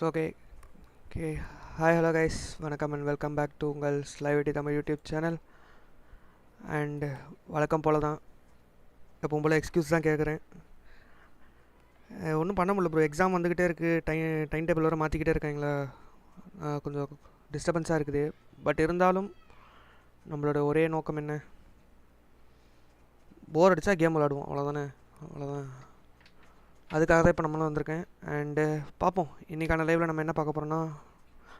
Okay okay hi hello guys, வணக்கம் and welcome back to உங்கள் SlighYT Tamil YouTube channel. And வழக்கம் போல் தான் எப்பவும் போல் எக்ஸ்கியூஸ் தான் கேட்குறேன். ஒன்றும் பண்ண முடியல ப்ரோ, எக்ஸாம் வந்துக்கிட்டே இருக்குது. டைம் டேபிள் வர மாற்றிக்கிட்டே இருக்காங்களா, கொஞ்சம் டிஸ்டர்பன்ஸாக இருக்குது. பட் இருந்தாலும் நம்மளோட ஒரே நோக்கம் என்ன, போர் அடித்தா கேம் விளாடுவோம், அவ்வளோதான். அதுக்காக தான் இப்போ நம்மளும் வந்திருக்கேன். அண்டு பார்ப்போம், இன்றைக்கான லைவில் நம்ம என்ன பார்க்க போகிறோன்னா,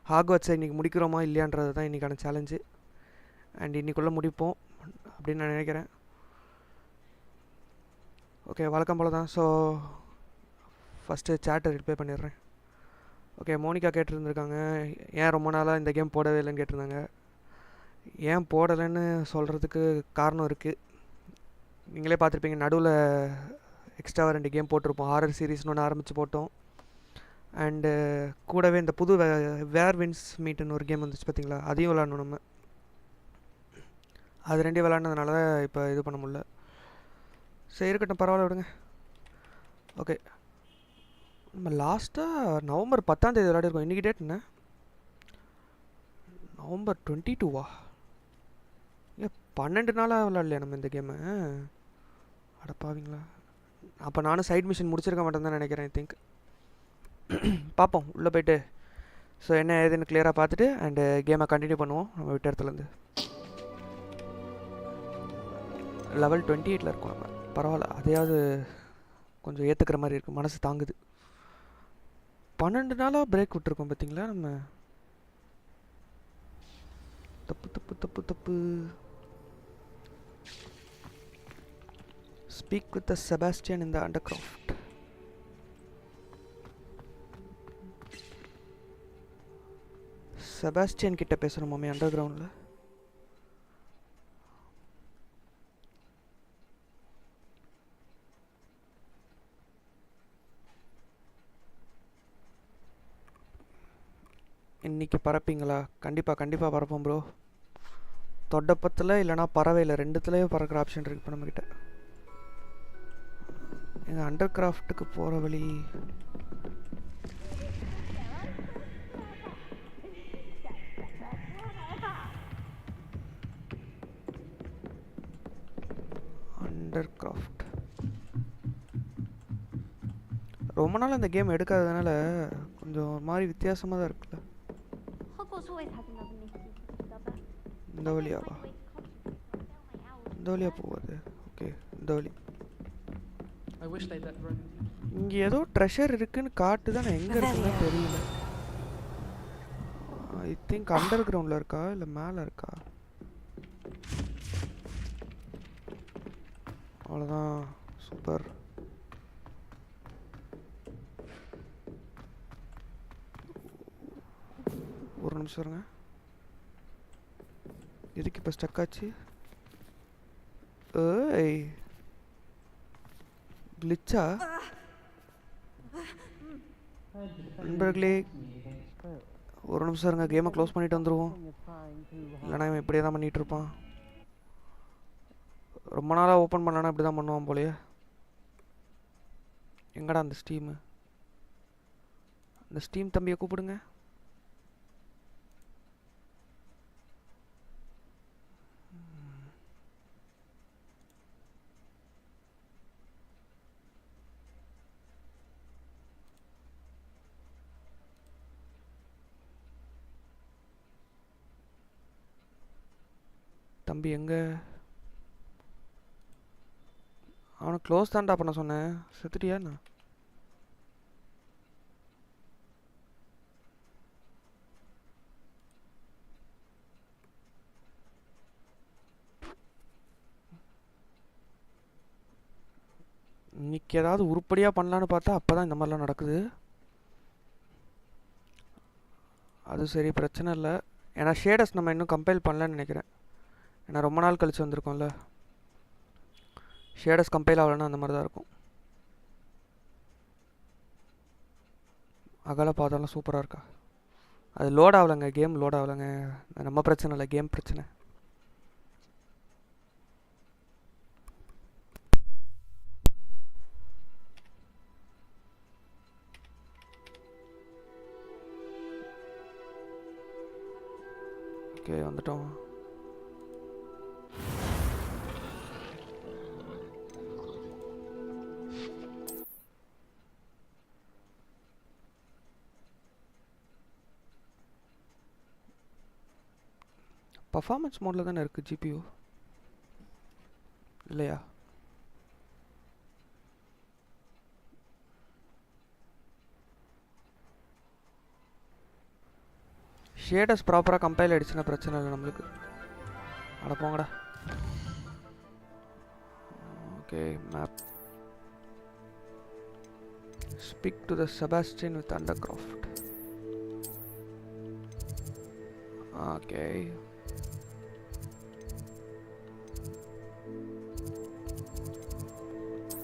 ஹாக்வர்ட்ஸை இன்றைக்கி முடிக்கிறோமா இல்லையான்றது தான் இன்றைக்கான சேலஞ்சு. அண்ட் இன்றைக்குள்ளே முடிப்போம் அப்படின்னு நான் நினைக்கிறேன். ஓகே, வழக்கம் போல் தான். ஸோ ஃபஸ்ட்டு சேட்டை ரிப்ளை பண்ணிடுறேன். ஓகே, மோனிகா கேட்டிருந்துருக்காங்க, ஏன் ரொம்ப நாளாக இந்த கேம் போடவே இல்லைன்னு கேட்டிருந்தாங்க. ஏன் போடலைன்னு சொல்கிறதுக்கு காரணம் இருக்குது. நீங்களே பார்த்துருப்பீங்க, நடுவில் எக்ஸ்ட்ராவாக 2 கேம் போட்டிருப்போம். ஹாரர் சீரீஸ்னு ஒன்று ஆரம்பித்து போட்டோம். அண்டு கூடவே இந்த புது வேர் வின்ஸ் மீட்டுன்னு ஒரு கேம் வந்துச்சு பார்த்தீங்களா, அதையும் விளாடணும் நம்ம. அது 2 விளாட்னதுனால இப்போ இது பண்ண முடியல. சரி, இருக்கட்டும், பரவாயில்ல, விடுங்க. ஓகே, நம்ம லாஸ்ட்டாக நவம்பர் 10 விளையாடிருக்கோம். இன்றைக்கி டேட் என்ன, நவம்பர் 22வா? ஏன் 12 நாளாக விளாட்லையா நம்ம இந்த கேமை? அடப்பாவீங்களா, அப்போ நானும் சைட் மிஷின் முடிச்சிருக்க மாட்டேன்னு தான் நினைக்கிறேன். ஐ திங்க் பார்ப்போம் உள்ளே போய்ட்டு. ஸோ என்ன ஏதுன்னு கிளியராக பார்த்துட்டு அண்டு கேமை கண்டினியூ பண்ணுவோம் நம்ம விட்ட இடத்துலேருந்து. லெவல் 28 இருக்கோம் நம்ம, பரவாயில்ல. அதையாவது கொஞ்சம் ஏற்றுக்கிற மாதிரி இருக்குது, மனசு தாங்குது. 12 நாளாக பிரேக் விட்டுருக்கோம் பார்த்தீங்களா நம்ம. தப்பு. ஸ்பீக் வித் த செபாஸ்டியன் இன் த அண்டர்கிராஃப்ட். செபாஸ்டியன் கிட்ட பேசணுமாமே அண்டர் கிரவுண்டில். இன்றைக்கி பறப்பீங்களா? கண்டிப்பாக பறப்போம் ப்ரோ. தொட்டப்பத்தில் இல்லைனா பறவையில் ரெண்டுத்துலேயும் பறக்கிற ஆப்ஷன் இருக்குது இப்போ நம்மக்கிட்ட. எங்கள் அண்டர் கிராஃப்ட்டுக்கு போகிற வழி அண்டர் கிராஃப்ட். ரொம்ப நாள் அந்த கேம் எடுக்காததுனால கொஞ்சம் ஒரு மாதிரி வித்தியாசமாக தான் இருக்குல்ல. இந்த வழியாவா? இந்த வழியாக போகுது. ஓகே, இந்த வழி. இங்கே ஏதோ ட்ரெஷர் இருக்குன்னு காட்டு தான், எங்கே இருக்குன்னு தெரியல. ஐ திங்க் அண்டர் கிரவுண்டில் இருக்கா இல்லை மேலே இருக்கா? அவ்வளோதான், சூப்பர். ஒரு நிமிஷம் இருங்க, எதுக்கு இப்போ ஸ்டக் ஆச்சு? ஏய், கிளிச்சா? நண்பர்களே, ஒரு நிமிஷம் இருங்க, கேமை க்ளோஸ் பண்ணிட்டு வந்துடுவோம். இல்லைனா இவன் இப்படியே தான் பண்ணிகிட்டு இருப்பான். ரொம்ப நாளாக ஓப்பன் பண்ணலான்னா இப்படி தான் பண்ணுவான் போலையே. எங்கடா அந்த ஸ்டீமு? அந்த ஸ்டீம் தம்பியை கூப்பிடுங்க. தம்பி எங்கே? அவனை க்ளோஸ் தான்டா பண்ண சொன்னேன். செத்துட்டியாண்ணா? இன்னைக்கு ஏதாவது உருப்படியாக பண்ணலான்னு பார்த்தா அப்போ தான் இந்த மாதிரிலாம் நடக்குது. அது சரி, பிரச்சனை இல்லை. ஏன்னா ஷேடஸ் நம்ம இன்னும் கம்பைல் பண்ணலன்னு நினைக்கிறேன். ஏன்னா ரொம்ப நாள் கழிச்சு வந்திருக்கோம்ல, ஷேடஸ் கம்பைல் ஆகலைன்னா அந்த மாதிரி தான் இருக்கும். அகல பார்த்தாலும் சூப்பராக இருக்கா. அது லோட் ஆகலைங்க, கேம் லோட் ஆகலைங்க. நம்ம பிரச்சனை இல்லை, கேம் பிரச்சனை. ஓகே வந்துட்டோம். பர்ஃபார்மன்ஸ் மோடில் தானே இருக்குது ஜிபியூ இல்லையா? ஷேடர்ஸ் ப்ராப்பராக கம்பைல் ஆகிடுச்சுன்னா பிரச்சனை இல்லை நம்மளுக்கு. அட போங்கடா. Okay map. Speak to the Sebastian with undercroft. Okay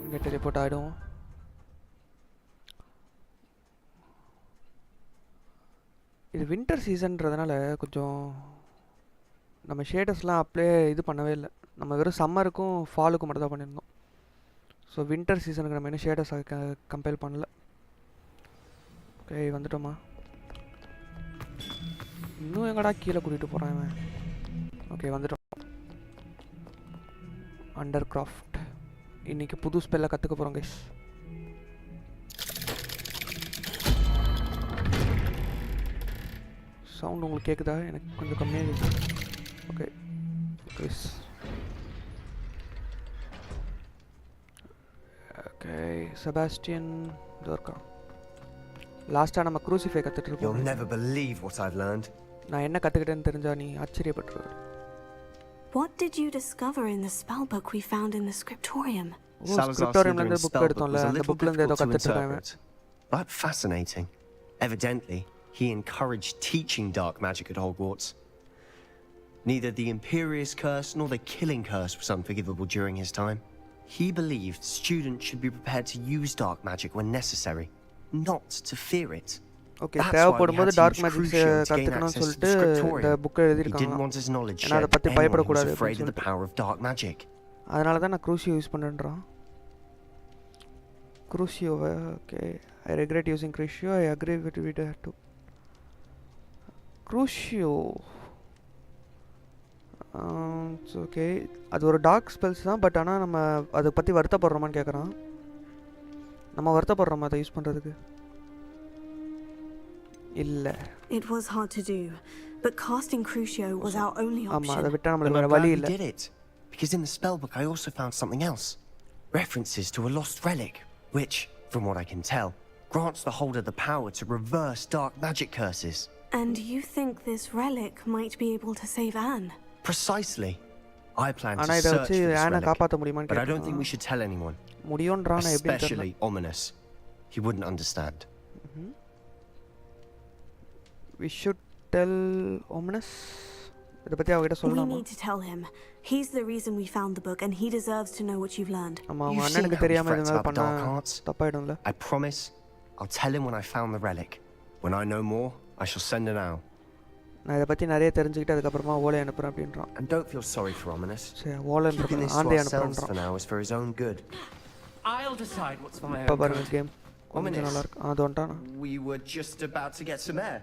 இங்கே டெலிபோர்ட் ஆகிடும். இது வின்டர் சீசன்றதுனால கொஞ்சம் நம்ம ஷேடர்ஸ்லாம் அப்படியே இது பண்ணவே இல்லை. நம்ம வெறும் சம்மருக்கும் ஃபாலுக்கும் மட்டும் தான் பண்ணியிருந்தோம். ஸோ வின்டர் சீசனுக்கு நம்ம இன்னும் ஷேடர்ஸ் கம்பேர் பண்ணல. ஓகே வந்துட்டோமா? இன்னும் எங்கடா கீழே கூட்டிகிட்டு போகிறான் இவன். ஓகே வந்துட்டோம். Under craft. இன்றைக்கி புது ஸ்பெல்லை கற்றுக்க போகிறோம் கைஸ். சவுண்ட் உங்களுக்கு கேட்குதா? எனக்கு கொஞ்சம் கம்மியாக இருக்குது. Okay guys. ஓகே செபாஸ்டியன் இருக்கா. லாஸ்ட்டாக நம்ம crucify கற்றுட்ருக்கோம். You'll never believe what I've learned. நான் என்ன கற்றுக்கிட்டேன்னு தெரிஞ்சா நீ ஆச்சரியப்பட்டுருவ. What did you discover in the spell book we found in the scriptorium? ஸ்கிரிப்டோரியம்லேருந்து புக் எடுத்தோம்ல, அந்த புக்லேருந்து ஏதோ கற்றுட்ருக்காங்க. But fascinating. Evidently, he encouraged teaching dark magic at Hogwarts. Neither the Imperious Curse nor the Killing Curse was unforgivable during his time. He believed students should be prepared to use dark magic when necessary, not to fear it. Okay தேவைப்படும்போது dark magic கற்றுக்கணும்னு சொல்லிட்டு இந்த புக்கை எழுதியிருக்காங்க. ஏன்னா அதை பற்றி பயப்படக்கூடாது. அதனால தான் நான் க்ரூஷியோ யூஸ் பண்ணுறேன். க்ரூஷியோவை okay I regret using Crucio. I agree with to Crucio. Okay அது ஒரு டார்க் ஸ்பெல்ஸ் தான். பட் ஆனால் நம்ம அதை பற்றி வருத்தப்படுறோமான்னு கேட்குறான். நம்ம வருத்தப்படுறோமா அதை யூஸ் பண்ணுறதுக்கு? இல்லை. It was hard to do, but casting Crucio was our only option. ஆமாம் அதை விட்டால் நம்மளுக்கு வேறு வழி இல்லை. did it because in the spellbook I also found something else. References to a lost relic which, from what I can tell, grants the holder the power to reverse dark magic curses. And you think this relic might be able to save Anne? Precisely. I plan to ஆனால் இதை search வச்சு for this ஆனை relic, காப்பாற்ற முடியுமான்னு but I don't கேட்குறான். think we should tell anyone. முடியுன்றான் எப்படின்னு தெரியல. Especially Ominous. He wouldn't understand. We should tell Ominous. இதை பற்றி அவகிட்ட We சொல்லலாமா? need to tell him. He's the reason we found the book, and he deserves to know what you've learned. ஆமாம் You've அவன் seen அண்ணனுக்கு how he தெரியாமல் frets இது மாதிரி about the dark பண்ணால் arts. தப்பாயிடும்ல. I promise I'll tell him when I found the relic. When I know more, I shall send it out. நான் இதை பற்றி நிறைய தெரிஞ்சுக்கிட்டு அதுக்கப்புறமா ஓலை அனுப்புகிறேன் அப்படின்றான். And don't feel sorry for Ominous. சரி ஓலை Keeping this to ஆந்தை ourselves for அனுப்புகிறான். now is for his own good. I'll decide what's for my இப்போ own பாருங்க good. கேம் கொஞ்சம் நல்லா இருக்கு. அது வந்துட்டானா? We were just about to get some air.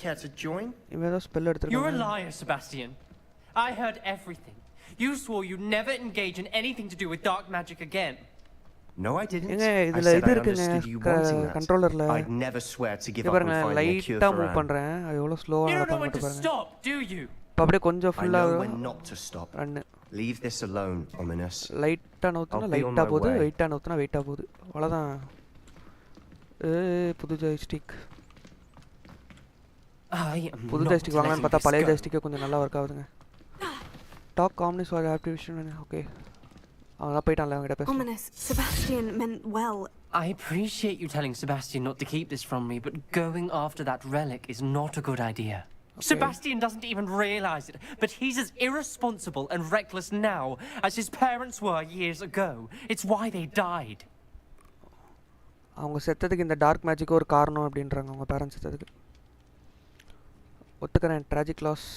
Care to join? இவன் ஏதோ ஸ்பெல் You're a எடுத்துருக்கான். liar, Sebastian. I heard everything. You swore you'd never engage in anything to do with dark magic again. No, I didn't. ஏங்க I இதில் said இது I இருக்குங்க understood you wanting that. கண்ட்ரோலரில். I'd never swear to give இங்கே up on பாருங்க finding a cure லைட்டாக for move Anne. பண்ணுறேன். அது எவ்வளோ ஸ்லோவாக You don't know நடப்பான்னு when மட்டும் to பாருங்க. stop, do you? இப்போ அப்படியே கொஞ்சம் I know ஃபுல்லாக when not to stop. Run Leave this alone, Ominous. லைட்டாக நவுத்துனா I'll be on லைட்டாக my போகுது, way. வெயிட்டாக நவுத்துனா வெயிட்டாக போகுது. அவ்வளோதான். புது ஜாய்ஸ்டிக் I am புது not ஜாய்ஸ்டிக் வாங்கலான்னு letting பார்த்தா this பழைய go. ஜாய்ஸ்டிக்கே கொஞ்சம் நல்லா ஒர்க் ஆகுதுங்க. டாக் காம்னிஸ் ஃபார் ஆக்டிவேஷன். ஓகே அவன் போயிட்டான்ல அவங்ககிட்ட பேச. Ominous, Sebastian meant well. I appreciate you telling Sebastian not to keep this from me, but going after that relic is not a good idea. Okay. Sebastian doesn't even realize it, but he's as irresponsible and reckless now as his parents were years ago. It's why they died. அவங்க செத்ததுக்கு இந்த dark magic ஒரு காரணம் அப்படின்றாங்க அவங்க parents செத்ததுக்கு. ஒத்துக்கிறேன். Tragic loss.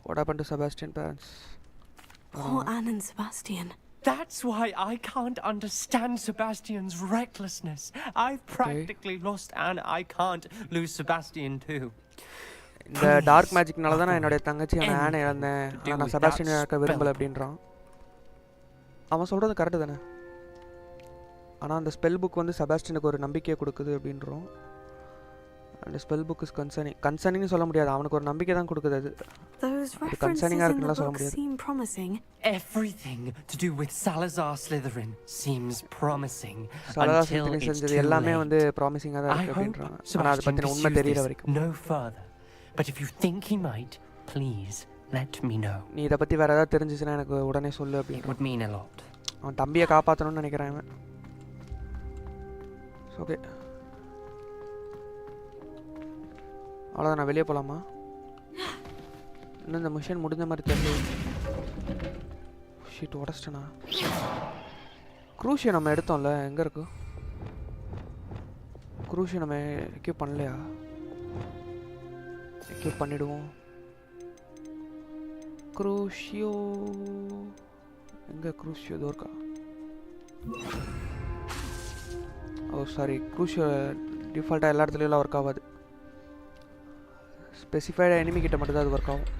What happen to Sebastian parents? Poor Anne and Sebastian. That's why I can't understand Sebastian's recklessness. I've practically lost Anne. I can't lose Sebastian too. இந்த டார்க் Please, மேஜிக்னால தான் நான் என்னோட avoid தங்கச்சியான ஆனை anything இழந்தேன், to do ஆனால் நான் with Sebastian that இழக்க விரும்பலை spell. அப்படின்றான். அவன் சொல்கிறது கரெக்டு தானே, ஆனால் அந்த ஸ்பெல் புக் வந்து செபாஸ்டியனுக்கு ஒரு நம்பிக்கையை கொடுக்குது அப்படின்றோம். அந்த ஸ்பெல் புக் இஸ் கன்சர்னிங்னு சொல்ல முடியாது, அவனுக்கு ஒரு நம்பிக்கை தான் கொடுக்குது. அது Those அது references கன்சர்னிங்காக in the இருக்குன்னு சொல்ல book முடியாது. seem promising. Everything to do with Salazar Slytherin seems promising சலதா until சித்தனி it's செஞ்சது too எல்லாமே வந்து late. ப்ராமிசிங்காக தான் I இருக்குது hope அப்படின்றான். ஆனால் அதை Sebastian பற்றின உண்மை pursues தெரிகிற this வரைக்கும். no further. But if you think he might, please let me know. நீ இதை பற்றி வேறு ஏதாவது தெரிஞ்சிச்சுன்னா எனக்கு உடனே சொல்லு It அப்படின்றான். would mean a lot. அவன் தம்பியை காப்பாற்றணும்னு நினைக்கிறான் அவன். ஓகே, அவ்வளோதான். நான் வெளியே போகலாமா? இன்னும் இந்த மிஷன் முடிஞ்ச மாதிரி தெரியல. ஷீட் உடச்சிட்டேனா? க்ரூஷியை நம்ம எடுத்தோம்ல, எங்கே இருக்கு க்ரூஷியை? நம்ம எக்யூப் பண்ணலையா? எக்யூப் பண்ணிவிடுவோம். க்ரூஷியோ எங்கே? க்ரூஷியோ இதோ இருக்கா? ஓ சாரி, க்ரூஷியோ டிஃபால்ட்டாக எல்லா இடத்துலையும் ஒர்க் ஆகாது, ஸ்பெசிஃபைடாக எனிமி கிட்ட மட்டும் தான் அது ஒர்க் ஆகும்.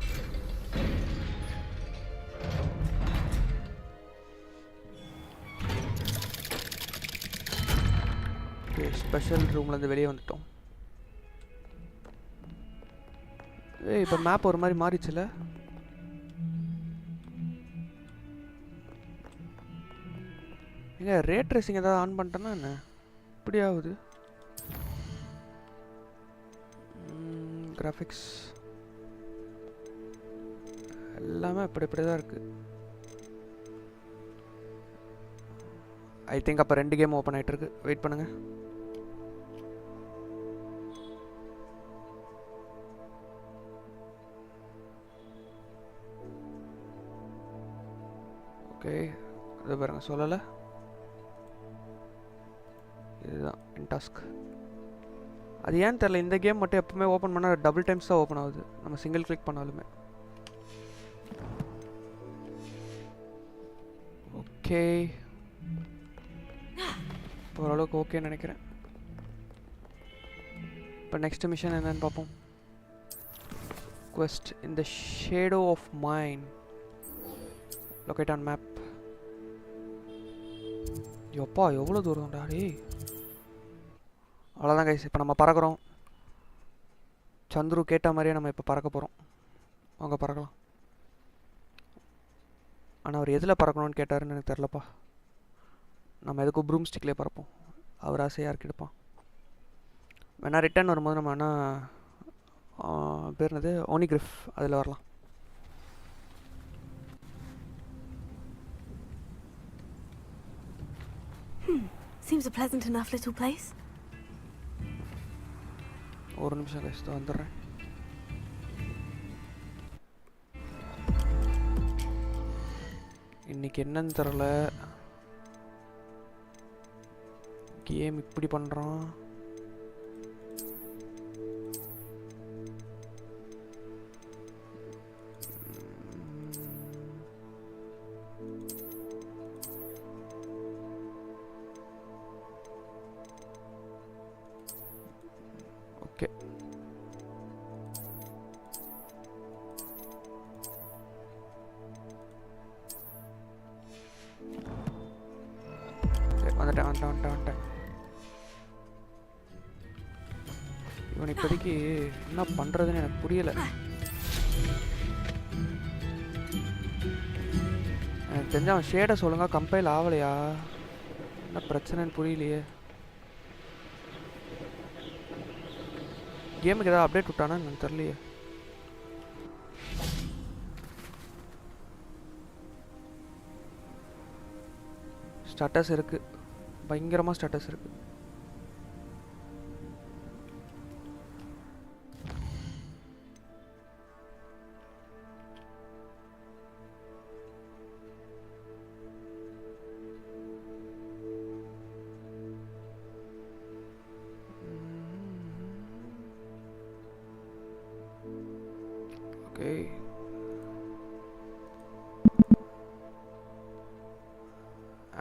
ஓகே, ஸ்பெஷல் ரூம்லேருந்து வெளியே வந்துட்டோம். ஏய், இப்போ மேப் ஒரு மாதிரி மாறிச்சுல. எங்க ரேட் ட்ரேசிங் ஏதாவது ஆன் பண்ணிட்டேன்னா என்ன இப்படி ஆகுது? கிராஃபிக்ஸ் எல்லாமே இப்படி தான் இருக்கு. ஐ திங்க் அப்போ 2 கேம் ஓப்பன் ஆகிட்டு இருக்கு. வெயிட் பண்ணுங்க. ஓகே, அது பாருங்க, சொல்லலை. இதுதான் என் டாஸ்க். அது ஏன்னு தெரில, இந்த கேம் மட்டும் எப்பவுமே ஓப்பன் பண்ணால் டபுள் டைம்ஸ் தான் ஓப்பன் ஆகுது, நம்ம சிங்கிள் கிளிக் பண்ணாலுமே. ஓகே, ஓரளவுக்கு ஓகேன்னு நினைக்கிறேன். இப்போ நெக்ஸ்ட் மிஷன் என்னன்னு பார்ப்போம். Quest in the shadow of mine. Locate on map. யோப்பா, எவ்வளோ தூரம்டா டேய். அவ்வளோதான் கைஸ், இப்போ நம்ம பறக்கிறோம். சந்துரு கேட்ட மாதிரியே நம்ம இப்போ பறக்க போகிறோம். அவங்க பறக்கலாம். ஆனால் அவர் எதில் பறக்கணும்னு கேட்டாருன்னு எனக்கு தெரிலப்பா. நம்ம எதுக்கும் ப்ரூம் ஸ்டிக்லேயே பறப்போம். அவர் ஆசை யாருக்கு எடுப்பான். வேணா ரிட்டர்ன் வரும்போது நம்ம வேணா பேர் என்னது, ஓனிகிரிஃப், அதில் வரலாம். Seems a pleasant enough little place. ஒரு நிமிஷம் கைஸ், வந்துடுறேன். இன்னைக்கு என்னன்னு தெரில, கேம் இப்படி பண்ணுறான். ஓகே, வந்துட்டேன். இவன் இப்போதைக்கு என்ன பண்ணுறதுன்னு எனக்கு புரியலை. எனக்கு தெரிஞ்ச அவன் ஷேடை சொல்லுங்க, கம்பைல் ஆகலையா, என்ன பிரச்சனைன்னு புரியலையே. கேமுக்கு ஏதாவது அப்டேட் விட்டானா எனக்கு தெரியலையே. ஸ்டேட்டஸ் இருக்கு, பயங்கரமாக ஸ்டேட்டஸ் இருக்கு. ஓகே,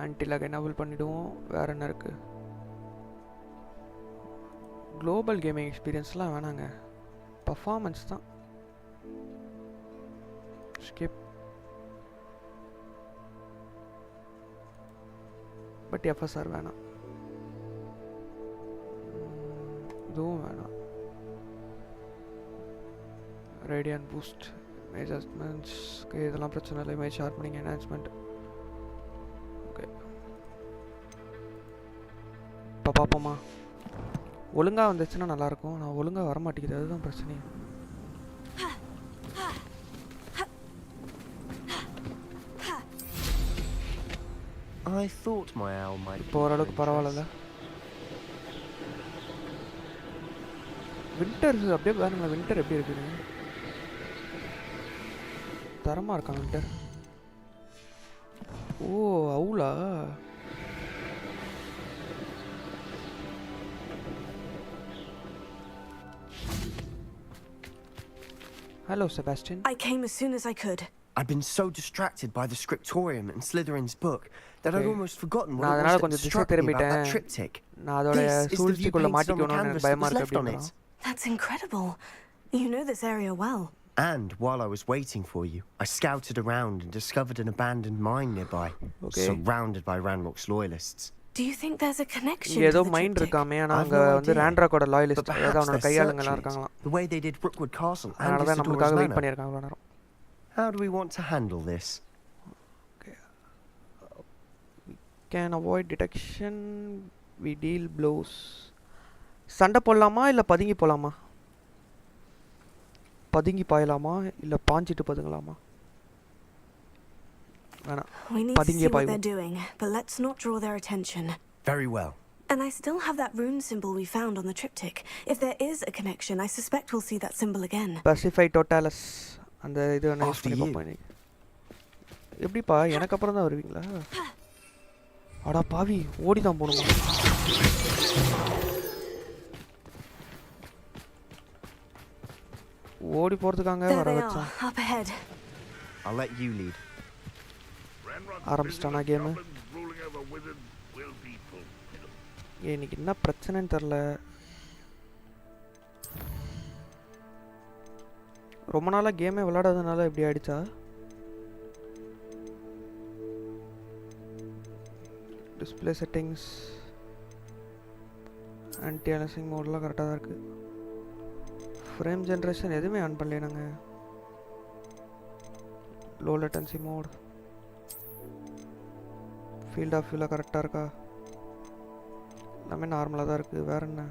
ஆன்டிலாக் எனேபிள் பண்ணிவிடுவோம். வேறு என்ன இருக்குது? குளோபல் கேமிங் எக்ஸ்பீரியன்ஸ்லாம் வேணாங்க. பர்ஃபார்மன்ஸ் தான். ஸ்கிப். பட் எஃப்எஸ்ஆர் வேணாம், இதுவும் வேணாம். ரேடியன் பூஸ்ட், இமேஜ் அட்ஜஸ்ட்மெண்ட்ஸ், இதெல்லாம் பிரச்சனை இல்லை. Image sharpening, enhancement. ஓகே, இப்போ பார்ப்போமா. ஒழுங்காக வந்துச்சுன்னா நல்லாயிருக்கும். நான் ஒழுங்காக வர மாட்டேங்குது, அதுதான் பிரச்சனை. I thought my owl might. இப்போ ஓரளவுக்கு பரவாயில்ல. வின்டர் அப்படியே பாருங்க, வின்டர் எப்படி இருக்குது, தரமாக இருக்கான் வின்டர். ஓ அவுலா, hello Sebastian. I came as soon as I could. I'd been so distracted by the scriptorium and Slytherin's book that I'd almost forgotten what நான் it was கொஞ்சம் that திசை struck me about திரும்பிட்டேன். that triptych. நான் அதோட சூழ்ச்சிக்குள்ள மாட்டிக்கணும்னு பயமா இருக்கு அப்படினா. That's incredible. You know this area well. And while I was waiting for you, I scouted around and discovered an abandoned mine nearby, surrounded by Ranrock's loyalists. Do you think there's a connection இங்க to ஏதோ the mind triptych? இருக்காமே, ஆனா அங்க வந்து ராண்ட்ராக்கோட loyalist ஏதோ அவனோட கையாளுங்கலாம் இருக்காங்களா. The way they did Brookwood Castle and அதனால தான் நமக்காக Isidora's வெயிட் Manor. பண்ணிருக்காங்க இவ்வளவு நேரம். How do we want to handle this? Okay. Can avoid detection, we deal blows. சண்டை போடலாமா இல்ல பதுங்கி போலாமா? பதுங்கி பாயலாமா இல்ல பாஞ்சிட்டு பதுங்கலாமா? வேணா We need to பதுங்கி see what பாயுவோம். they're doing, but let's not draw their attention. Very well. And I still have that rune symbol we found on the triptych. If there is a connection, I suspect we'll see that symbol again. Pacify Totalis. அந்த இது நான் use After பண்ணி you. பாப்பேன் இன்னைக்கு. எப்படிப்பா எனக்கு அப்புறம் தான் வருவீங்களா? அடா பாவி, ஓடி தான் போணுமா? ஓடி போறதுக்காக There வர they வச்சேன். are, up ahead. I'll let you lead. ஆரம்பிச்சிட்டானா கேம்? இன்னைக்கு என்ன பிரச்சனைன்னு தெரியல. ரொம்ப நாளா கேமே விளையாடாதனால இப்படி ஆயிடுச்சா? டிஸ்பிளே செட்டிங்ஸ், ஆன்டி அலிசிங் மோட்லாம் கரெக்டாக தான் இருக்குது. ஃப்ரேம் ஜென்ரேஷன் எதுவுமே ஆன் பண்ணலையே நாங்கள். Low latency mode, field of வியூலாம் கரெக்டாக இருக்கா? எல்லாமே நார்மலாக தான் இருக்குது. வேறு என்ன?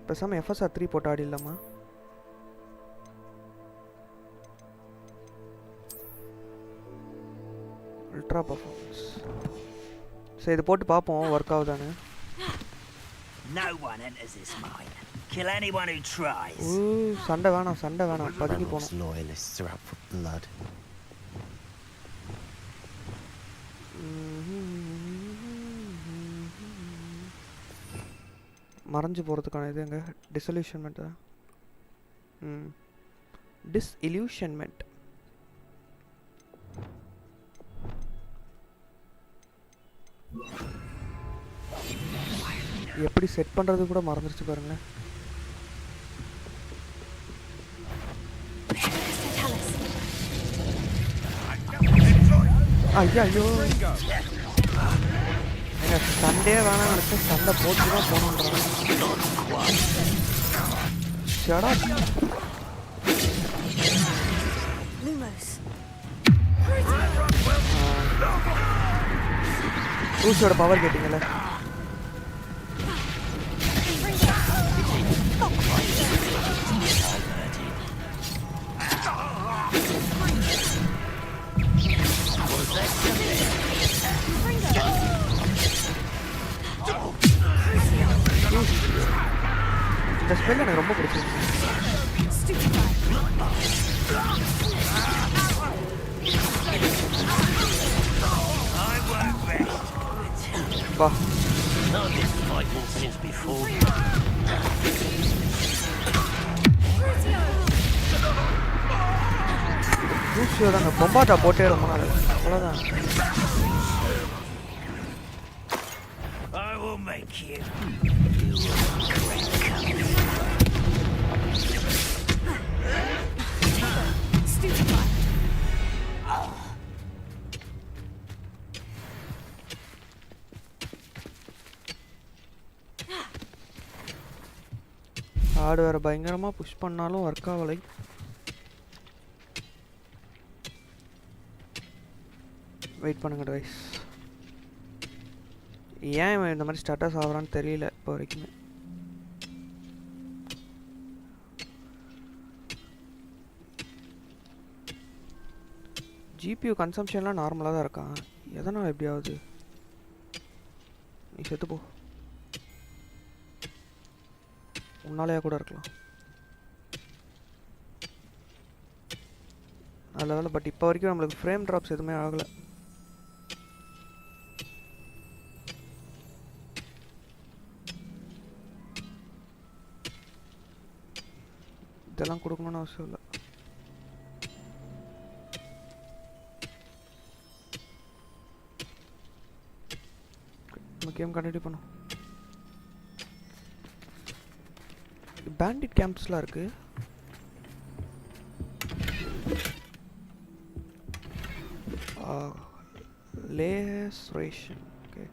பேசாமல் எஃப்எஸ்ஆர் 3 போட்டு ஆடிடலாமா? Ultra performance. சரி இது போட்டு பார்ப்போம் work ஆகுதானு. No one enters this mine. Kill anyone who tries. சண்டை வேணாம், சண்டை வேணாம், பதுங்கி Ranrock's போகணும். loyalists are out for blood. மறைஞ்சு போகிறதுக்கான இது எங்க? டிசல்யூஷன்மெண்ட்டா? டிஸ்இல்யூஷன்மெண்ட். எப்படி செட் பண்ணுறது கூட மறந்துருச்சு பாருங்களேன். ஐயா ஐயோ, எங்க சண்டே வேணாம் நினச்சா சண்டை போட்டு தான் போகணுன்றாங்க. ஷடா ரூஸோட பவர் கேட்டிங்கல்ல. இந்த ஸ்பெல் எனக்கு ரொம்ப பிடிச்சிருக்கு. வா ரூஸியோ தாங்க பொம்பாட்டா போட்டே ரொம்ப நாள். அவ்வளோதான். I will make you. You will regret coming. Card வேறு பயங்கரமாக புஷ் பண்ணாலும் ஒர்க் ஆகலை. வெயிட் பண்ணுங்க கைஸ். ஏன் இவன் இந்த மாதிரி ஸ்டேட்டஸ் ஆகுறான்னு தெரியல இப்போ வரைக்குமே. ஜிபியூ கன்சம்ஷன்லாம் நார்மலாக தான் இருக்கான். எதனால் எப்படியாவது நீ செத்து போ. உன்னாலேயா கூட இருக்கலாம். நல்ல வேலை. பட் இப்போ வரைக்கும் நம்மளுக்கு ஃப்ரேம் ட்ராப்ஸ் எதுவுமே ஆகலை. இதெல்லாம் கொடுக்கணும்னு அவசியம் இல்லை. நம்ம கேம் கண்டினியூ பண்ணும். பேண்டிட் கேம்ப்ஸ்லாம் இருக்கு. லேசரேஷன். ஓகே,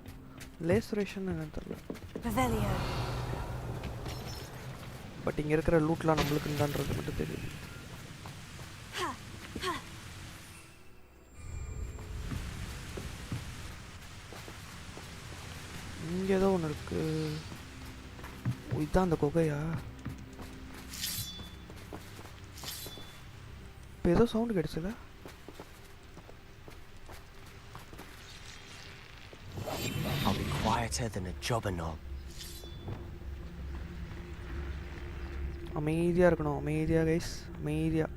லேசரேஷன் என்னன்னு தெரியல. Revelio. பட் இங்கே இருக்கிற லூட்லாம் நம்மளுக்கு இருந்தான்றது மட்டும் தெரியுது. இங்கே ஏதோ ஒன்று இருக்கு. இதுதான் அந்த குகையா? இப்போ ஏதோ sound கிடைச்சல. I'll be quieter than a jobber knob. அமைதியாக இருக்கணும். அமைதியாக கைஸ், அமைதியாக.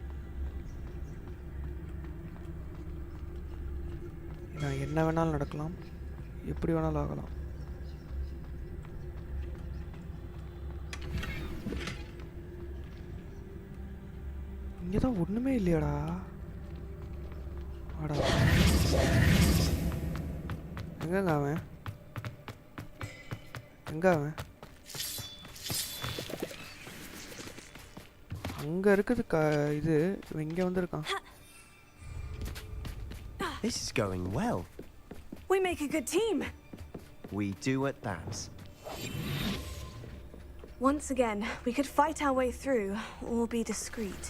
நான் என்ன வேணாலும் நடக்கலாம், எப்படி வேணாலும் ஆகலாம். இங்கே தான் ஒன்றுமே இல்லையாடா. ஆடா, எங்கங்க அவன்? எங்க அவன்? அங்கே இருக்குது இது. இங்கே வந்துருக்கான். This is going well. We make a good team. We do at that. Once again, we could fight our way through or be discreet.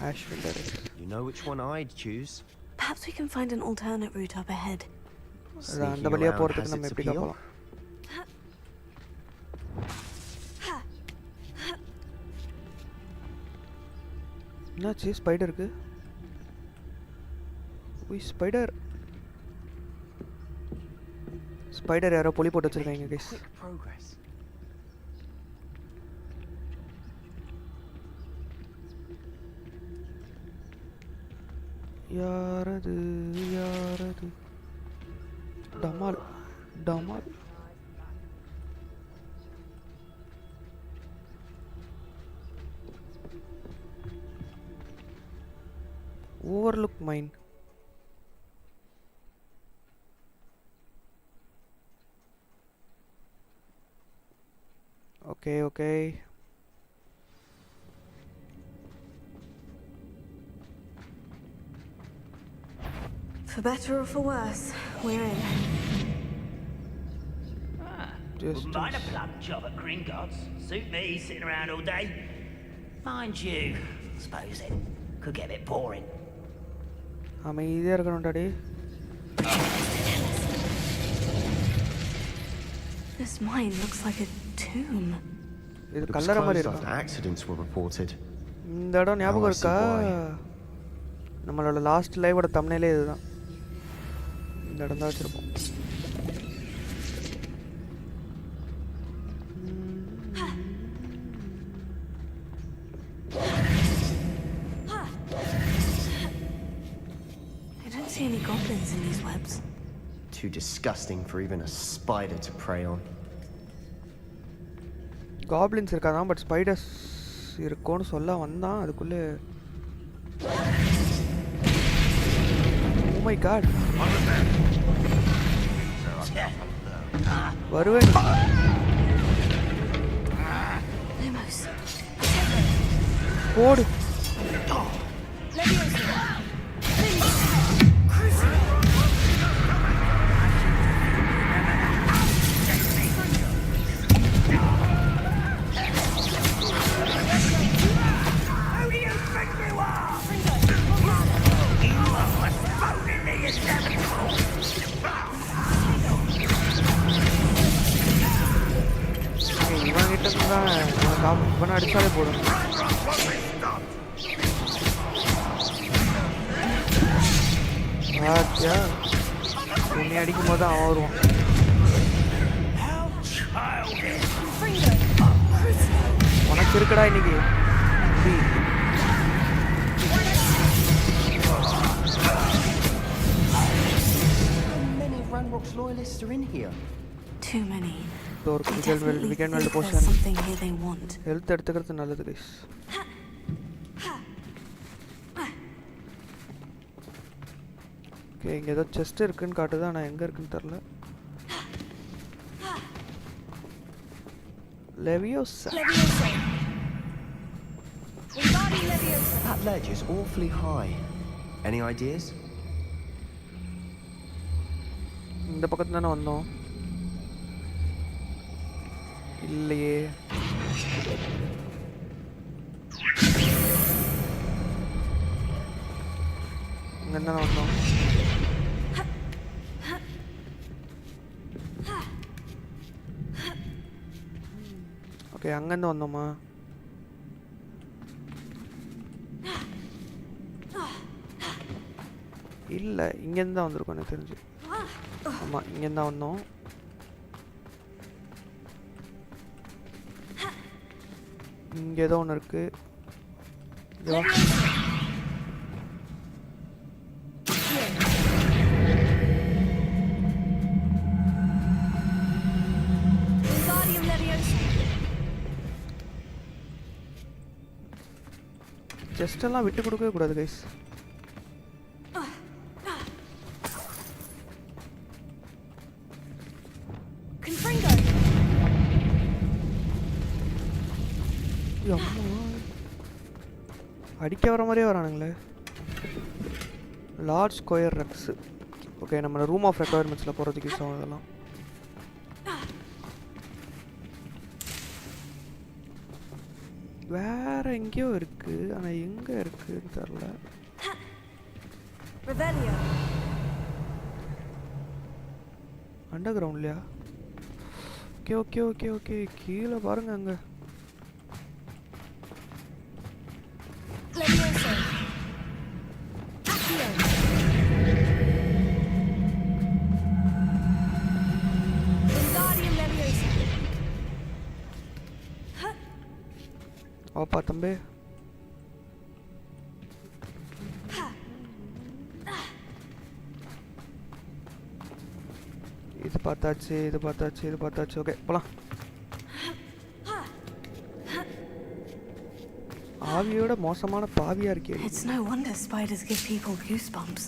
You know which one I'd choose. Perhaps we can find an alternate route up ahead. அந்த வழியாக போகிறதுக்கு நம்ம எப்படி போகலாம்? என்னாச்சு? ஸ்பைடருக்கு spider spider யாரோ பொலி போட்டு வச்சிருக்காங்க கைஸ். யாரது யாரது? டமால் டமால். Overlook mine. Okay okay. For better or for worse, we're in. Wouldn't mind a blunt job at Gringotts. Suit me sitting around all day. Mind you, I suppose it could get a bit boring. அமைதியாக இருக்கணும் daddy. This mine looks like a tomb. இது கல்லறை மாதிரி இருக்கு. Accidents were reported. இந்த இடம் ஞாபகம் இருக்கா? நம்மளோட லாஸ்ட் லைவோட தம்ப்நெயிலே இதுதான். இந்த இடம் தான் வச்சிருப்போம். I don't see any goblins in these webs. Too disgusting for even a spider to prey on. Goblins இருக்காதான், பட் ஸ்பைடர்ஸ் இருக்கும்னு சொல்ல வந்தான். அதுக்குள்ளே ஓ மை காட், வருவேன். போடு. பாத்தியா என்னை அடிக்கும் போது அவன் வருவான். உனக்கு இருக்குடா இன்னைக்கு. Many Ranrock's loyalists are in here. Too many. ஒரு They weekend definitely weekend think world there's portion something here they want. Health எடுத்துக்கிறது நல்லது கைஸ். ஓகே இங்கே ஏதோ செஸ்ட் இருக்குன்னு காட்டுது, ஆனால் எங்கே இருக்குன்னு தெரில. லெவியோசா. That ledge is awfully high. Any ideas? இந்த பக்கத்துல தானே வந்தோம். இல்லையே. இங்கே தானே வந்தோம். ஓகே அங்கேருந்து வந்தோமா? இல்லை இங்கேருந்து தான் வந்திருக்கோம் எனக்கு தெரிஞ்சு. ஆமாம் இங்கேருந்து தான் வந்தோம். இங்கே ஏதோ ஒன்று இருக்கு. செஸ்ட் எல்லாம் விட்டு கொடுக்கவே கூடாது கைஸ். அடிக்க வர மாதிரியே வரானுங்களே. லார்ஜ் ஸ்கொயர் ரெக்ஸ். ஓகே நம்ம ரூம் ஆஃப் ரெக்குயர்மெண்ட்ஸில் போகிறதுக்கு யூஸ் ஆகும் அதெல்லாம். வேற எங்கேயோ இருக்கு, ஆனால் எங்கே இருக்குன்னு தெரில. அண்டர் கிரவுண்ட்லையா? ஓகே ஓகே ஓகே ஓகே கீழே பாருங்க அங்கே. ஓப்பா தம்பி. இது பார்த்தாச்சு இது பார்த்தாச்சு இது பார்த்தாச்சு. ஓகே போலாம். ஆவியோட மோசமான பாவியா இருக்கே. It's no wonder spiders give people goosebumps.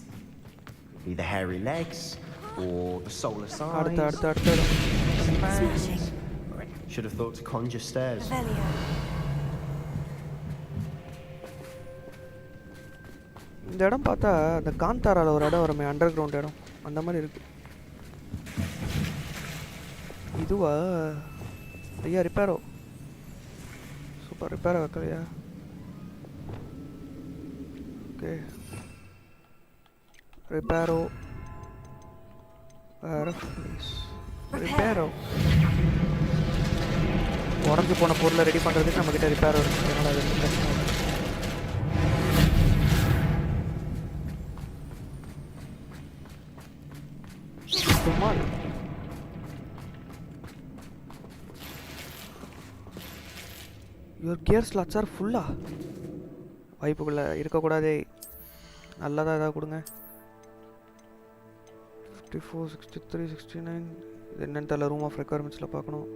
Be the hairy legs or the solar signs. அடுத்து Smashing. Should have thought to conjure stairs. Revelio. இந்த இடம் பார்த்தா அந்த காந்தாரால ஒரு இடம் வருமே அண்டர் கிரவுண்ட் இடம் அந்த மாதிரி இருக்கு. இதுவா? ஐயா ரிப்பேரோ. சூப்பர் ரிப்பேரோ வைக்கலையா? ஓகே ரிப்பேரோ ரிப்பேரோ. உடஞ்சி போன பொருளை ரெடி பண்ணுறதுக்கு நம்மக்கிட்ட ரிப்பேரோ இருக்கு. அதனால் அது பிரச்சனை இல்லை. யுவர் கியர் ஸ்லாட்ஸ் ஆர் ஃபுல்லா? வாய்ப்புக்குள்ளே இருக்கக்கூடாதே. நல்லதாக ஏதாவது கொடுங்க. 54 63 69. இது என்னன்னு தெரியல. ரூம் ஆஃப் ரெக்குயர்மெண்ட்ஸில் பார்க்கணும்.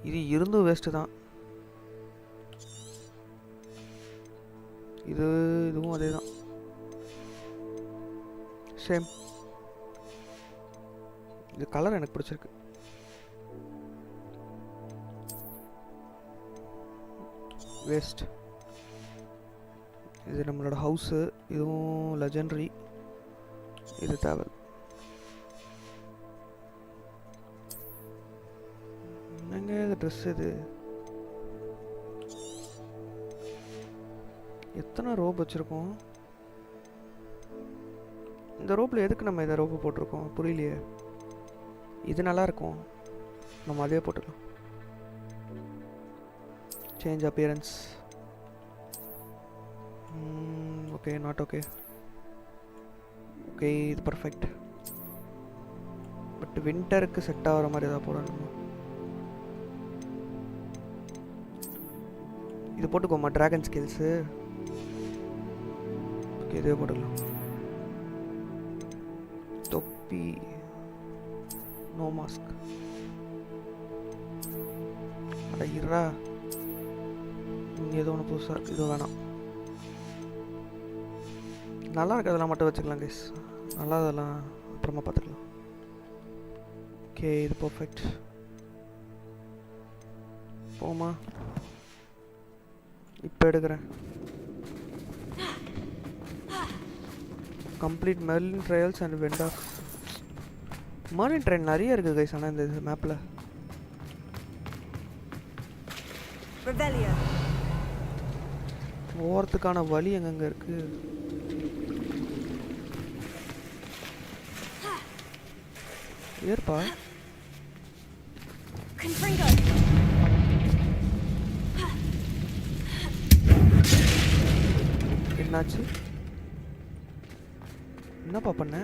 இது இருந்தும் வேஸ்ட்டு தான். இதுவும் அதே தான். சேம். இது கலர் எனக்கு பிடிச்சிருக்கு. வேஸ்ட். இது நம்மளோட ஹவுஸு. இதுவும் லெஜெண்டரி. இது தேவை. என்னங்க இது ட்ரெஸ்? இது எத்தனை ரோப் வச்சுருக்கோம்? இந்த ரோப்பில் எதுக்கு நம்ம இதை ரோப்பு போட்டிருக்கோம் புரியலையே. இது நல்லா இருக்கும், நம்ம அதே போட்டுக்கலாம். Change appearance. Okay not okay. Okay இது பர்ஃபெக்ட். பட் வின்டருக்கு செட் ஆகிற மாதிரி ஏதாவது போடணுமா? இது போட்டுக்கோமா ட்ராகன் ஸ்கில்ஸு. ஓகே இதே போட்டுக்கலாம். தொப்பி நோ மாஸ்க். அட இருடா, இங்கே ஏதோ ஒன்று புதுசாக இருக்குது, இது வேணாம். நல்லா இருக்கு, அதெல்லாம் மட்டும் வச்சுக்கலாம் கைஸ். நல்லா அதெல்லாம் அப்புறமா பார்த்துக்கலாம். ஓகே இது பர்ஃபெக்ட். போமா இப்போ எடுக்கிறேன். Complete Merlin trials and vendor. Merlin trial நிறைய இருக்குது கைஸ். ஆனால் இந்த மேப்பில் போகிறதுக்கான வழி எங்கெங்கே இருக்குது? ஏற்பா என்னாச்சு? என்னப்பா பண்ண?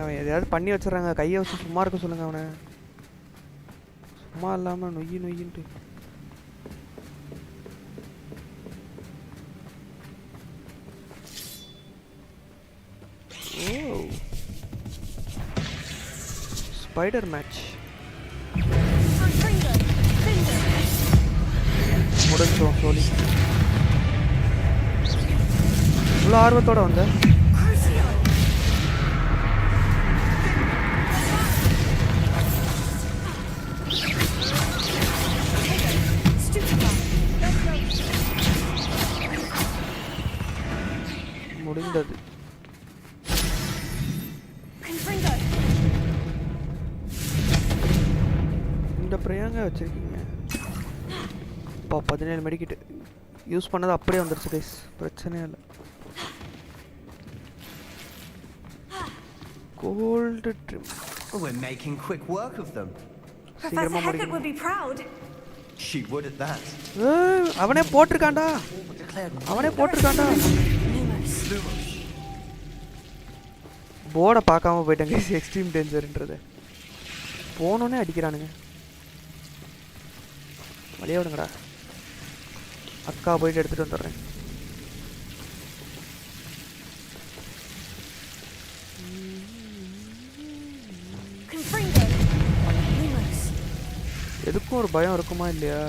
அவன் எதையாவது பண்ணி வச்சிடறாங்க. கையை வச்சு சும்மா இருக்க சொல்லுங்க அவனை. சும்மா இல்லாமல் நொய்யின்ட்டு. ஓ ஸ்பைடர் மேட்ச் முடிச்சோம் சோலி. இவ்வளோ ஆர்வத்தோடு வந்த முடிந்தது. இந்த பிரயாங்க வச்சிருக்கீங்க. அப்பா 17 மெடிக்கிட்டு யூஸ் பண்ணது அப்படியே வந்துருச்சு கைஸ். பிரச்சனையே இல்லை. Gold trim. We're making quick work of them. Professor Heckett would be proud. She would at that. அவனே போட்டிருக்கான்டா. அவனே போட்டிருக்கான்டா. போர்டை பார்க்காம போயிட்டேன் கைஸ். எக்ஸ்ட்ரீம் டேஞ்சர்ன்றது போனோன்னே அடிக்கிறானுங்க. வழியா விடுங்கடா. அக்கா போயிட்டு எடுத்துகிட்டு வந்துடுறேன். எதுக்கும் ஒரு பயம் இருக்குமா இல்லையா?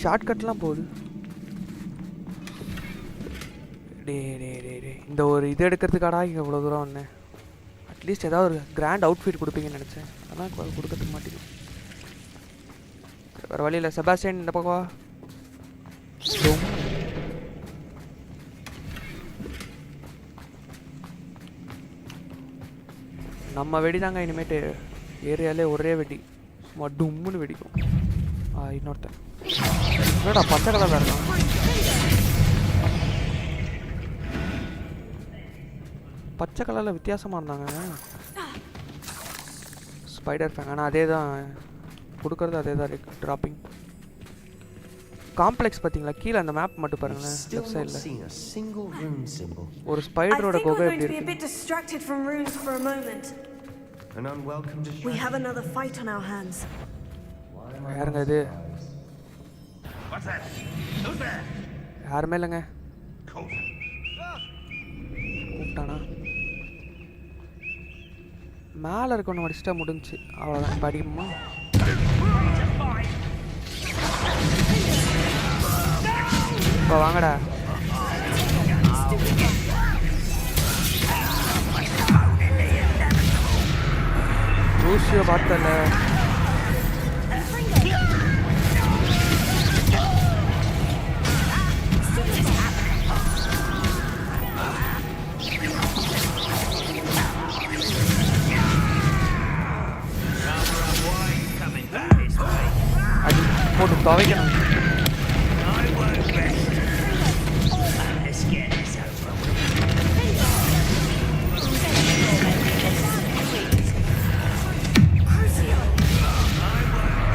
ஷார்ட்கட்லாம் போகுது. டே டே டே டே இந்த ஒரு இது எடுக்கிறதுக்காடா இங்கே இவ்வளோ தூரம் வந்தேன். அட்லீஸ்ட் ஏதாவது ஒரு கிராண்ட் அவுட்ஃபிட் கொடுப்பீங்கன்னு நினச்சேன். அதான் கொடுக்கறதுக்கு மாட்டேங்குது. வேறு வழி இல்லை. செபாஸ்டியன் இந்த பக்கம் வா. நம்ம வெடி தாங்க இனிமேட்டு ஏரியாலே ஒரே வெடி. சும்மா டும்முன்னு வெடிக்கும். இன்னொருத்தன் என்னடா பச்சை கலரில் இருக்கான். பச்சை கலரில் வித்தியாசமாக இருந்தாங்க. Spider FAANG. ஆனால் அதே தான் கொடுக்குறது, அதே தான் இருக்கு. ட்ராப்பிங் காம்ப்ளெக்ஸ் பார்த்தீங்களா? கீழே அந்த மேப் மட்டும் பாருங்களேன். லெஃப்ட் சைடில் ஒரு ஸ்பைடரோட குகை எப்படி இருக்கு. We have another fight on our hands. யாருங்க இது? யாருமே இல்லைங்க. கூப்பிட்டானா? மேலே இருக்கணும் அடிச்சிட்டா முடிஞ்சு. அவ்வளோதான். இப்போ அடிக்குமா? இப்போ வாங்கடா. ரூசியை பார்த்தல. அடி போட்டு துவைக்கணும்.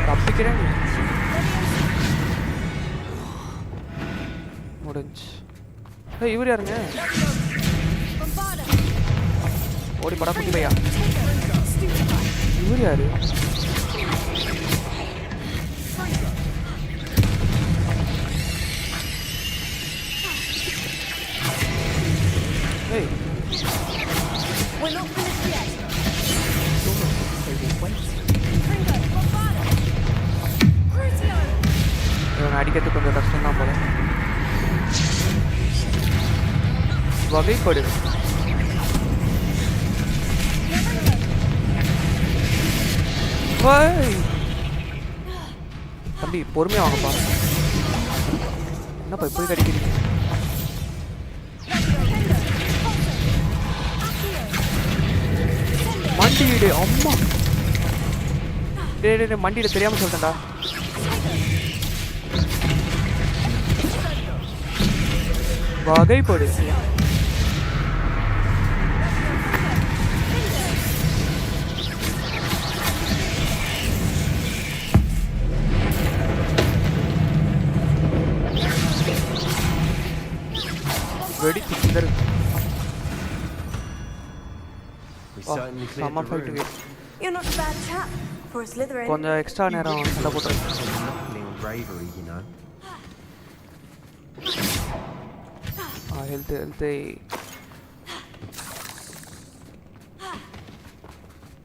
தப்பிக்கிறேன். ஏய் இவர் யாருங்க ஓடி படா குட்டி பையா இவர் யாரு ஏய் We're not finished yet. இவனை அடிக்கிறது கொஞ்சம் கஷ்டம் தான் போல வகைப்படு தம்பி பொறுமையா வாங்கப்பா என்னப்பா இப்படி கடிக்கிறீங்க மண்டிடு அம்மா டேய் மண்டிட தெரியாம சொல்லிட்டேன்டா வகைப்படு வெடி சிந்தரு summer fight You're not a bad chap for a Slytherin. கொஞ்சம் எக்ஸ்ட்ரா நேரம் சண்டை போட்டுருக்கேன் ஹெல்த்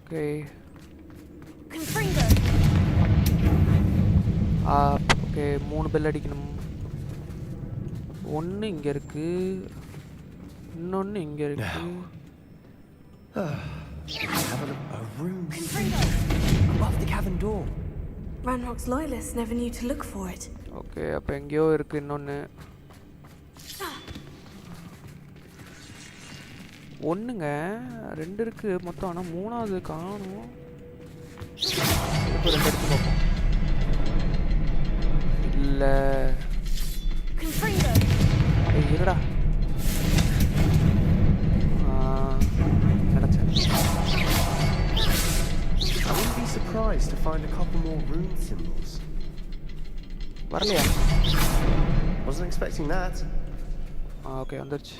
ஓகே ஓகே 3 பெல் அடிக்கணும் ஒன்று இங்கே இருக்கு இன்னொன்று இங்கே இருக்கு A room above the cavern door. Ranrock's loyalists never knew to look for it. Okay அப்போ எங்கேயோ இருக்கு இன்னொன்று ஒன்றுங்க 2 இருக்கு மொத்தம் ஆனால் 3ஆவது காணும் இப்போ 2 எடுத்து பார்ப்போம் இல்லை இருடா நினச்சேன் I wouldn't be surprised to find a couple more rune symbols. வரலையா Wasn't expecting that. ஓகே வந்துருச்சு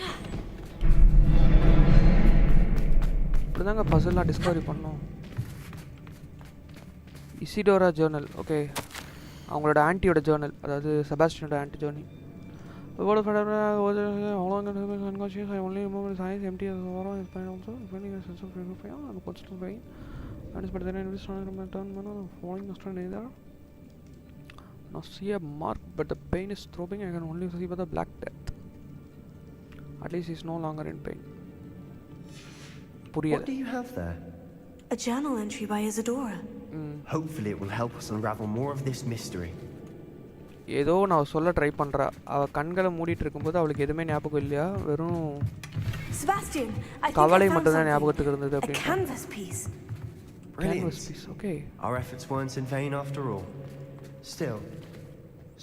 இப்படிதாங்க பசில்லாம் டிஸ்கவரி பண்ணோம் இசிடோரா ஜேர்னல் ஓகே அவங்களோட ஆன்ட்டியோட ஜேர்னல் அதாவது செபாஸ்டியனோட aunty journey What if I how long and unconscious I only remember his eyes empty as water his brain also finding a sense of fear and a constant brain and is but then I was trying to turn manner of falling the strand either now see a mark but the pain is throbbing I can only see by the black death at least he's no longer in pain What do you have there? A journal entry by Isadora. Hopefully it will help us unravel more of this mystery. ஏதோ நான் சொல்ல try பண்றா அவ கண்களை மூடிட்டு இருக்கும்போது அவளுக்கு எதுமே ஞாபகம் இல்லையா வெறும் Sebastian, I think கவலை I found மட்டும் தான் something. ஞாபகத்துக்கு இருந்தது A அப்படினா canvas piece. canvas piece okay Our efforts weren't in vain after all. Still,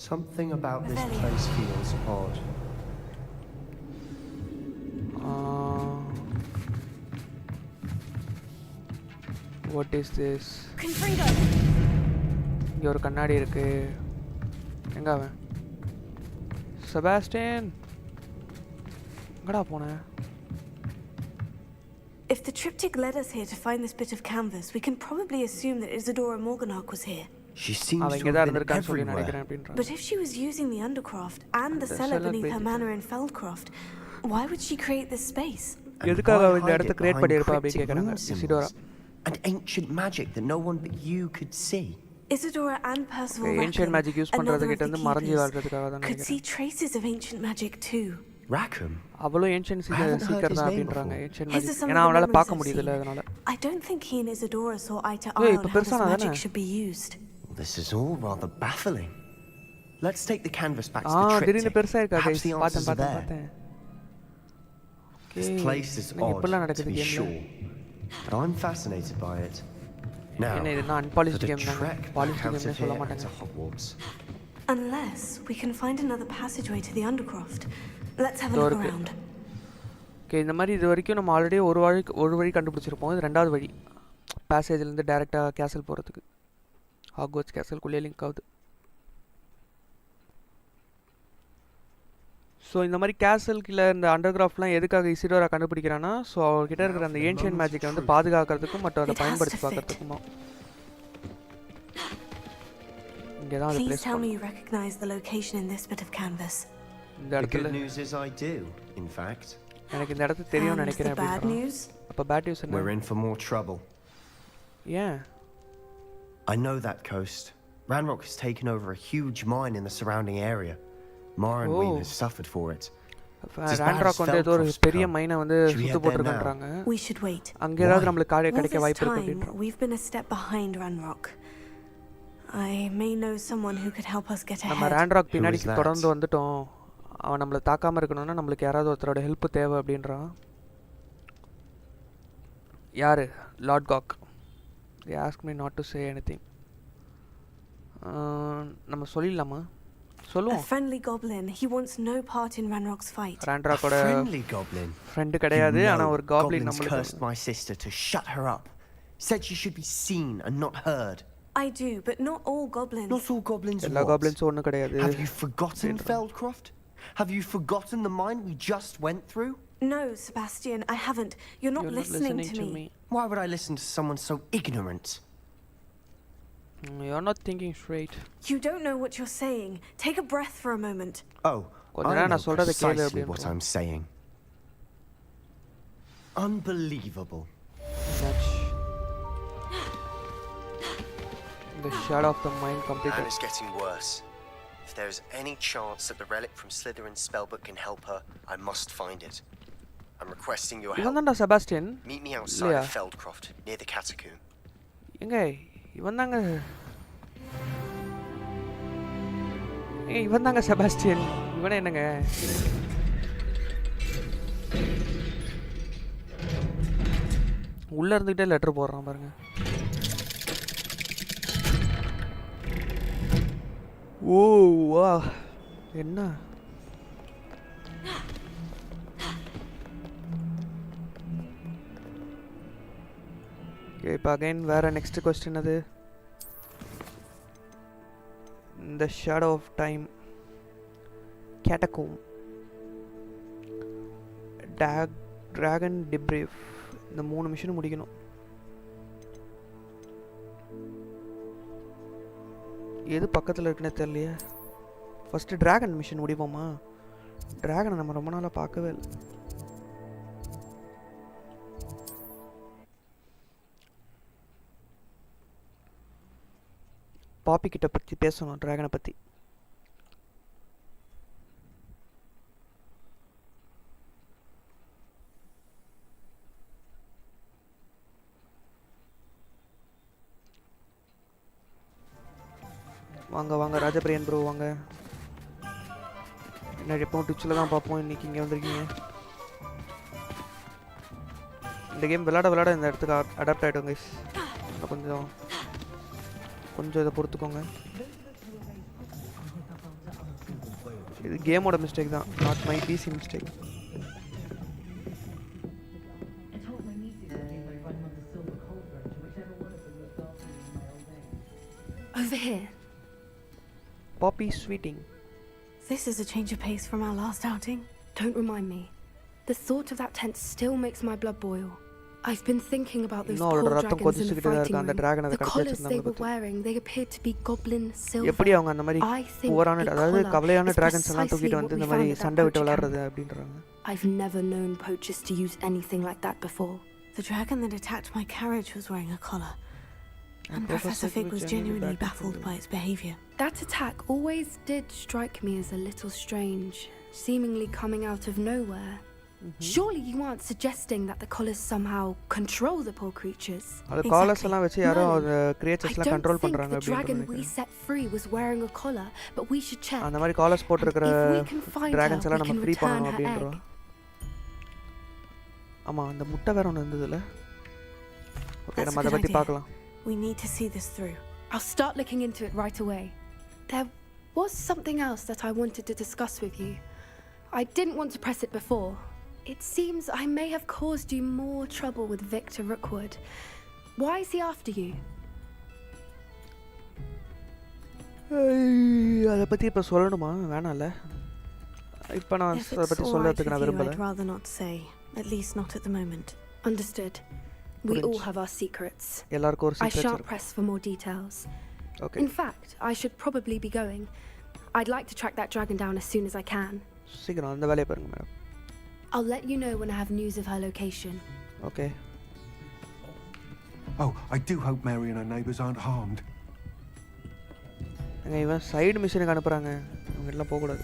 something about this place feels odd. What is this? Confringo. இங்க ஒரு கண்ணாடி இருக்கு எங்க அவன் செபாஸ்டியன் எங்கடா போன If the triptych led us here to find this bit of canvas, we can probably assume that Isadora Morganach was here. She seems அவன் to இங்க தான் have been இருந்திருக்கான்னு சொல்லி everywhere. நினைக்கிறேன் அப்படின்றான் But if she was using the Undercroft and the the cellar cellar beneath her beneath manor in Feldcroft, why would she create this space? And எதுக்காக why அவ இந்த hide இடத்தை it create behind பண்ணிருப்பா அப்படி cryptic கேக்குறாங்க rune இசிடோரா symbols and ancient magic that no one but you could see? Isadora and Percival ancient Rackham, magic use another பண்றது of கிட்ட the இருந்து மறைஞ்சு keepers, வாழ்றதுக்காக தான் could see நினைக்கிறேன் traces of ancient magic too. Rackham? அவளும் ancient I haven't heard seeker his தான் name அப்படின்றாங்க before. Ancient His is magic some ஏன்னா of the அவனால memories பார்க்க I've முடியல seen. அதனால I don't think he and Isadora saw eye to Hey, eye இப்ப on how this பெருசானா magic தானே? should be used. This is all rather baffling. Let's take the canvas back to the திடீர்னு triptych. பெருசா இருக்கா Perhaps guys the பார்த்தேன் answers are பார்த்தேன் there. பார்த்தேன் This place is எனக்கு odd, இப்பெல்லாம் to நடக்குது be கேம்ல sure, but I'm fascinated by it. Now, என்ன இது நான் for அன்பாலிஷ்ட் the கேம் தாங்க trek back polished out கேம்னே of சொல்ல here and மாட்டாங்க to Hogwarts. Unless we can find another passageway to the Undercroft. Let's have a Door look இருக்கு. around. Okay இந்த மாதிரி இது வரைக்கும் நம்ம ஆல்ரெடி ஒரு வழி கண்டுபிடிச்சிருப்போம் இது ரெண்டாவது வழி பேசேஜ்லேருந்து டேரெக்டாக கேசல் போகிறதுக்கு ஹாக்வர்ட்ஸ் கேசல்குள்ளே லிங்க் ஆகுது ஸோ இந்த மாதிரி கேசல்கில் இந்த அண்டர்கிராஃப்ட்லாம் எதுக்காக இசிடோரா கண்டுபிடிக்கிறான்னா ஸோ அவர்கிட்ட இருக்கிற அந்த ஏன்ஷியன் மேஜிக்கை வந்து பாதுகாக்கிறதுக்கும் மற்றும் அதை பயன்படுத்தி பார்க்கறதுக்குமா. இங்கே தான் அது Please பிளேஸ் tell me பண்ணும். you recognize the location in this bit of canvas. இந்த The இடத்துல good news is I do, in fact. எனக்கு இந்த இடத்து தெரியும்னு And the நினைக்கிறேன் bad அப்படின்றான். news? அப்போ பேட் நியூஸ் We're என்ன? in for more trouble. ஏன்? I know that coast. Ranrock has taken over a huge mine in the surrounding area. Mara and Weave has suffered for it. ராண்ட்ராக் வந்து ஏதோ ஒரு பெரிய மைனை வந்து சுத்து போட்டுருக்காங்க. We should wait. அங்கே ஏதாவது நம்மளுக்கு All கிடைக்க this வாய்ப்பு இருக்கு time, அப்படின்றான். we've been a step behind Ranrock. I may know someone who could help us get நம்ம ahead. ராண்ட்ராக் பின்னாடி Who is that? தொடர்ந்து வந்துட்டோம். அவன் நம்மளை தாக்காமல் இருக்கணும்னா நம்மளுக்கு யாராவது ஒருத்தரோட ஹெல்ப் தேவை அப்படின்றான். யார்? லார்ட் காக். They ask me not to say anything. நம்ம சொல்லிடலாமா? A சொல்லுவோம். friendly goblin. He wants no part in Ranrock's fight. ராண்ட்ராக்கோட Friendly goblin. Friend கிடையாது, You ஆனால் know ஒரு காப்ளின் goblins நம்மளுக்கு. cursed my sister to shut her up. Said she should be seen and not heard. I do, but not all goblins. Not all goblins எல்லா what? காப்ளின்ஸும் ஒன்றும் கிடையாது. Have you forgotten Feldcroft? Have you forgotten the mine we just went through? No, Sebastian, I haven't. You're not You're not listening to me. Why would I listen to someone so ignorant? You're not thinking straight. You don't know what you're saying. Take a breath for a moment. Oh, கொஞ்ச I நேரம் know நான் சொல்றதை கேளு precisely what அப்படின்றான். I'm saying. Unbelievable. Nudge. The shadow of the mind And completed. it's getting worse. If there's any chance that the relic from Slytherin's spellbook can help her, I must find it. I'm requesting your இவன் help. தான்டா Sebastian. Meet me outside இல்லையா? of Feldcroft, near the catacomb. எங்க இவன் தாங்க. இவன் தாங்க செபாஸ்டியன். இவனே என்னங்க? உள்ள இருந்துகிட்டே லெட்டர் போடுறான் பாருங்க. ஓ வா என்ன இப்போ அகைன் வேற நெக்ஸ்ட் கொஸ்டின் அது. இந்த shadow of time catacomb dragon debrief இந்த 3 மிஷன் முடிக்கணும். எது பக்கத்தில் இருக்குன்னே தெரியலையே. ஃபஸ்ட்டு டிராகன் மிஷன் முடிப்போமா? டிராகனை நம்ம ரொம்ப நாளாக பார்க்கவே இல்லை. பாப்பி கிட்ட பற்றி பேசணும், டிராகனை பற்றி. வாங்க வாங்க ராஜபிரியன் ப்ரோ வாங்க. என்ன எப்போ ட்விட்சில் தான் பார்ப்போம், இன்றைக்கி இங்கே வந்திருக்கீங்க. இந்த கேம் விளாட இந்த இடத்துக்கு அடாப்ட் ஆகிடும் கைஸ். கொஞ்சம் இதை பொறுத்துக்கோங்க. இது கேமோட மிஸ்டேக் தான், not my PC mistake. Over here. Poppy sweeting. This is a change of pace from our last outing. Don't remind me. The thought of that tent still makes my blood boil. I've been thinking about those poor dragons in the fighting room. The collars they were wearing, they appeared to be goblin silver. எப்படி அவங்க அந்த மாதிரி போரான அதாவது கவலையான dragons எல்லாம் தூக்கிட்டு வந்து இந்த மாதிரி சண்டை விட்டு விளையாடுறது அப்படின்றாங்க. I've never known poachers to use anything like that before. The dragon that attacked my carriage was wearing a collar. And Professor Fig was genuinely baffled by its behavior. That attack always did strike me as a little strange, seemingly coming out of nowhere. Surely you aren't suggesting that the collars somehow control the poor creatures? அந்த callers எல்லாம் வச்சு யாரோ அந்த creatures எல்லாம் control பண்றாங்க the dragon we set free was wearing a collar, but we should check. அந்த மாதிரி callers போட்டுருக்கிற dragons எல்லாம் நம்ம ஃப்ரீ பண்ணணும் அப்படின்றோம். ஆமா அந்த முட்டை வேற ஒன்று இருந்ததுல. ஓகே நம்ம அதை பத்தி பார்க்கலாம். We need to see this through. I'll start looking into it right away. There was something else that I wanted to discuss with you. I didn't want to press it before. It seems I may have caused you more trouble with Victor Rookwood. Why is he after you? அதை பற்றி இப்போ சொல்லணுமா? வேணாம்ல. இப்போ நான் If அதை it's பற்றி all right சொல்கிறதுக்கு with நான் you, விரும்பலை. I'd rather not say. At least not at the moment. Understood. We all have our secrets. எல்லாருக்கும் ஒரு I சீக்ரெட்ஸ் shan't இருக்கு. press for more details. Okay, In fact, I should probably be going. I'd like to track that dragon down as soon as I can. சீக்கிரம் அந்த வேலையை பாருங்க madam. I'll let you know when I have news of her location. Okay, Oh, I do hope Mary and her neighbours aren't harmed. அங்கே இவன் side மிஷினுக்கு அனுப்புகிறாங்க. அவங்க எல்லாம் போகக்கூடாது.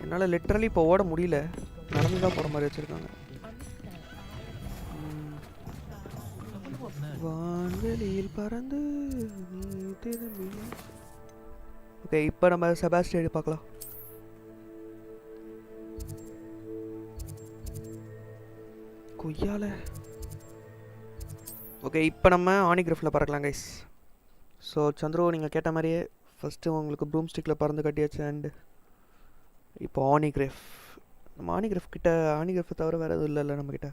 என்னால் லிட்ரலி இப்போ ஓட முடியல. நடந்து தான் போகிற மாதிரி வச்சுருக்காங்க. வான்வெளியில் பறந்து திரும்பி. ஓகே, இப்போ நம்ம செபாஸ்டியனை பார்க்கலாம். கொய்யால. ஓகே, இப்போ நம்ம ஆனிகிரிஃபில் பறக்கலாம் கைஸ். ஸோ சந்துரு, நீங்கள் கேட்ட மாதிரியே ஃபஸ்ட்டு உங்களுக்கு ப்ரூம் ஸ்டிக்கில் பறந்து கட்டியாச்சு. அண்டு இப்போ ஆனிகிரிஃப். நம்ம ஆனிகிரிஃப் கிட்ட ஆனிகிரிஃபை தவிர வேறு எதுவும் இல்லைல்ல நம்மக்கிட்ட?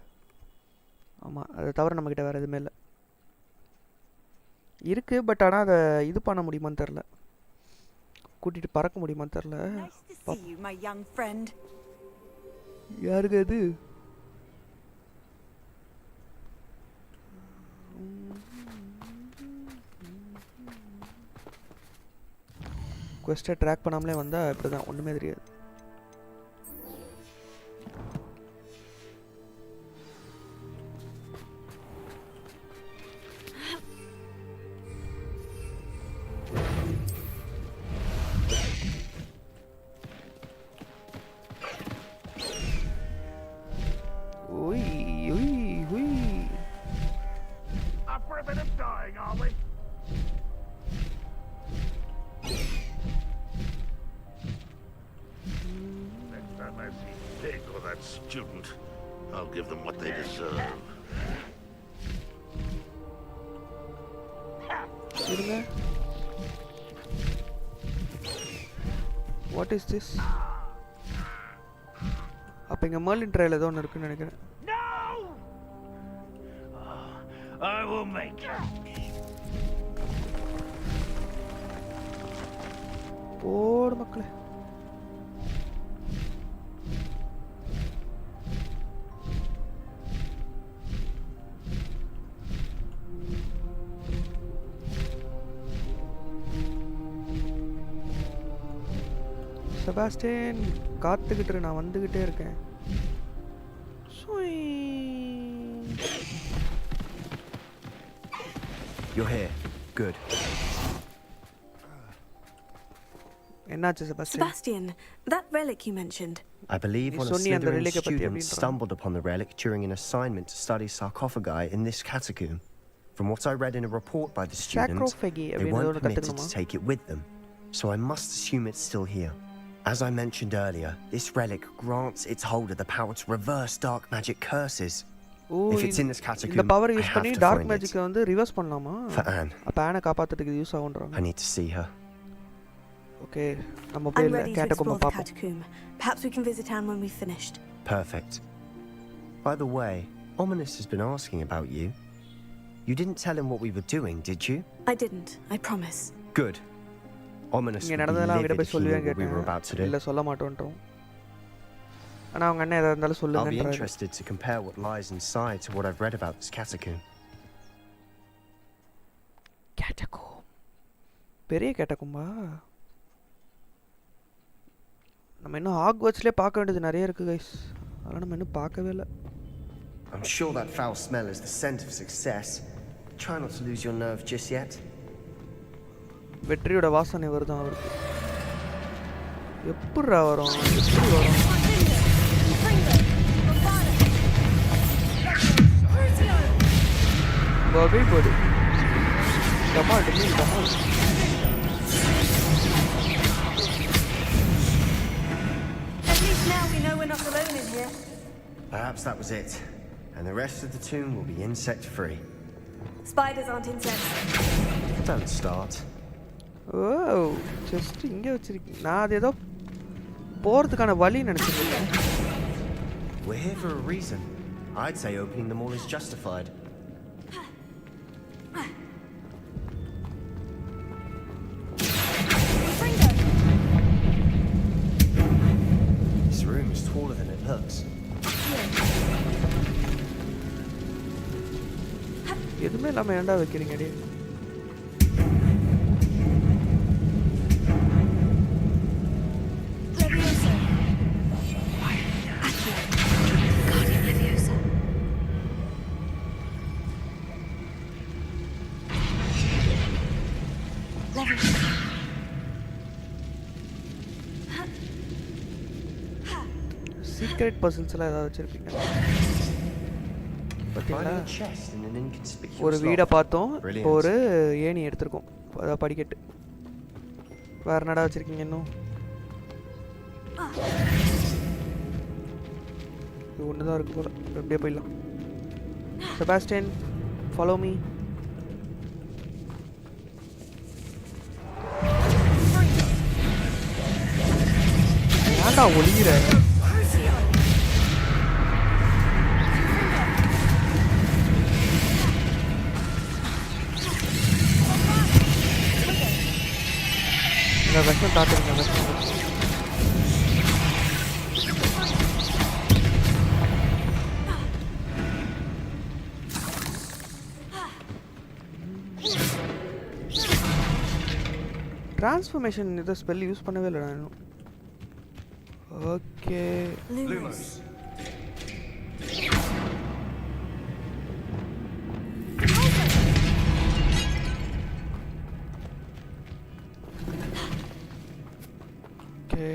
ஆமாம், அதை தவிர நம்மக்கிட்ட வேறு எதுவுமே இல்லை. இருக்குது, பட் ஆனால் அதை இது பண்ண முடியுமான்னு தெரில. கூட்டிகிட்டு பறக்க முடியுமான்னு தெரில. யாருக்கு அது? குவெஸ்ட்டை ட்ராக் பண்ணாமலே வந்தால் இப்படி தான், ஒன்றுமே தெரியாது. Up for a bit of dying, are we? Next time I see Pig or that student, I'll give them what they deserve. இருங்க. What is this? அப்போ இங்கே மர்லின் ட்ரையல் ஏதோ ஒன்று இருக்குன்னு நினைக்கிறேன். No! I will make it. ஓடு மக்களே. செபாஸ்டியன் காத்துக்கிட்டு நான் வந்துக்கிட்டே இருக்கேன். You're here. Good. என்னாச்சு Sebastian? Sebastian, that relic you mentioned. I believe நீ one of சொன்னி அந்த Slytherin's relic பத்தி students அப்படின்றான். stumbled upon the relic during an assignment to study sarcophagi in this catacomb. From what I read in a report by the students, Sarcophagi they அப்படின்னு weren't ஒன்று permitted to கற்றுக்கணுமா? take it with them, so I must assume it's still here. As I mentioned earlier, this relic grants its holder the power to reverse dark magic curses. ஓ, If it's in this இந்த catacomb, power I use have பண்ணி to dark find மேஜிக்கை it. வந்து reverse பண்ணலாமா? For Anne, அப்போ ஆனை காப்பாற்றுறதுக்கு use ஆகுன்றாங்க. I need to see her. Okay, நம்ம I'm போய் ready to கேட்டகோம்ப explore the பார்ப்போம். catacomb. Perhaps we can visit Anne when we've finished. Perfect. By the way, Ominous has been asking about you. You didn't tell him what we were doing, did you? I didn't, I promise. Good. Ominous இங்கே would be நடந்ததெல்லாம் அவங்ககிட்ட livid போய் if he knew சொல்லுவேன்னு what we were about to கேட்டேன். do. இல்லை, சொல்ல மாட்டோன்ட்டோம். ஆனால் அவங்க அண்ணன் எதாக இருந்தாலும் I'll be சொல்லுங்கன்றாரு. interested to compare what lies inside to what I've read about this catacomb. கேட்டகோம், பெரிய கேட்டகோம்பா? நம்ம இன்னும் ஹாக்வர்ட்ஸ்லேயே பார்க்க வேண்டியது நிறைய இருக்குது கைஸ். அதெல்லாம் நம்ம இன்னும் பார்க்கவே இல்லை. I'm sure that foul smell is the scent of success. Try not to lose your nerve just yet. வெற்றியோட வாசனை வருதான் அவருக்கு. எப்படிரா வரும்? எப்படி வரும்? வகை போடு. டமால் டமால் டமால். At least now we know we're not alone in here. Perhaps that was it, and the rest of the tomb will be insect-free. Spiders aren't insects. Don't start. Oh, just இங்கே வச்சிருக்கீங்க. நான் அது ஏதோ போகிறதுக்கான வழி நினச்சிருக்கேன். We're here for a reason. I'd say opening them all is justified. smaller than it looks. எதுவுமே இல்லாமல் ஏன்டா வைக்கிறீங்க டே? சீக்ரெட் பசில்ஸ்லாம் ஏதாவது வச்சுருப்பீங்க? பார்த்தீங்களா, Finding a chest in an inconspicuous ஒரு வீடை loft. பார்த்தோம், இப்போ Brilliant. ஒரு ஏணி எடுத்திருக்கோம், அதாவது படிக்கட்டு. வேறு என்னடா வச்சுருக்கீங்க இன்னும்? இது ஒன்று தான் இருக்குது போல், அப்படியே போயிடலாம். Sebastian, follow me. ஏன்டா ஒளிகிற? இந்த விஷம் தாக்குறீங்க, விஷம். டிரான்ஸ்ஃபர்மேஷன் இதை ஸ்பெல் யூஸ் பண்ணவே இல்லை நான் இன்னும். Okay, Lumos. ஓகே.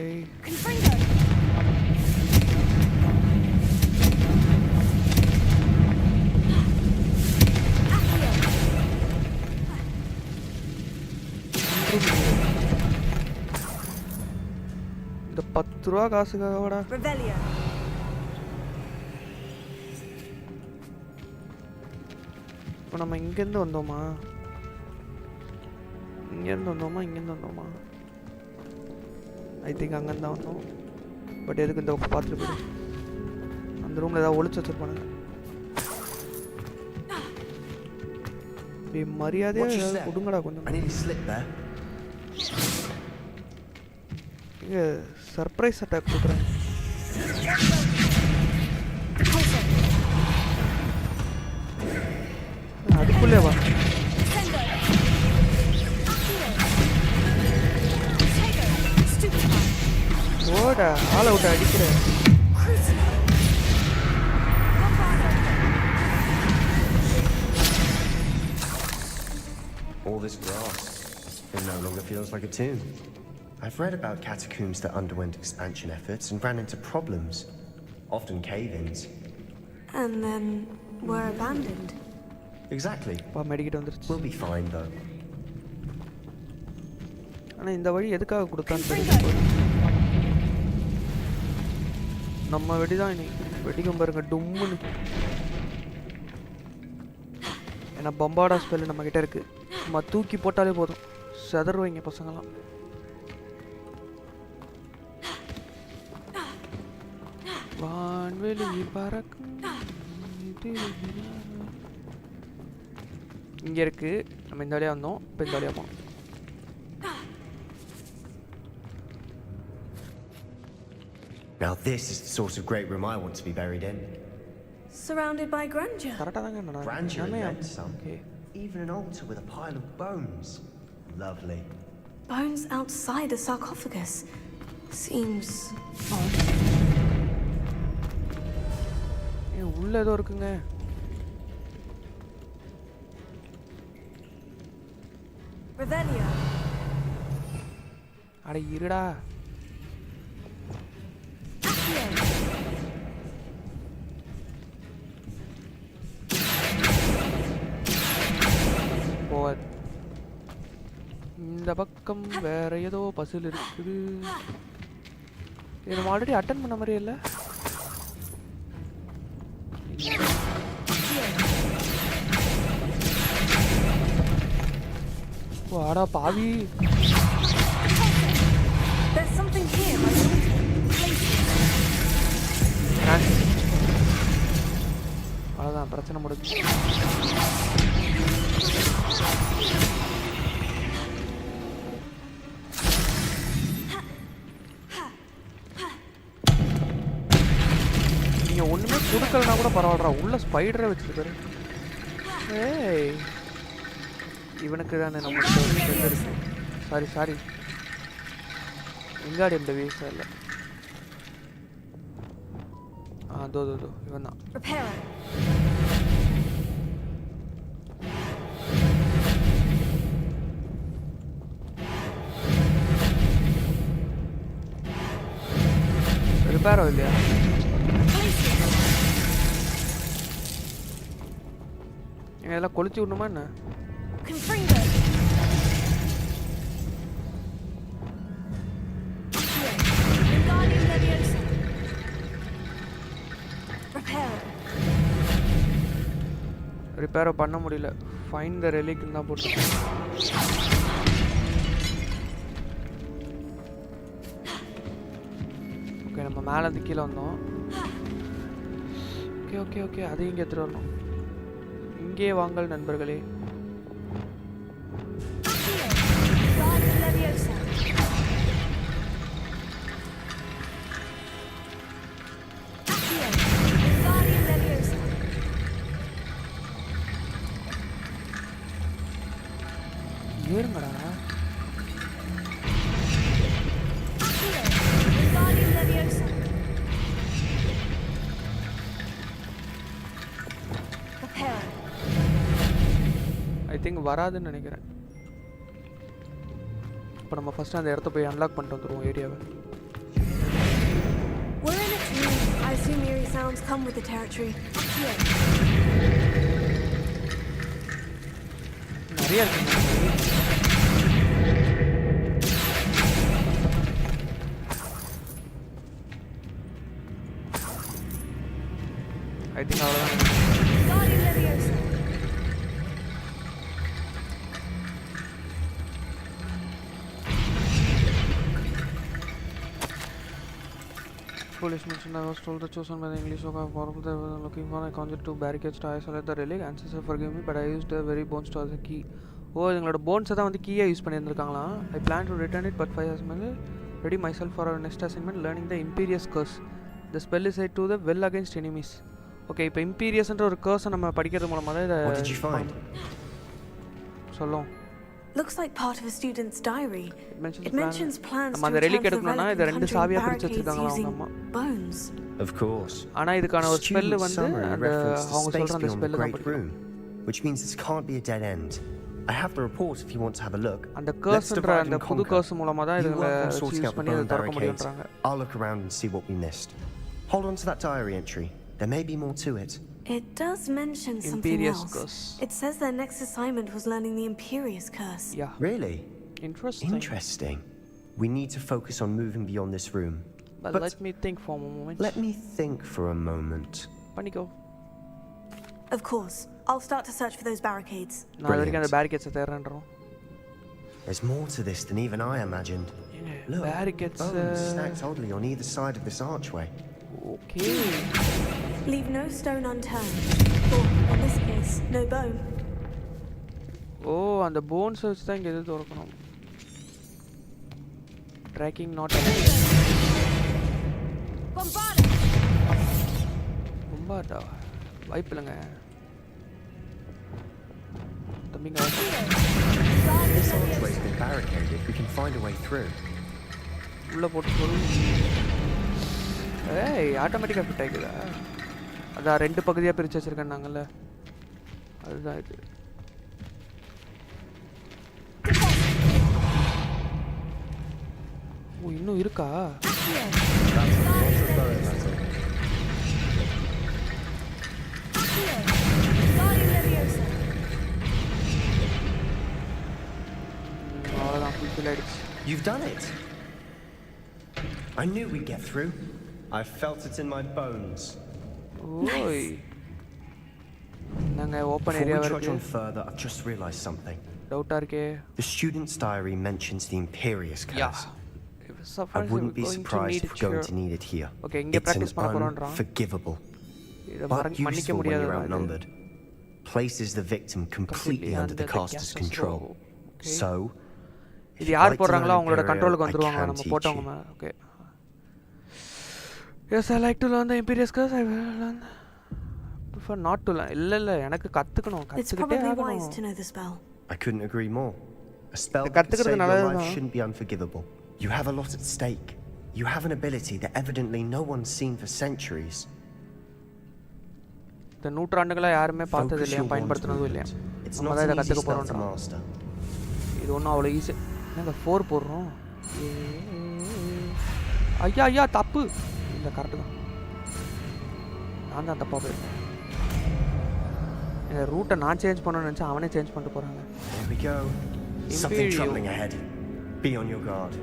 இந்த 10 ரூபா காசுக்காகவாடா? Revelio. இப்போ நம்ம இங்கேருந்து வந்தோமா? இங்கேருந்து வந்தோமா? ஐ திங்க் அங்கேருந்து தான் வந்தோம். பட் எதுக்கு இந்த பார்த்துட்டு போயிடும்? அந்த ரூமில் ஏதாவது ஒளிச்சு வச்சுருப்பானுங்க. இப்படி மரியாதையாக ஏதாவது கொடுங்கடா கொஞ்சம். I nearly slipped there. இங்கே சர்ப்ரைஸ் அட்டாக் கொடுக்குறேன். அதுக்குள்ளே வா. ஓடா, ஆள் அவுட் அடிக்கிறேன். All this grass, it no longer feels like a tomb. I've read about catacombs that underwent expansion efforts and ran into problems, often cave-ins. And then were abandoned. Exactly. பா மெடிக்கிட்டு வந்துருச்சு. We'll be fine though. ஆனால் இந்த வழி எதுக்காக கொடுத்தான்னு தெரியல. நம்ம வெடி தான் இனி வெடிக்கும் பாருங்க டும்முன்னு. ஏன்னா பம்பாடா ஸ்பெல் நம்ம கிட்ட இருக்கு, நம்ம தூக்கி போட்டாலே போதும், செதறுவீங்க பசங்களாம். வான்வெளி பறக்கும் இங்கே இருக்கு. நம்ம இந்த வழியாக வந்தோம், இப்போ இந்த வழியாக போனோம். Now this is the sort of great room I want to be buried in. Surrounded by grandeur. கரெக்டாக தாங்க Grandeur and then some. Okay. Even an altar with a pile of bones. Lovely. Bones outside a sarcophagus. Seems odd. உள்ள ஏதோ இருக்குங்க. Revelio. அட இருடா. இந்த பக்கம் வேற ஏதோ பசில் இருக்குது. இது நம்ம ஆல்ரெடி அட்டன் பண்ண மாதிரியே இல்லை. வாடா பாவி. There's something here. அவ்வளோதான், பிரச்சனை முடிஞ்சு. நீங்க ஒண்ணுமே கொடுக்கலனா கூட பரவாயில்லடா, உள்ள ஸ்பைடரை வச்சிருக்காரு. ஏய் இவனுக்கு தானே நமக்கு இருக்கு. சாரி எங்காடி இந்த வீசா இல்ல. தோ இவன் தான். ரிப்பேரோ இல்லையா? எல்லாம் கொளுத்தி விடணுமா என்ன? ரிப்பேரோ பண்ண முடியல. ஃபைண்ட் த ரெலிக் தான் போட்டு. ஓகே நம்ம மேலே இருந்து கீழே வந்தோம். ஓகே அதையும் இங்கே எடுத்துகிட்டு வரணும். இங்கே வாங்கள் நண்பர்களே. ஏறுங்கடா. ஐ திங்க் வராதுன்னு நினைக்கிறேன். இப்போ நம்ம ஃபர்ஸ்ட் அந்த இடத்த போய் அன்லாக் பண்ணிட்டு வந்துருவோம் ஏரியாவை. I assume eerie sounds come with the territory. நிறைய இருக்கு. ஐ திங்க் அவ்வளோதான். Police mentioned I was told the chosen by the English of our powerful they were looking for. I conjured two barricades to isolate the relic. Ancestor forgive me, but I used the very bones to as a key. இவங்களோட போன்ஸை தான் வந்து கீயாக use பண்ணியிருந்துருக்காங்களாம். I plan to return it, but 5 years மேலே ready myself for our next assignment, learning the Imperious Curse. The spell is said to the well against enemies. Okay இப்போ இம்பீரியஸ்ன்ற ஒரு கர்ஸை நம்ம படிக்கிறது மூலமாக தான் இதை சொல்லும். Looks like part of a student's diary. It mentions plans நம்ம அந்த ரெலிக் எடுக்கணும்னா இதை ரெண்டு சாவியாக பிரிச்சு வச்சிருக்காங்களா அவங்க அம்மா. Bones. Of course. ஆனா இதுக்கான ஒரு ஸ்பெல் வந்து அந்த அவங்க சொல்ற அந்த ஸ்பெல் தான் படிக்கணும். Which means this can't be a dead end. I have the report if you want to have a look. அந்த கர்ஸ்ன்ற அந்த புது கர்ஸ் மூலமா தான் இதுல யூஸ் பண்ணி அதை திறக்க முடியும்ன்றாங்க. I'll look around and see what we missed. Hold on to that diary entry. There may be more to it. It does mention something else. It says their next assignment was learning the Imperious Curse. Yeah. Really? Interesting. We need to focus on moving beyond this room. But let me think for a moment. Let me think for a moment. Panico. Of course. I'll start to search for those barricades. நான் வரைக்கும் அந்த barricades தேடுறேன்றோம். There's more to this than even I imagined. Look, barricades stacked oddly on either side of this archway. Okay. Leave no stone unturned. Or, in this case, no bone. Oh, and the bones வச்சு தான் இங்க எது திறக்கணும். Tracking not bombarda. வாய்ப்பு இல்லைங்க. தம்பிங்க. This archway has been barricaded. We can find a way through. உள்ள போட்டு போறோம். ஏய் ஆட்டோமேட்டிக்கா ஃபிட் ஆயிடுதா? அதான் ரெண்டு பகுதியா பிரிச்சு வச்சிருக்காங்கல்ல. அதுதான் இது. ஓ இன்னும் இருக்கா? அவ்வளோதான் ஃபுல்ஃபில் ஆயிடுச்சு. You've done it. I knew we'd get through. I felt it in my bones. Oi. நாங்க ஓபன் ஏரியா Before we இருக்கு. trudge on further, I've just realized something. டவுட்டா இருக்கே. The student's diary mentions the Imperious Curse. Yeah. I wouldn't be surprised if we're going to need it here. Okay, இங்க practice பண்ண போறோம்ன்றான். Unforgivable. இத But useful when you're outnumbered. Places the victim completely under the caster's control. So, இது யார் போடுறாங்களோ அவங்களோட கண்ட்ரோலுக்கு வந்துருவாங்க நம்ம போட்டவங்க. Okay Yes, I like to learn the Imperious Curse. I will learn. Prefer not to learn. இல்ல எனக்கு கத்துக்கணும். It's probably wise to know the spell. I couldn't agree more. A spell that could save your life shouldn't be unforgivable. You have a lot at stake. You have an ability that evidently no one's seen for centuries. இந்த நூற்றாண்டுகளா யாருமே பார்த்தது இல்லையா, பயன்படுத்தினதும் இல்லையா. நம்ம தான் இதை கற்றுக்க போகிறோம். இது ஒன்றும் அவ்வளோ ஈஸி. என்னங்க 4 போடுறோம். ஐயா தப்பு. இல்லை கரெக்டு தான். நான் தான் தப்பாக போயிருக்கேன். இந்த ரூட்டை நான் சேஞ்ச் பண்ணணும்னு நினச்சா அவனே சேஞ்ச் பண்ணிட்டு போகிறாங்க. Here we go. Something troubling ahead. Be on your guard.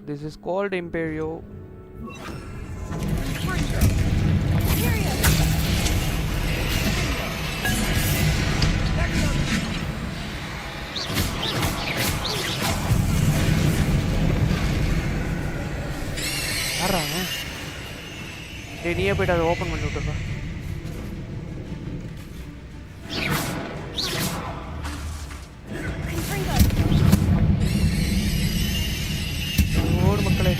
This is called Imperio. நீயே போய்ட்டு அதை ஓப்பன் பண்ணி விட்டுருப்பா. ஓடு மக்களே.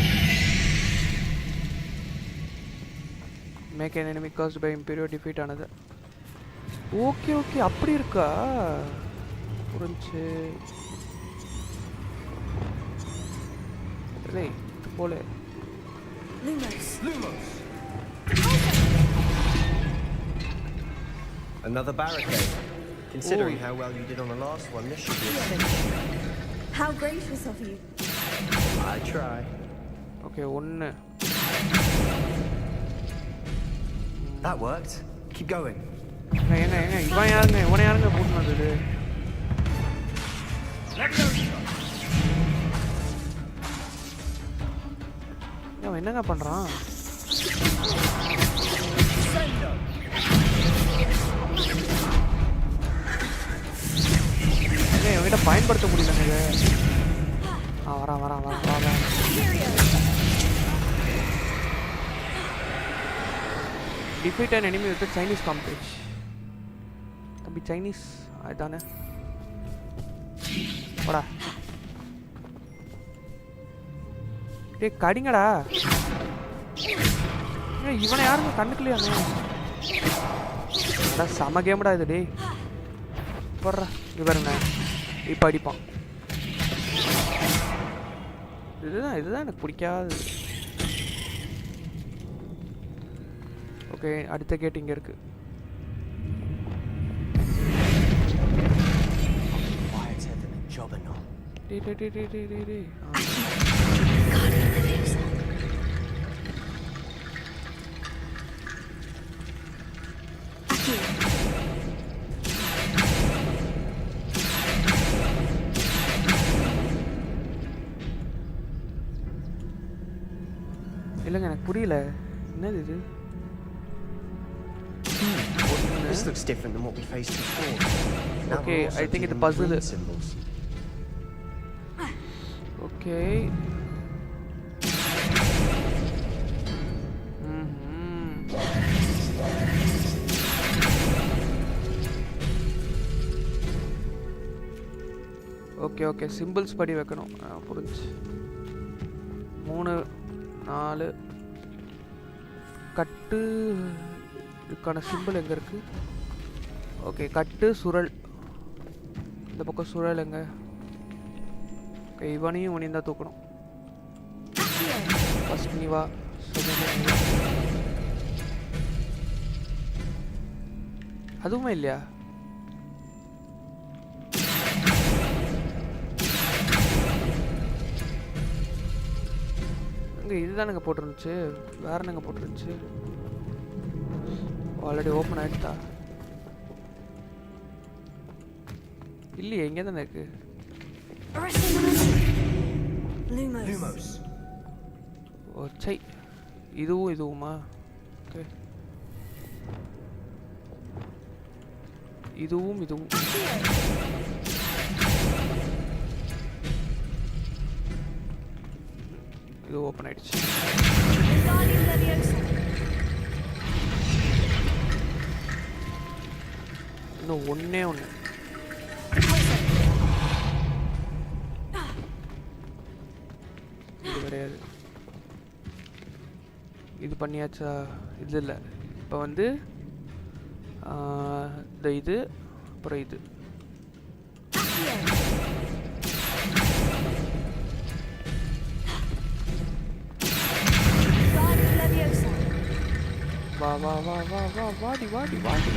Make an enemy caused by Imperio defeat ஆனது. ஓகே அப்படி இருக்கா, புரிஞ்சு. இது போல Lumos. Another barricade. Considering how well you did on the last one, this should be a cinch. How gracious of you. I try. Okay, one. That worked. Keep going. இவன் யாருங்க போட்டு வந்தது? அவன் என்னங்க பண்றான்? இவன்கிட்ட பயன்படுத்த முடியலங்க இதை. வரான். Defeat an enemy with a Chinese compage. தம்பி சைனீஸ் அதுதானே. போடா டே கடிங்கடா. இவனை யாருங்க கண்ணுக்குள்ளையாங்க? செம கேம்டா இது. டே போடுறா இவருங்க இப்போ அடிப்பான். இதுதான் எனக்கு பிடிக்காது. ஓகே அடுத்த கேட் இங்கே இருக்கு. இல்லைங்க எனக்கு புரியல என்னது இது. This looks different than what we faced before. Okay, I think it's a puzzle. Symbols. Okay. Okay symbols படி வைக்கணும். புரிஞ்சு. 3 4 கட்டு இதுக்கான சிம்பிள் எங்கே இருக்குது? ஓகே கட்டு சுரல். இந்த பக்கம் சுரல் எங்க? ஓகே இவனையும் தான் தூக்கணும். ஃபர்ஸ்ட் நீ வா. அதுவுமே இல்லையா? இங்கே இதுதானுங்க போட்டிருந்துச்சு, வேற என்னங்க போட்டிருந்துச்சு? ஆல்ரெடி ஓப்பன் ஆகிட்டா இல்லையே? இங்கே தானே இருக்கு. ஓ சை, இதுவுமா? ஓகே இதுவும் இது ஓப்பன் ஆயிடுச்சு. இன்னும் ஒன்று இது கிடையாது. இது பண்ணியாச்சா? இது இல்லை. இப்போ வந்து இது அப்புறம் இது. வா வா வா வா வா வாடி வாடி வாடி.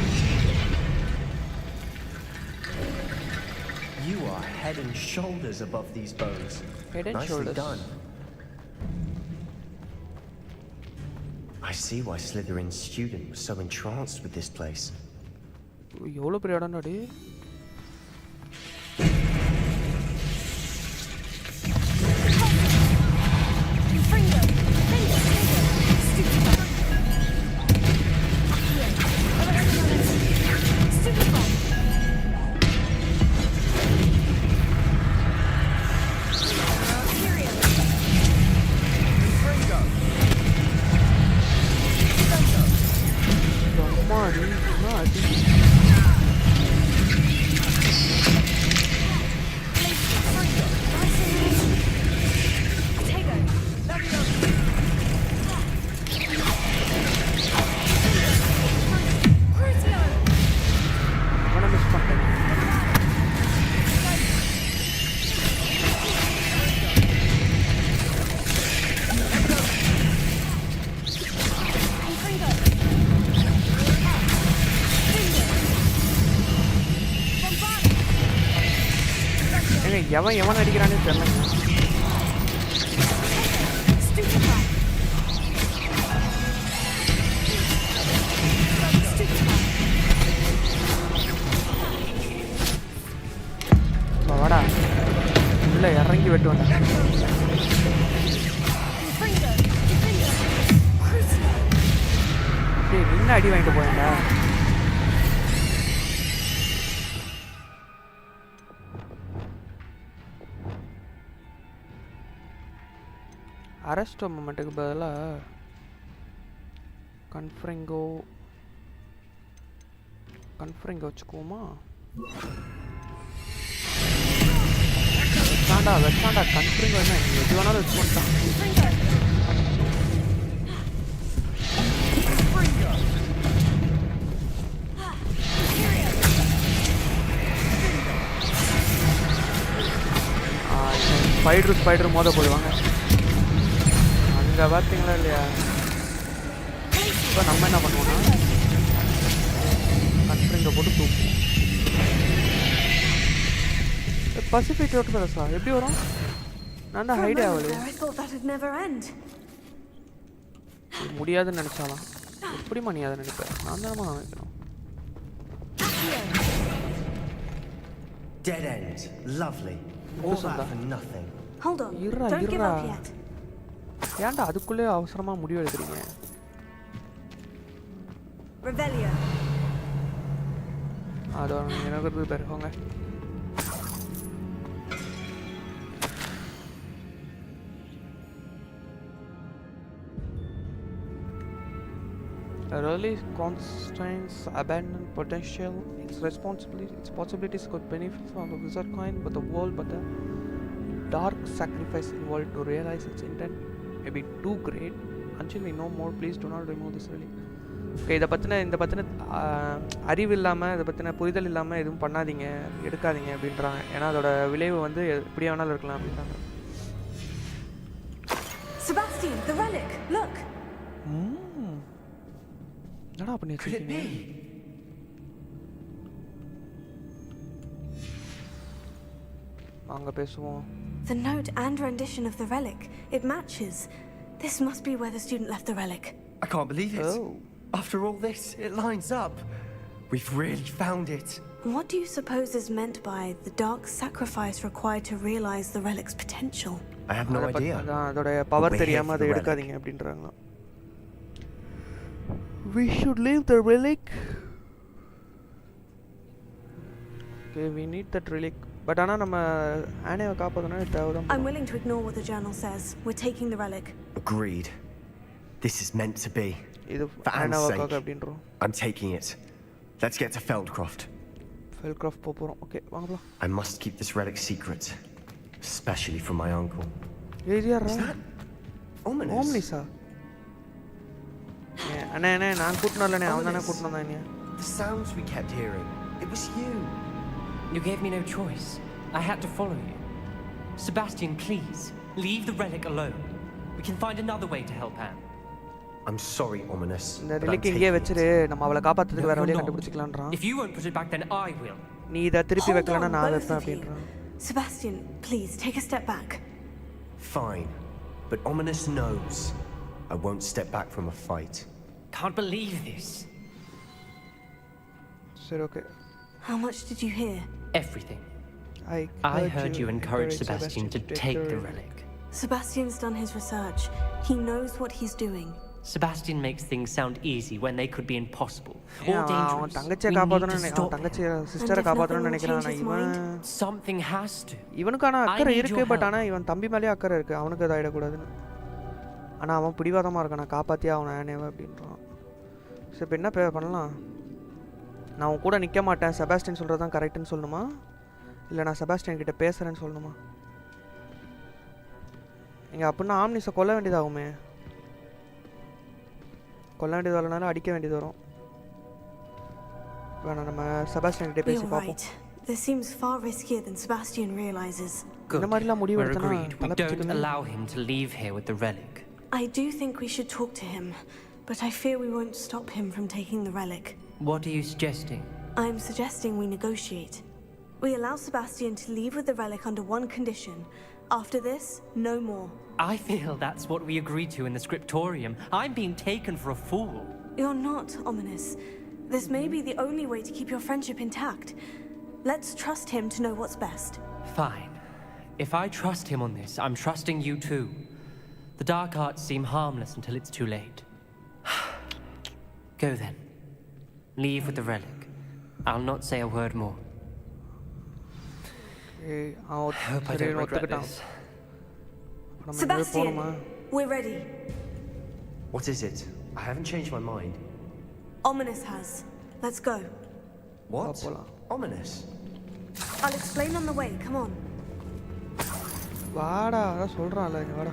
You are head and shoulders above these bones. Head and Nicely shoulders. done. I see why Slytherin's student was so entranced with this place. எவ்வளோ பெரிய இடம்டாடி. எவன் அடிக்கிறானே தெரியல. வாடா உள்ள இறங்கி வெட்டு வந்தா. நின்று அடி வாங்கிட்டு போயேன்டா. அரெஸ்ட் மொமெண்ட்டுக்கு பதிலாக கன்ஃபரிங்கோ வச்சுக்குவோமா? வச்சாண்டா கன்ஃபரிங்கோ என்ன எது வேணாலும் வச்சுக்கோட்டான். ஸ்பைடர் மோத போடுவாங்க. அங்கே பார்த்தீங்களா இல்லையா? இப்போ நம்ம என்ன பண்ணுவோம்னா கன்ஃபரிங்கை போட்டு தூக்குவோம். பசிபிக் ரோட் பிரசா எப்படி வரும்? நான் தான் ஹைடே ஆகலையே. முடியாதுன்னு நினச்சாலாம் எப்படிமா நீ அதை நினைப்பேன்? நான் தானமா நினைக்கணும். Dead end. Lovely. All that for nothing. Hold on. Don't give up yet. ஏன்டா அதுக்குள்ளே அவசரமா முடிவு எடுக்கிறீங்க? Revelio. அது எனக்கு பேருங்க. Early constraints abandon potential. Its possibilities could benefit from a wizard coin, but the dark sacrifice involved to realize its intent may be too great. Until we know more, please do not remove this relic. Okay, இந்த பத்தின அறிவு இல்லாமல் இதை பற்றின புரிதல் இல்லாமல் எதுவும் பண்ணாதீங்க, எடுக்காதீங்க அப்படின்றாங்க. ஏன்னா அதோட விளைவு வந்து எப்படி வேணாலும் இருக்கலாம் அப்படின்றாங்க. Sebastian, the relic. Look. என்னடா பண்ணி வச்சிருக்கீங்க? வாங்க பேசுவோம். The note and rendition of the relic. It matches. This must be where the student left the relic. I can't believe it. Oh. After all this, it lines up. We've really found it. What do you suppose is meant by the dark sacrifice required to realize the relic's potential? I have no idea. அதோட power தெரியாம அதை எடுக்காதீங்க அப்படின்றாங்க. We should leave the relic. Okay, we need that relic. But ஆனா நம்ம ஆனேவை காப்பாத்தனா தேவைதான். I'm willing to ignore what the journal says. We're taking the relic. Agreed. This is meant to be. இது ஆனேவை காக்க அப்படின்றோம். I'm taking it. Let's get to Feldcroft. Feldcroft போறோம். Okay, வாங்க போலாம். I must keep this relic secret, especially from my uncle. Area Is that Ominous. Ominous-ஆ? அண்ணே நான் கூட்டினு வரலண்ணே, அவன் தானே கூட்டினு வந்தான் என்னைய. The sounds we kept hearing. It was you. You gave me no choice. I had to follow you. Sebastian, please, leave the relic alone. We can find another way to help Anne. I'm sorry, Ominous. இந்த but I'm ரிலிக் இங்கேயே taking வச்சிரு, நம்ம அவளை காப்பாத்துறதுக்கு வேற No, வழியை you're not. கண்டுபிடிச்சிக்கலான்றான். If you won't put it back, then I will. நீ இதை திருப்பி Hold வைக்கலன்னா on, நான் both வைப்பேன் of you. அப்படின்றான். Sebastian, please take a step back. Fine. But Ominous knows I won't step back from a fight. Can't believe this. சரி okay. How much did you hear? Everything. I heard you encourage Sebastian to take the relic. Sebastian's done his research. He knows what he's doing. Sebastian makes things sound easy when they could be impossible or அவன் dangerous. தங்கச்சியை We need to காப்பாற்றணும்னு அவன் stop him. தங்கச்சியை சிஸ்டரை And if காப்பாற்றணும்னு nothing will நினைக்கிறான். change his இவன் Something has to. இவனுக்கான அக்கறை need இருக்கு, your பட் help. ஆனால் இவன் தம்பி மேலேயே அக்கறை இருக்கு, அவனுக்கு இதாகிடக்கூடாதுன்னு. ஆனால் அவன் பிடிவாதமாக இருக்கான், நான் காப்பாற்றியே அவனை ஆனேவ அப்படின்றான். சரி இப்போ என்ன பண்ணலாம்? நான் அவன் கூட நிற்க மாட்டேன், செபாஸ்டின் சொல்கிறது தான் கரெக்டுன்னு சொல்லணுமா, இல்லை நான் செபாஸ்டின் கிட்ட பேசுகிறேன்னு சொல்லணுமா? இங்கே அப்படின்னா ஆம்னிஸை கொல்ல வேண்டியதாகுமே. கொல்ல வேண்டியது வரலனாலும் அடிக்க வேண்டியது வரும். வேணாம், நம்ம செபாஸ்டின் கிட்ட பேசி You're பார்ப்போம். right. This seems far riskier than Sebastian realizes. இந்த மாதிரிலாம் முடிவு We're எடுத்தனா agreed. We don't allow him to leave here with the relic. I do think we should talk to him, but I fear we won't stop him from taking the relic. What are you suggesting? I'm suggesting we negotiate. We allow Sebastian to leave with the relic under one condition. After this, no more. I feel that's what we agreed to in the scriptorium. I'm being taken for a fool. You're not, Ominous. This may be the only way to keep your friendship intact. Let's trust him to know what's best. Fine. If I trust him on this, I'm trusting you too. The dark arts seem harmless until it's too late. Go then. Leave with the relic. I'll not say a word more. ஏய் Hope I சரி don't regret ஒத்துக்கிட்டான். this. நம்ம இங்கே Sebastian, போகணுமா? we're ready. What is it? I haven't changed my mind. Ominous has. Let's go. What? போலாம். Ominous? I'll explain on the way. Come on. வாடா, அதான் சொல்கிறான்ல, இங்கே வாடா,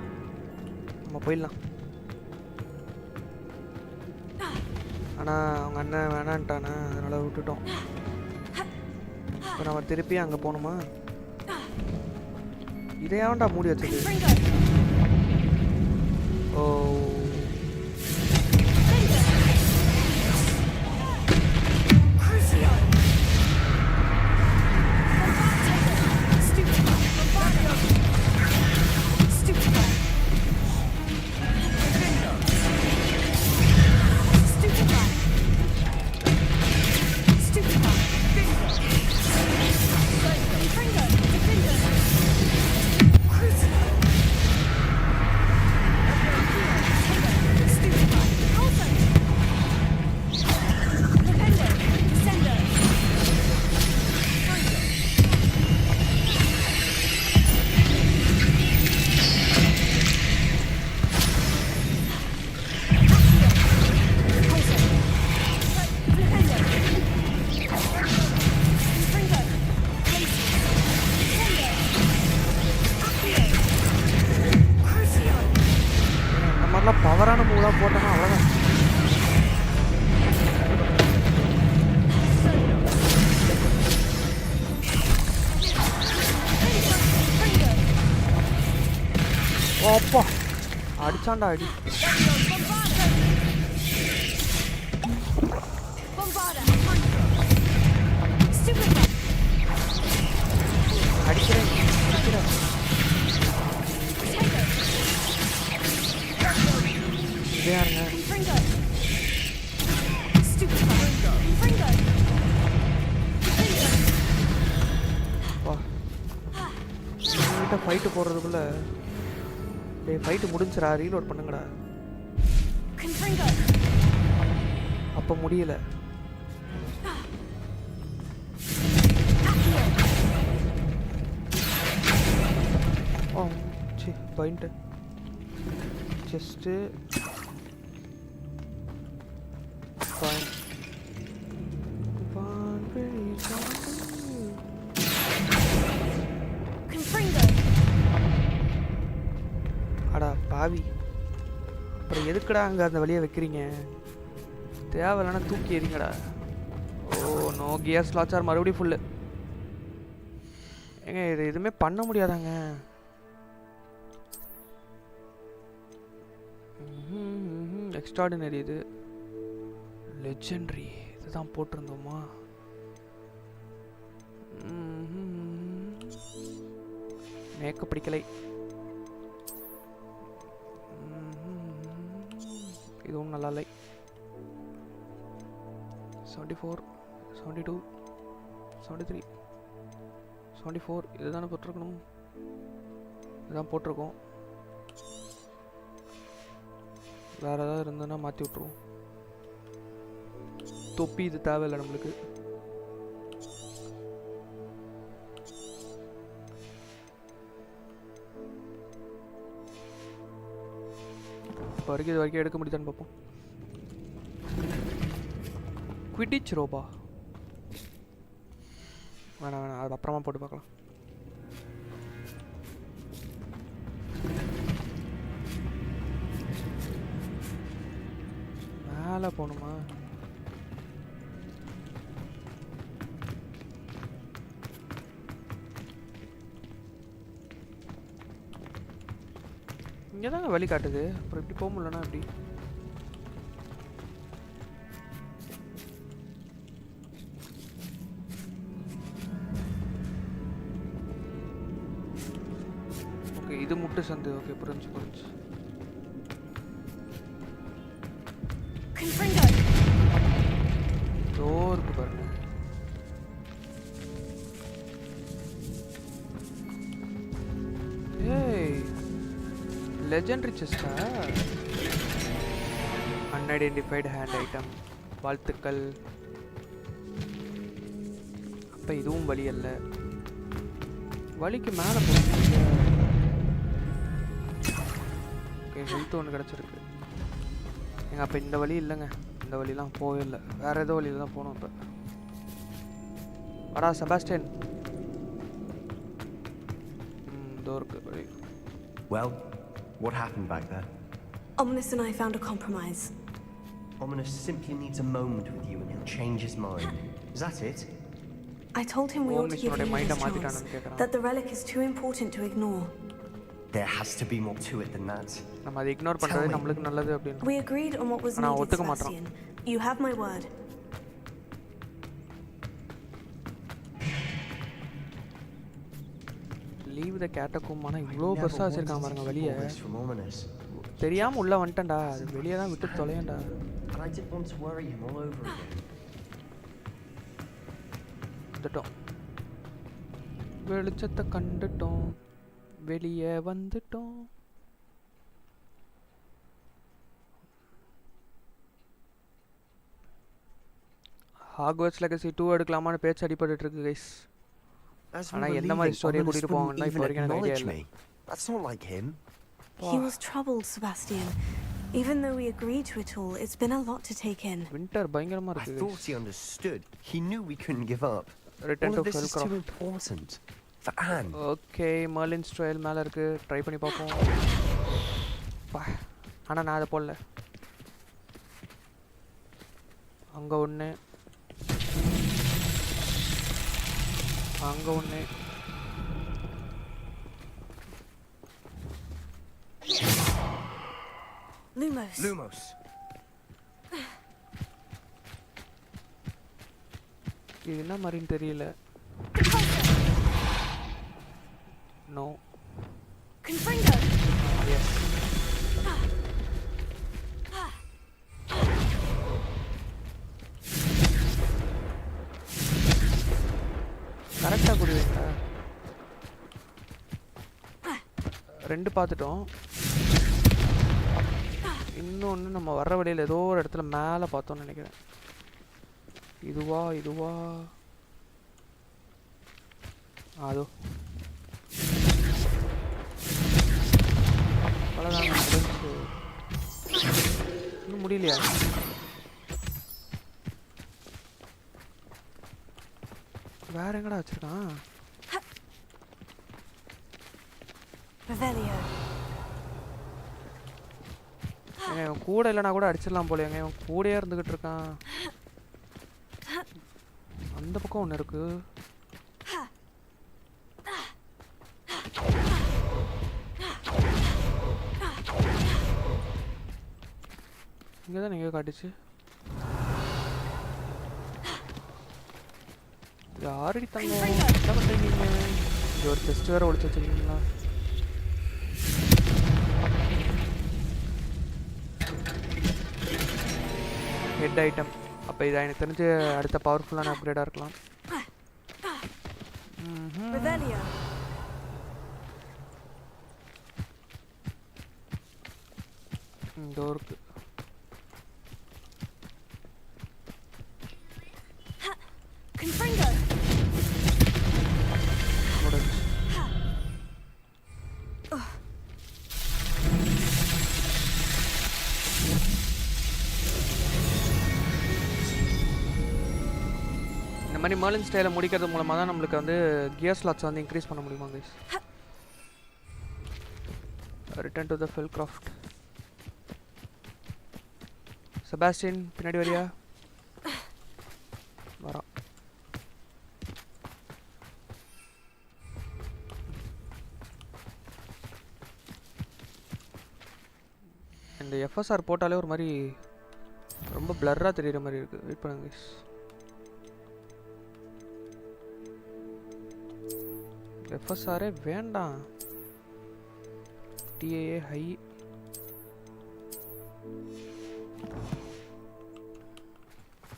நம்ம போயிடலாம். ஆனால் அவங்க அண்ணன் வேணான்ட்டானே, அதனால் விட்டுட்டோம். இப்போ நம்ம திருப்பி அங்கே போகணுமா? இதை ஏன்டா மூடி வச்சது? ஓ இந்த மாதிரிலாம் பவரான மூவ்லாம் போட்டோன்னா அவ்வளோதான். ஓ அப்பா, அடிச்சாண்டா அடி. அடிக்கிறேன் அடிக்கிறேன். இதே யாருங்க? வா, இவங்கிட்ட ஃபைட்டு போடுறதுக்குள்ள டேய் ஃபைட்டு முடிஞ்சிடா, ரீலோட் பண்ணுங்கடா. அப்போ முடியல. ஓ சி பாயிண்ட் ஜஸ்ட்டு பாயிண்ட். அடா பாவி, அப்புறம் எதுக்குடா அங்கே அந்த வழியை வைக்கிறீங்க? தேவையில்லைன்னா தூக்கி எறிங்கடா. ஓ நோ, கியர் ஸ்லாட்சார் மறுபடியும் ஃபுல்லு. ஏங்க இது எதுவுமே பண்ண முடியாதாங்க? எக்ஸ்ட்ராடினரி. இது லெஜெண்டரி. இதுதான் போட்டிருந்தோமா? மேக்கப் பிடிக்கலை. இதுவும் நல்லா இல்லை. 74, 72, 73, 74. இதுதானே போட்டிருக்கணும். இதுதான் போட்டிருக்கோம். வேறு ஏதாவது இருந்ததுன்னா மாற்றி விட்ருவோம். தொப்பி இது தேவையில்லை நம்மளுக்கு. இப்போ வரைக்கும் இது வரைக்கும் எடுக்க முடியுதான்னு பார்ப்போம். குவிடிச் ரோபா வேணாம் வேணாம், அது அப்புறமா போட்டு பார்க்கலாம். மேலே போகணுமா? இங்கே தாங்க வழி காட்டுது. அப்புறம் இப்படி போக முடியலன்னா எப்படி? ஓகே இது முட்டு சந்து. ஓகே புரிஞ்சு புரிஞ்சு. டோருக்கு பாருங்க. ஏய் லெஜெண்டரி செஸ்டா? Unidentified hand item. வாழ்த்துக்கள். அப்போ இதுவும் வழி அல்ல. வழிக்கு மேலே போக. ஓகே ஹெல்த் ஒன்று கிடச்சிருக்கு. எங்க அப்போ இந்த வழி இல்லைங்க. இந்த வழிலாம் போகவே இல்லை. வேறு ஏதோ வழியில் தான் போகணும். இப்போ வரா செபாஸ்டியன். இதோ இருக்கு வழி. Well, what happened back there? Ominous and I found a compromise. Ominous simply needs a moment with you and he'll change his mind. Is that it? I told him we ought to give him mind his chance, that the relic is too important to ignore. There has to be more to it than that. நம்ம அதை ignore பண்றது நமக்கு நல்லது அப்படினா. We agreed on what was needed, Sebastian. You have my word. Leave the catacomb. ஆனா இவ்ளோ பெருசா வச்சிருக்காங்க பாருங்க வெளிய. தெரியாம உள்ள வந்துட்டேன்டா. அது வெளிய தான் விட்டு தொலையேன்டா. I didn't want to worry him all over again. வந்துட்டோம். வெளிச்சத்தை கண்டுட்டோம். வெளியே வந்துட்டோம். Hogwarts Legacy 2 எடுக்கலாமான்னு பேச்சு அடிபட்டுட்டு இருக்கு गाइस. ஆனா என்ன மாதிரி ஸ்டோரியை கூட்டிட்டு போவாங்கன்னா இப்போ வரைக்கும் எனக்கு ஐடியா இல்ல. That's not like him. He was troubled, Sebastian. Even though we agreed to it all, it's been a lot to take in. Winter பயங்கரமா இருக்கு. I thought he understood. He knew we couldn't give up. Return to This is too important for Anne. Okay, Merlin's Trail மேல இருக்கு. Try பண்ணி பாப்போம். ஆனா நான் அத போடல. அங்க ஒண்ணு. அங்க ஒண்ணு. Lumos. இது என்ன மாதிரின்னு தெரியல. No. Confringo. Yes. கரெக்டா புரியுதுங்களா? ரெண்டு பார்த்துட்டோம். இன்னொன்று நம்ம வர்ற வழியில் ஏதோ ஒரு இடத்துல மேலே பார்த்தோம்னு நினைக்கிறேன். இதுவா இதுவா? அதோ அவ்வளோதாங்க முடிஞ்சு. இன்னும் முடியலையா? வேற எங்கடா வச்சிருக்கான்? ஏங்க இவன் கூட இல்லைனா கூட அடிச்சிடலாம் போலையாங்க. இவன் கூடயே இருந்துக்கிட்டு இருக்கான். அந்த பக்கம் ஒன்று இருக்கு. இங்கே தான் நீங்கள் காட்டுச்சு. யாரடி தங்கம் என்ன பண்ணுறீங்க? இங்கே ஒரு டெஸ்ட் வேறு ஒழிச்சு வச்சுருக்கீங்களா? Head item. அப்போ இது எனக்கு தெரிஞ்சு அடுத்த பவர்ஃபுல்லான அப்கிரேடாக இருக்கலாம். டோருக்கு இந்த மாதிரி மர்லின் ஸ்டைலை முடிக்கிறது மூலமாக தான் நம்மளுக்கு வந்து கியர் ஸ்லாட்ஸ் வந்து இன்க்ரீஸ் பண்ண முடியுமா guys? Return to the fel craft. Sebastian பின்னாடி வரியா? வரா. இந்த எஃப்எஸ்ஆர் போட்டாலே ஒரு மாதிரி ரொம்ப பிளர்ராக தெரியுற மாதிரி இருக்குது. வெயிட் பண்ணுங்க கைஸ். எஃப்எஸ்ஆரே வேண்டாம். DAA high.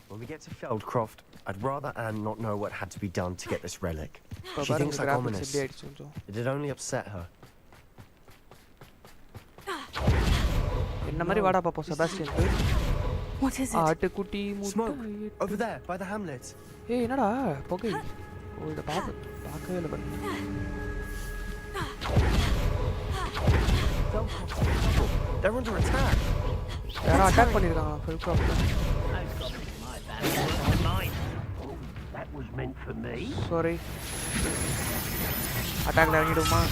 When we get to Feldcroft, I'd rather Anne not know what had to be done to get this relic. She thinks like ominous. It'd only upset her. என்ன மாதிரி வாடா பாப்போம் Sebastian. What is it? ஆட்டுக்குட்டி Smoke over there by the hamlet. ஏய் என்னடா புகை? ஓ இத பார்க்கவே இல்லை பாரு. They're under attack. யாரோ அட்டாக் பண்ணிருக்காங்க ஃபெல்க்ராஃப்ட்ல. That was meant for me. Sorry. அட்டாக்ல இறங்கிடுமா?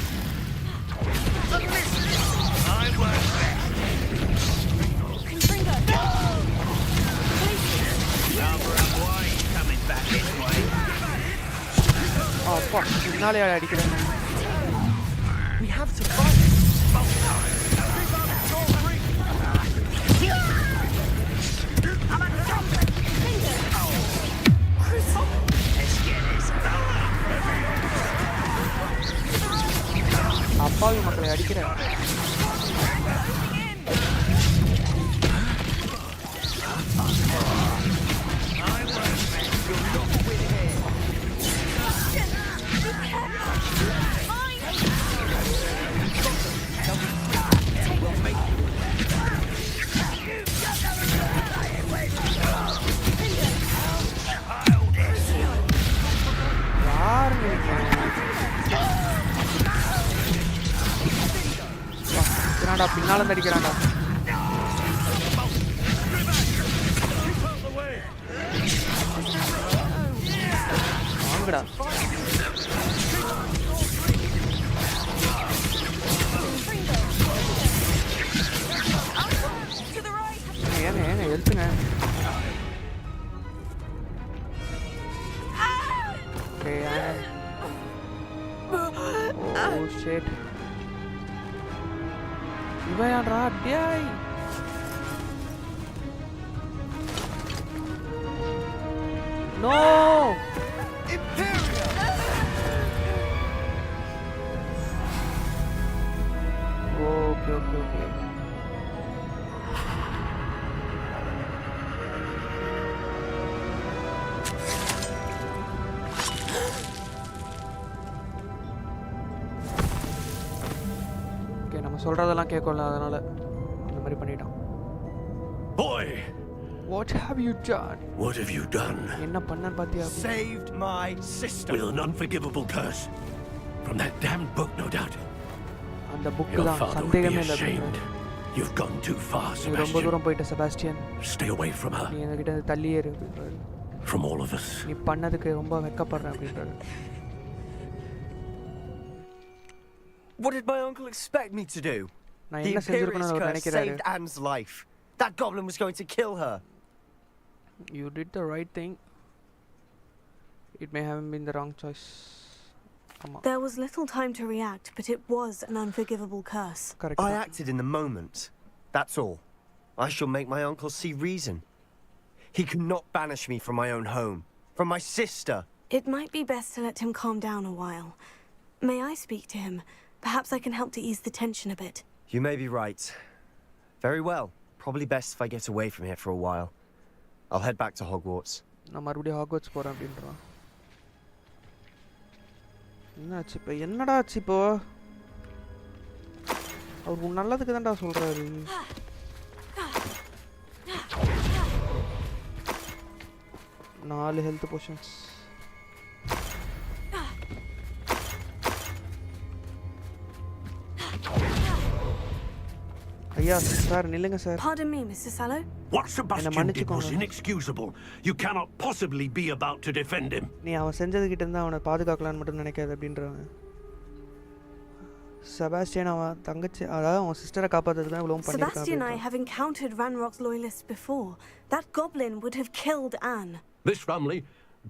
அப்பா பின்னாலே அடிக்கிறேன். We have to fight. அப்பாவி மக்களை அடிக்கிறேன். பின்னால அடிக்கிறான்டா. வாங்கடா. ஏங்க ஏங்க எழுத்துங்க. Oh shit. இவையான்றா டேய். No. Okay. நம்ம சொல்றதெல்லாம் கேட்கல, அதனால அந்த மாதிரி பண்ணிட்டான். Boy, What have you done? what have you done? என்ன பண்ணன்னு பாத்தியா? Saved my sister With an unforgivable curse. From that damned book, no doubt. அந்த புக் Your தான் father would be சந்தேகமே இல்ல. ashamed. You've gone too far, நீ ரொம்ப Sebastian. தூரம் போயிட்ட Sebastian. Stay away from her. நீ என்கிட்ட தள்ளியே இரு. From all of us. நீ பண்ணதுக்கு ரொம்ப வெக்கப்படுறேன் அப்படின்றாரு. What did my uncle expect me to do? நான் The என்ன Imperious செஞ்சிருக்கேன்னு அவர் curse நினைக்கிறாரு. saved Anne's life. That goblin was going to kill her. You did the right thing. It may have been the wrong choice. ஆமா. There was little time to react, but it was an unforgivable curse. Correct. I acted in the moment. That's all. I shall make my uncle see reason. He cannot banish me from my own home, from my sister. It might be best to let him calm down a while. May I speak to him? Perhaps I can help to ease the tension a bit. You may be right. Very well. Probably best if I get away from here for a while. I'll head back to Hogwarts. நான் மறுபடியும் Hogwarts போறேன் அப்படின்றான். என்னாச்சு இப்போ? என்னடா ஆச்சு இப்போ? அவர் உன் நல்லதுக்கு தான்டா சொல்றாரு. நாலு ஹெல்த் போஷன்ஸ். ஐயா சார் நில்லுங்க sir. Pardon me, Mr. Sallow. What Sebastian did was inexcusable. You cannot possibly be about to defend him. நீ அவன் செஞ்சதுக்கிட்ட இருந்து அவனை பாதுகாக்கலான்னு மட்டும் நினைக்காது அப்படின்றாங்க. செபாஸ்டியன் அவன் தங்கச்சி, அதாவது அவன் சிஸ்டரை காப்பாற்றுறதுக்கு தான் இவ்வளோ பண்ணியிருக்கான். Sebastian and I have encountered Ranrock's loyalists before. That goblin would have killed Anne. This family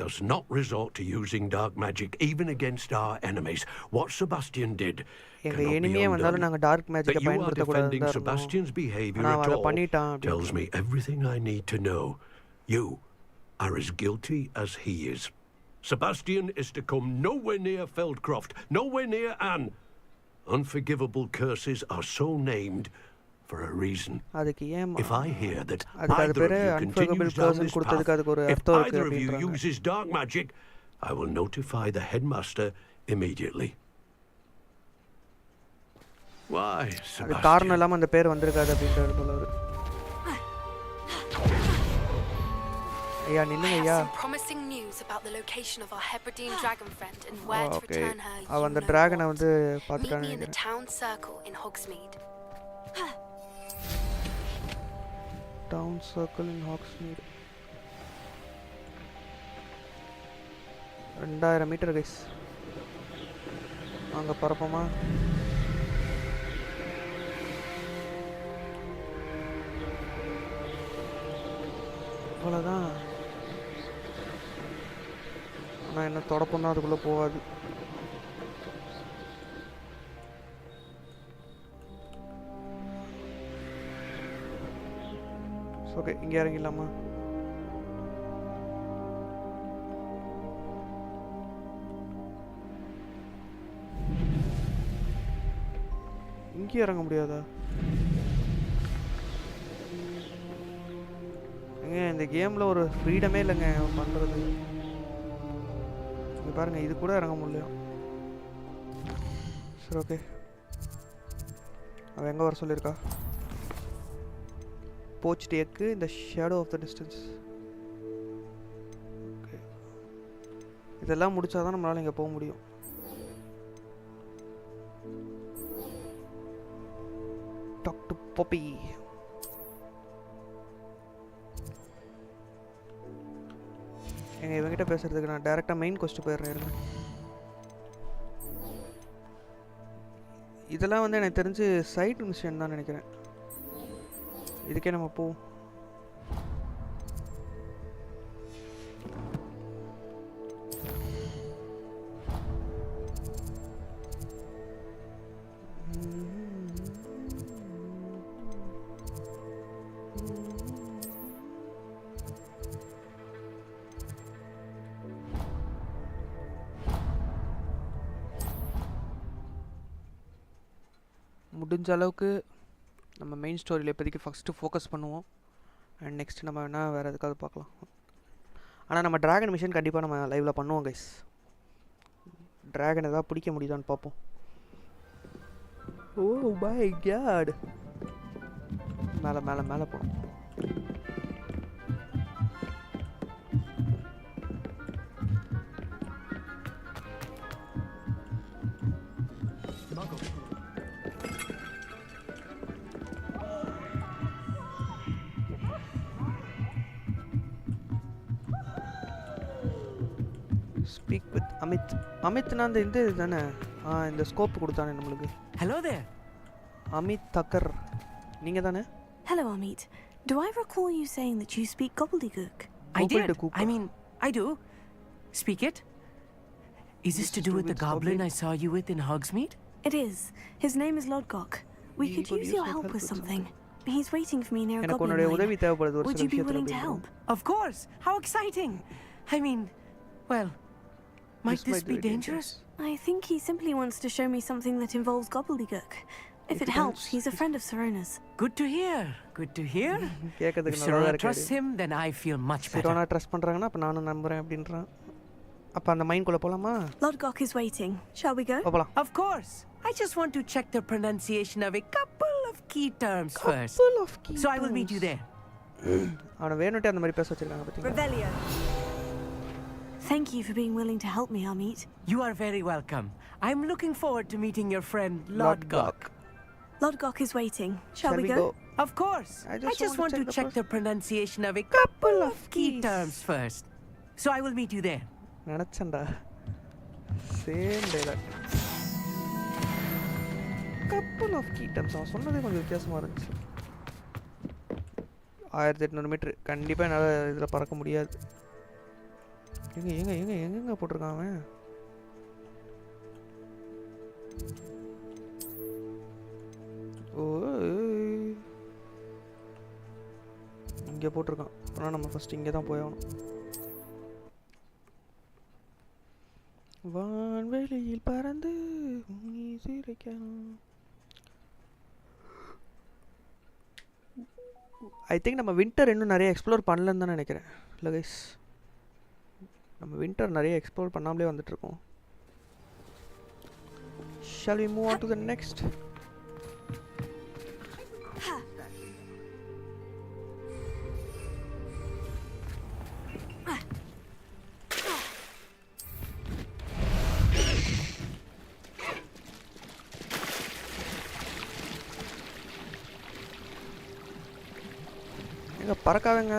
does not resort to using dark magic even against our enemies. What Sebastian did எங்க cannot be எனிமியே வந்தாலும் நாங்க dark undone. மேஜிக்கை That you are பயன்படுத்த defending கூடாது. Sebastian's behavior ஆனா at அவன் அதை all பண்ணிட்டான் அப்படின்னு. tells me everything I need to know. You are as guilty as he is. Sebastian is to come nowhere near Feldcroft, nowhere near Anne. Unforgivable curses are so named for a reason. அதுக்கு ஏன் If I hear that அதுக்கு அது either of பேரு you unforgivable continues down curse this கொடுத்ததுக்கு அதுக்கு ஒரு path, if அர்த்தம் இருக்கு either of you அப்படின்றாங்க. uses dark magic, I will notify the headmaster immediately. Why, அது காரணம் Sebastian? இல்லாம அந்த பேர் வந்திருக்காது அப்படின்றாரு போல அவரு. ஐயா I நில்லுங்க have ஐயா. some promising news about the location of our Hebridean dragon friend and where to okay return her. அவன் You அந்த know டிராகனை what. வந்து Meet பார்த்துட்டான்னு me in the நினைக்கிறேன். town circle in Hogsmeade. Town circle in Hogsmeade. 2000 metre guys. அங்கே பரப்போமா? அவ்வளோதான். ஆனால் என்ன தொடப்பம் தான் அதுக்குள்ளே போகாது. ஓகே இங்கே இறங்கிடலாமா? இங்கே இறங்க முடியாதா? ஏங்க இந்த கேமில் ஒரு ஃப்ரீடமே இல்லைங்க பண்ணுறது. இங்கே பாருங்கள், இது கூட இறங்க முடியல. சரி ஓகே, அவன் எங்கே வர சொல்லியிருக்கா? போச் டேக்கு இந்த shadow of the distance. Okay, இதெல்லாம் முடிச்சா தான் நம்மளால் இங்கே போக முடியும். Talk to Poppy. எங்க இவங்கிட்ட பேசுறதுக்கு நான் டைரெக்டாக மெயின் கொஸ்ட் போயிடுறேன். இருங்க, இதெல்லாம் வந்து எனக்கு தெரிஞ்சு சைட் மிஷன் தான் நினைக்கிறேன். இதுக்கே நம்ம போவோம். முடிஞ்ச அளவுக்கு நம்ம மெயின் ஸ்டோரியில் இப்போதைக்கு ஃபஸ்ட்டு ஃபோக்கஸ் பண்ணுவோம். அண்ட் நெக்ஸ்ட் நம்ம வேணால் வேறு எதுக்காவது பார்க்கலாம். ஆனால் நம்ம ட்ராகன் மிஷன் கண்டிப்பாக நம்ம லைவில் பண்ணுவோம் கைஸ். ட்ராகன் எதாவது பிடிக்க முடியுதான்னு பார்ப்போம். ஓ மை காட், மேலே மேலே மேலே போகணும். Speak with Amit. அமித்னா அந்த இந்த தானே, இந்த ஸ்கோப் கொடுத்தானே நம்மளுக்கு. Hello there. அமித் தக்கர் நீங்கள் தானே? Hello, Amit. Do I recall you saying that you speak gobbledygook? I did. Gobbledygook. I mean, I do. Speak it. Is this to do with the goblin I saw you with in Hogsmeade? It is. His name is Lodgok. We could use your help with something. He's waiting for me near a எனக்கு goblin உன்னுடைய mine. உதவி தேவைப்படுது ஒரு Would சில you be விஷயத்தில் willing to அப்படின்னு. help? Of course. How exciting. I mean, well, might This this might be be dangerous? I think he simply wants to show me something that involves gobbledygook. If it helps, he's a friend of Serona's. Good to hear. Good to hear. If கேட்கறதுக்கு நல்லா Sirona இருக்காரு. trusts him, then I feel much better. Sirona trust பண்ணுறாங்கன்னா அப்போ நானும் நம்புகிறேன் அப்படின்றான். அப்போ அந்த மைன்குள்ளே போகலாமா? Lodgok is waiting. Shall we go? போகலாம். Of course. I just want to check the pronunciation of a couple of key terms first. Couple of key So I will meet you there. அவனை வேணுட்டே அந்த மாதிரி பேச வச்சிருக்காங்க பார்த்தீங்களா? Revelio. Thank you for being willing to help me, Amit. You are very welcome. I'm looking forward to meeting your friend Lodgok. Lodgok. Lodgok is waiting. Shall we go? Of course. I I just want to check the pronunciation of a couple couple of of key keys. terms first. So I will meet you there. நினச்சேன்டா. Same dialogue. கப்பல் ஆஃப் கீ டர்ம்ஸ் அவன் சொன்னதே கொஞ்சம் வித்தியாசமாக இருந்துச்சு. 1800 மீட்ரு கண்டிப்பாக என்னால் இதில் பறக்க முடியாது. எங்க போட்டிருக்கான் அவன்? ஓ இங்கே போட்டிருக்கான். ஆனால் நம்ம ஃபஸ்ட் இங்கே தான் போயாகணும். வான்வெளியில் பறந்து நீ சிரிக்கணும். ஐ திங்க் நம்ம வின்டர் இன்னும் நிறைய எக்ஸ்ப்ளோர் பண்ணலன்னு தான் நினைக்கிறேன். இல்லை கைஸ், நம்ம வின்டர் நிறைய எக்ஸ்ப்ளோர் பண்ணாமலே வந்துட்டுருக்கோம். Shall we move on to the next? எங்க பறக்காதங்க.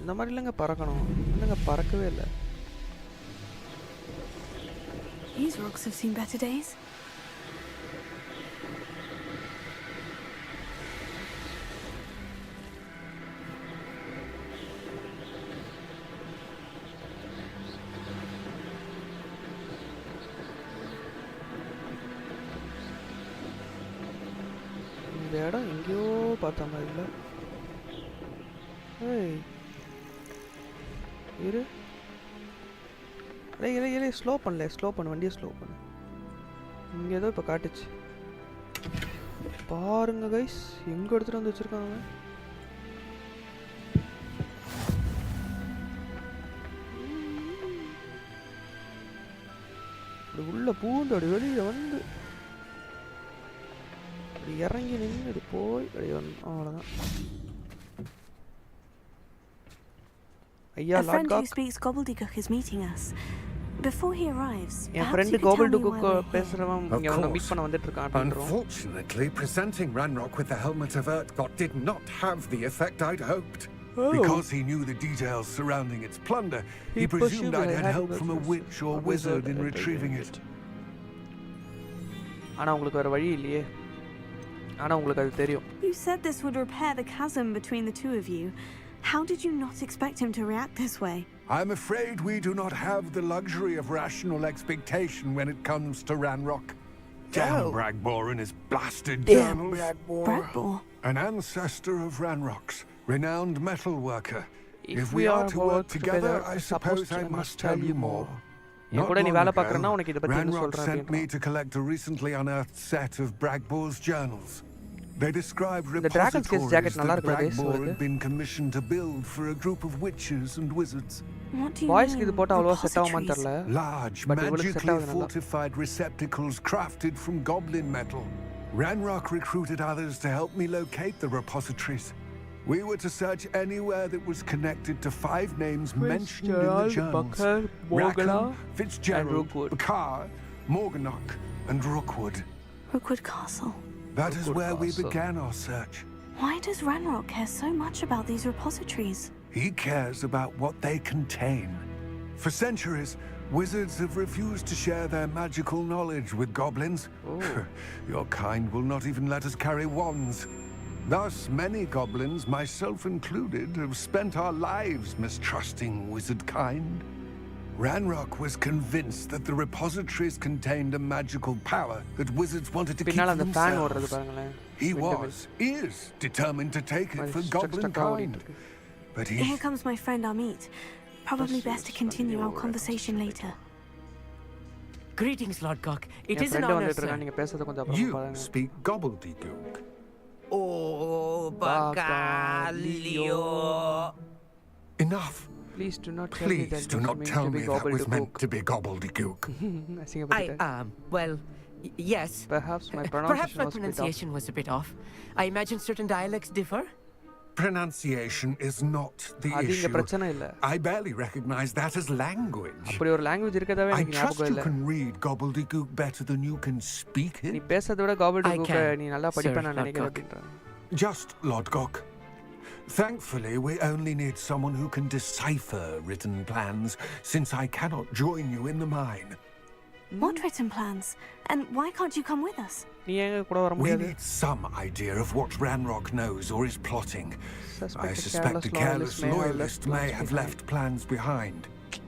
இந்த மாதிரி இல்லைங்க பறக்கணும். இல்லைங்க பறக்கவே இல்லை. These rocks have seen better days. இந்த இடம் எங்கேயோ பார்த்த மாதிரி இல்லை. ஏய் இரு, இல்லை ஸ்லோ பண்ணு வண்டியை ஸ்லோ பண்ணு. இங்கே ஏதோ இப்போ காட்டுச்சு பாருங்க கைஸ், எங்கே எடுத்துகிட்டு வந்து வச்சுருக்காங்க. உள்ள பூண்டு அப்படி வெளியில் வந்து இறங்கி நின்று இது போய் அப்படி அவ்வளோதான். ஐயா A friend who லாட்காக், speaks gobbledygook is meeting us. Before he arrives, N perhaps friend you could tell me கோபிள்டுக்கு why we're here. பேசுகிறவன் Of இங்கே வந்து மீட் course. பண்ண வந்துட்டு இருக்கான் அப்படின்றோம். Unfortunately, presenting Ranrock with the helmet of Urtkot did not have the effect I'd hoped. Oh. Because he knew the details surrounding its plunder, he presumed I'd had help from a witch or wizard in retrieving it. ஆனால் உங்களுக்கு வேறு வழி இல்லையே. ஆனால் உங்களுக்கு அது தெரியும். You said this would repair the chasm between the two of you. How did you not expect him to react this way? I'm afraid we do not have the luxury of rational expectation when it comes to Ranrock. Damn Bragbor and his blasted journals. Bradbor. An ancestor of Ranrock's, renowned metal worker. If we are to work together, I suppose I must tell you more. என் கூட நீ வேலை பார்க்குறேன்னா உனக்கு இதை பற்றி என்ன Ranrock சொல்கிறேன் sent me அப்படின்னு. to collect a recently unearthed set of Bragbor's journals. They described The Dragon's Kiss jacket repositories நல்லா that இருக்குல்ல guys, Bragbor உங்களுக்கு? had been commissioned to build for a group of witches and wizards. What do you பாய்ஸ்க்கு mean? இது போட்டால் அவ்வளோவா set ஆகுமான்னு Repositories? தெரில. Large, But it will set magically out in a lot. fortified receptacles crafted from goblin metal. Ranrock recruited others to help me locate the repositories. We were to search anywhere that was connected to 5 names mentioned in the Fitzgerald, journals. Bucker, Morgana, Rackham, and Fitzgerald, Rookwood. Bakar, Morganach, and Rookwood. Rookwood Castle. That is Rookwood where we Castle. began our search. Why does Ranrock care so much about these repositories? He cares about what they contain. For centuries, wizards have refused to share their magical knowledge with goblins. Your kind will not even let us carry wands. Thus, many goblins, myself included, have spent our lives mistrusting wizard kind. Ranrock was convinced that the repositories contained a magical power that wizards wanted to keep for themselves. He is determined to take it for goblin kind. But Here comes my friend Amit. Probably best to continue our conversation later. Greetings, Lord Cock. It is an honor, sir. You speak gobbledygook. Oh, Bacalio. Enough. Please do not tell me that was meant to be gobbledygook. Well, yes. Perhaps my pronunciation was a bit off. I imagine certain dialects differ. Pronunciation is not the issue. I barely recognize that as language. I trust you can read gobbledygook better than you can speak it. Just, Lord Gok. Thankfully, we only need someone who can decipher written plans, since I cannot join you in the mine. What written plans? And why can't you come with us? We need some idea of what Ranrock knows or is plotting. I suspect a careless loyalist may have left plans behind.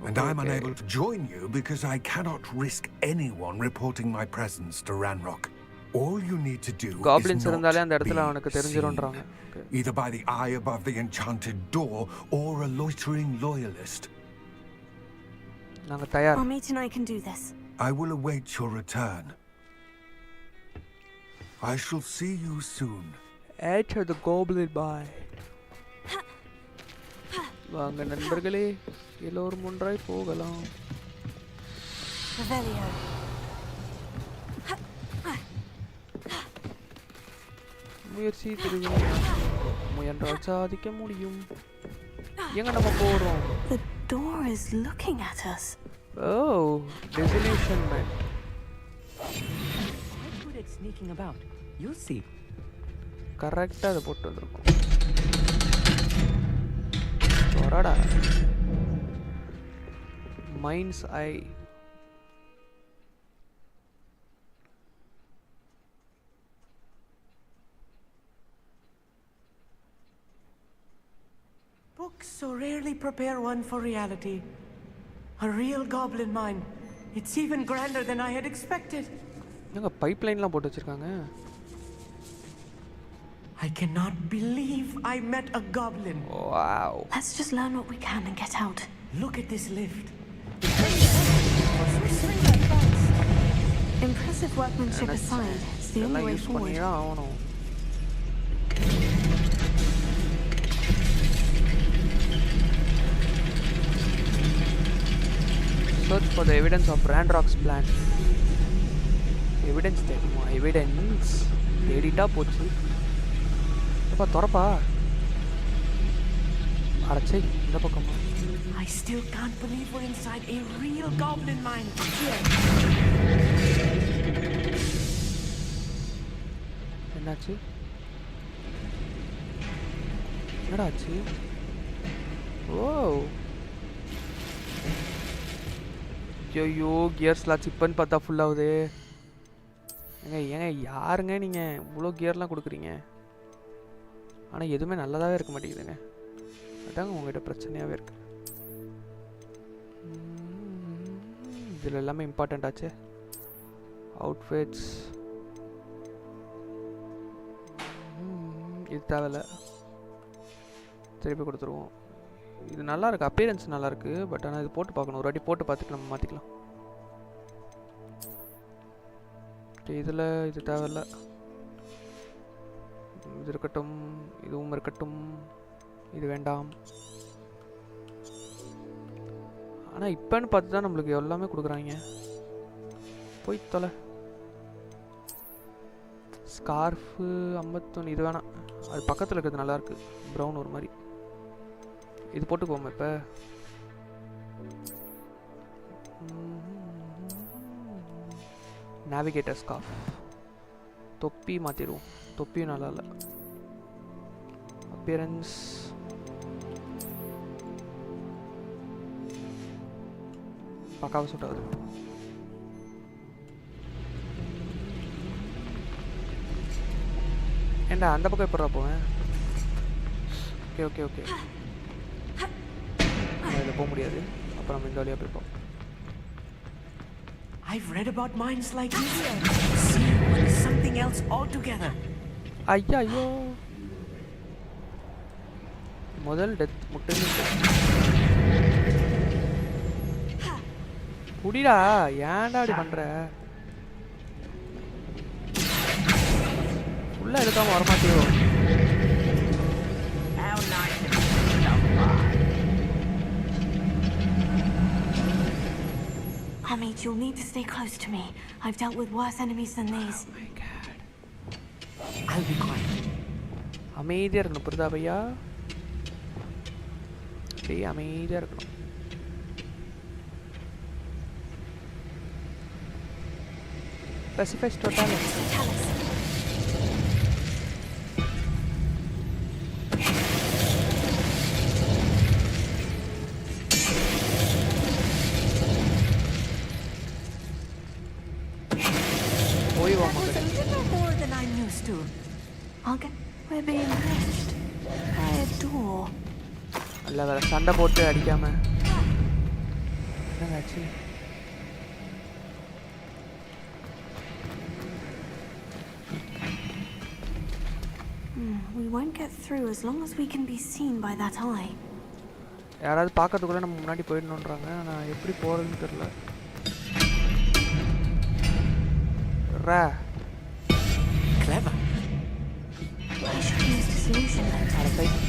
And I'm unable to join you because I cannot risk anyone reporting my presence to Ranrock. All you need to do is not be seen, either by the eye above the enchanted door or a loitering loyalist. Amit and I can do this. I will await your return. I shall see you soon. Enter the goblin by. வாங்க நண்பர்களே எல்லோரும் ஒன்றாய் போகலாம். முயற்சி திருவிழா முயன்றால் சாதிக்க முடியும். எங்க நம்ம போறோம்? The door is looking at us. Oh, disillusionment. Good at sneaking about. You'll see. கரெக்டா அதை போட்டு வந்திருக்கோம். வரடா. Mind's eye. Books so rarely prepare one for reality. A real goblin mine. It's even grander than I had expected. என்னங்க பைப்லைன்லாம் போட்டு வச்சிருக்காங்க. I cannot believe I met a goblin. Wow. Let's just learn what we can and get out. Look at this lift. Impressive workmanship aside, it's the only way forward. Search for the evidence of Ranrock's plan. Evidence தேடுமா? Evidence தேடிட்டா போச்சு. அப்பா தரப்பா. அடச்சே இந்த பக்கமா. I still can't believe we're inside a real goblin mine. என்னாச்சு? என்னடாச்சு? ஓ. ஐயோ கியர்ஸ்லாம் சிப்பன்னு பார்த்தா ஃபுல்லாகுது. ஏங்க யாருங்க நீங்கள் இவ்வளோ கியர்லாம் கொடுக்குறீங்க? ஆனால் எதுவுமே நல்லதாகவே இருக்க மாட்டேங்குதுங்க. அதாங்க உங்கள்கிட்ட பிரச்சனையாகவே இருக்கு. இதில் எல்லாமே இம்பார்ட்டண்ட் ஆச்சு. அவுட்ஃபிட்ஸ் இது தேவையில்ல, திருப்பி கொடுத்துருவோம். இது நல்லா இருக்கு, அப்பியரன்ஸ் நல்லா இருக்கு. பட் ஆனால் இது போட்டு பார்க்கணும். ஒரு வாட்டி போட்டு பார்த்துட்டு நம்ம மாற்றிக்கலாம். இதில் இது தேவையில்ல, இது இருக்கட்டும், இதுவும் இருக்கட்டும், இது வேண்டாம். ஆனால் இப்போன்னு பார்த்து தான் நம்மளுக்கு எல்லாமே கொடுக்குறாங்க. போய் தொலை. ஸ்கார்ஃபு 51 இது வேணாம், அது பக்கத்தில் இருக்கிறது நல்லாயிருக்கு. ப்ரௌன் ஒரு மாதிரி. இது போட்டுக்கோமா இப்போ. Navigator scarf. தொப்பி மாற்றிடுவோம். தொப்பியும் நல்லா இல்லை. appearance பக்காவா சூட் ஆகுது. ஏண்டா அந்த பக்கம் எப்படா போவேன்? ஓகே ஓகே ஓகே இதில் போக முடியாது. அப்புறம் நம்ம இந்த வழியாக போய்ப்போம். I've read about mines like this. See, it's something else altogether. ஐயா ஐயோ முதல் டெத் முட்டை குடிடா. ஏன்டா அப்படி பண்ற? ஃபுல்லாக எடுக்காம வரமாட்டியோ? Hamid, you'll need to stay close to me. I've dealt with worse enemies than these. Oh my god. I'll be quiet. அமைதியாக இருக்கணும் புரிதா பையா? அப்படியே அமைதியாக இருக்கணும். Pacifist total. More than I'm used to. We're being bridged by a door. அல்ல வேற சண்டை போட்டு அடிக்காம என்னங்க We won't get through as long as we can be seen by that eye. யாராவது பார்க்கறதுக்குள்ள நம்ம முன்னாடி போயிடணுன்றாங்க. நான் எப்படி போறதுன்னு தெரியல. Clever. I should use disillusionment.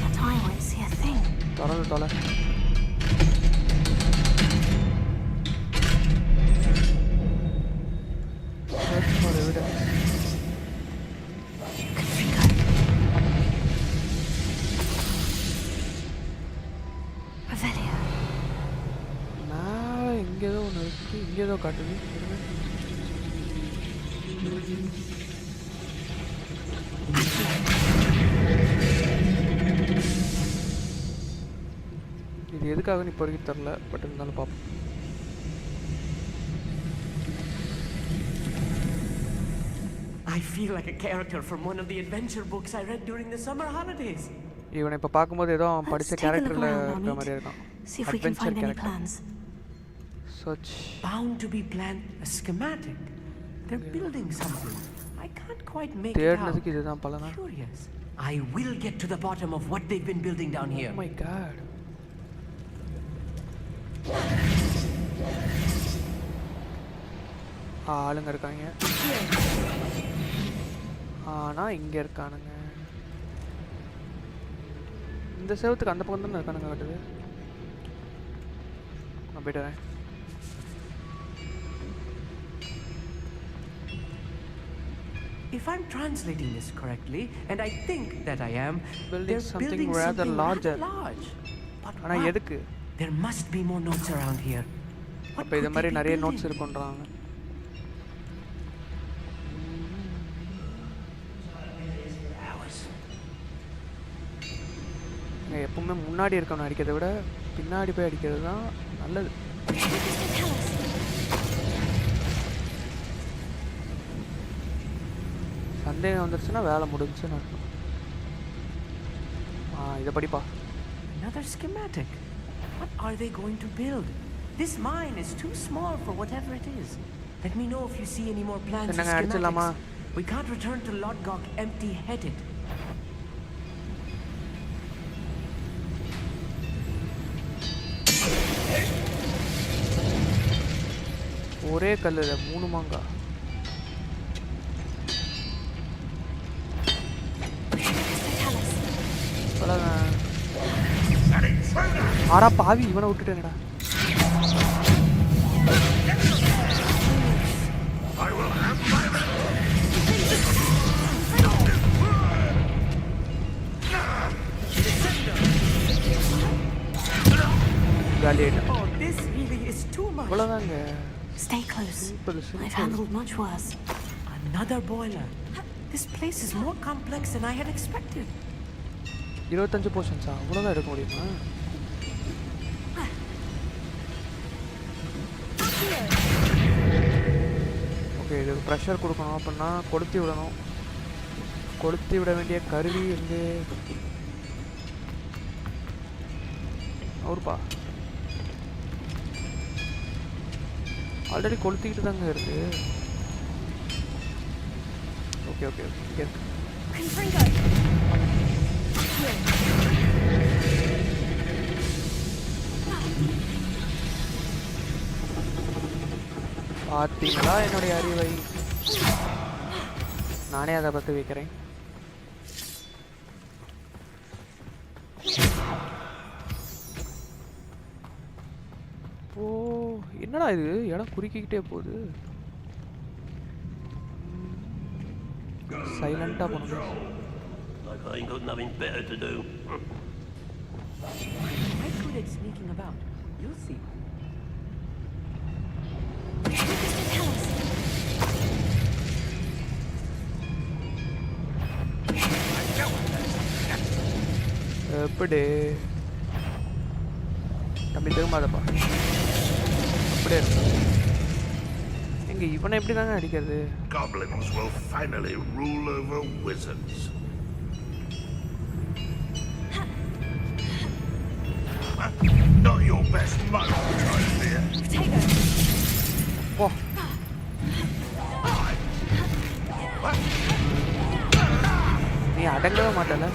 That eye won't see a thing. தொலை search for evidence. நான் இங்கே ஏதோ ஒன்று இருக்கு. இங்கே ஏதோ காட்டுது. இது எதுக்காக இப்போ வரைக்கும் தெரில. பட் இருந்தாலும் பார்ப்போம். I feel like a character from one of the adventure books I read during the summer holidays. இவனை இப்போ பார்க்கும்போது ஏதோ அவன் படித்த கேரக்டரில் இருக்கிற மாதிரியே இருக்கான். See if we can find any plans. Search. Bound to be planned a schematic. They're building something. I can't quite make it out. தேடுனதுக்கு இதுதான் பலனா? Curious. I will get to the bottom of what they've been building down here. Oh my god. ஆளுங்க இருக்காங்க. ஆனா இங்க இருக்கானுங்க. இந்த செவத்துக்கு அந்த பக்கம் தானே இருக்கானுங்க காட்டுது. நான் போயிட்டு வரேன். If I'm translating this correctly, and I think that I am, building something rather larger. But ஆனா எதுக்கு? There must be more notes around here. அப்ப இந்த மாதிரி நிறைய நோட்ஸ் இருக்குன்றாங்க. எப்பவுமே முன்னாடி இருக்கணும் அடிக்கிறத விட பின்னாடி போய் அடிக்கிறது தான் நல்லது. சந்தேகம் வந்துருச்சுன்னா வேலை முடிஞ்சுன்னு அர்த்தம். இதை படிப்பா. Another schematic. What are they going to build? This mine is too small for whatever it is. Let me know if you see any more plans or schematics. We can't return to Lodgok empty-headed. ஒரே கல்லுல 3 மாங்காய். ஆடா பாவி இவனை விட்டுட்டேனடா. Oh, this really is too much. இவ்வளவுதாங்க. Stay close. I've handled much worse. Another boiler. This place is more complex than I had expected. 25 போர்ஷன்ஸா? அவ்வளோதான் எடுக்க முடியுமா? Okay, இது ப்ரெஷர் கொடுக்கணும் அப்படின்னா கொளுத்தி விடணும். கொளுத்தி விட வேண்டிய கருவி வந்து அவருப்பா ஆல்ரெடி கொளுத்திக்கிட்டு தாங்க இருக்கு. ஓகே ஓகே ஓகே, இங்கே இருக்கு. பார்த்தீங்களா என்னுடைய அறிவை? நானே அதை பற்றி வைக்கிறேன். ஓ, என்னடா இது இடம் குறுக்கிக்கிட்டே போகுது. சைலண்டா போகணும். Like I ain't got nothing better to do. I'm good at sneaking about. You'll see. எப்படி தம்பி திரும்பாதப்பா. அப்படியே இருக்கு. எங்க இவனை எப்படி தாங்க அடிக்கிறது? Goblins will finally rule over wizards. Not your best moment, dear. Oh. நீ அடங்கவே மாட்டல.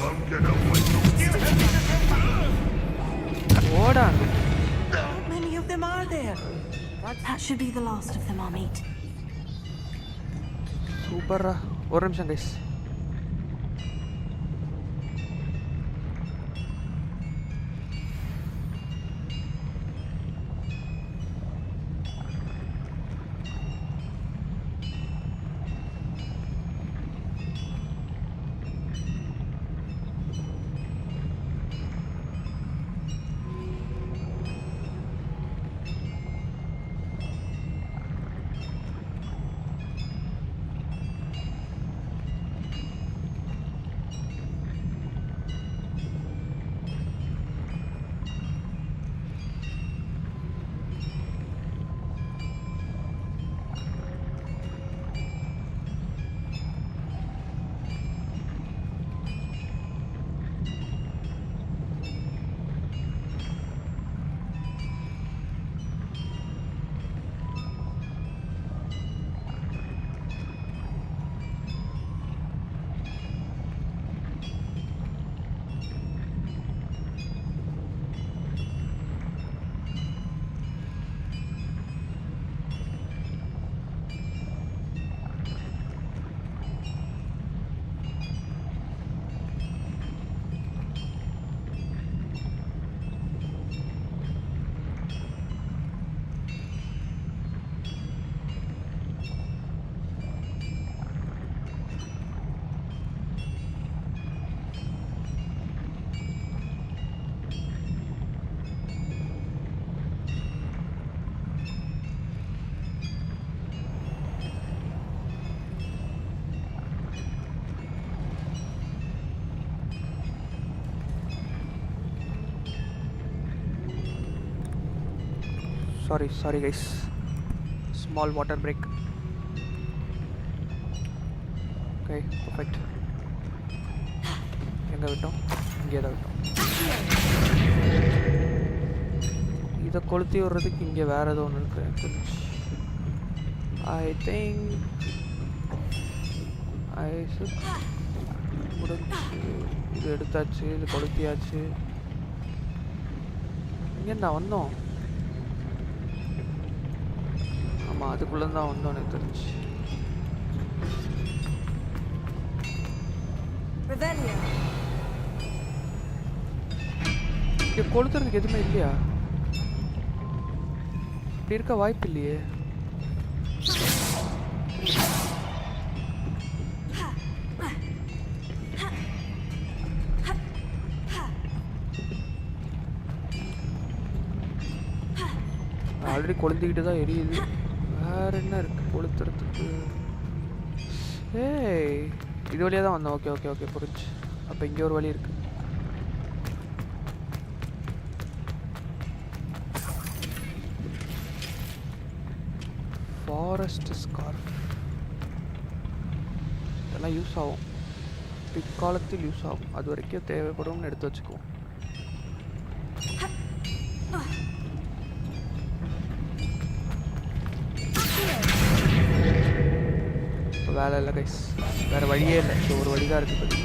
ஓடா. How many of them are there? That should be the last of them, Amit. சூப்பரா. ஒரு நிமிஷம் guys. Sorry guys, small water break. Okay, perfect. எங்க விட்டோம்? இங்கே தான் விட்டோம். இதை கொளுத்தி விடுறதுக்கு இங்கே வேற ஏதோ ஒன்று இருக்கு. I think முடிஞ்சு. இது எடுத்தாச்சு, இது கொளுத்தியாச்சு. இங்கே நான் வந்தோம். ஆமாம், அதுக்குள்ளே தான் வந்தோம் எனக்கு தெரிஞ்சு. இங்கே கொளுத்துறதுக்கு எதுவுமே இல்லையா? இப்படி இருக்க வாய்ப்பு இல்லையே. ஆல்ரெடி கொளுத்திக்கிட்டு தான் எரியுது. வேற என்ன இருக்கு கொளுத்துறதுக்கு? ஏய், இது வழியாக தான் வந்தோம். ஓகே ஓகே ஓகே, புரிஞ்சு. அப்போ இங்கே ஒரு வழி இருக்கு. ஃபாரஸ்ட் ஸ்கார்ஃப் இதெல்லாம் யூஸ் ஆகும், பிற்காலத்தில் யூஸ் ஆகும், அது வரைக்கும் தேவைப்படும்னு எடுத்து வச்சுக்குவோம். இப்போ வேலை இல்லை கைஸ், வேறு வழியே இல்லை. ஸோ ஒரு வழி தான் இருக்குது.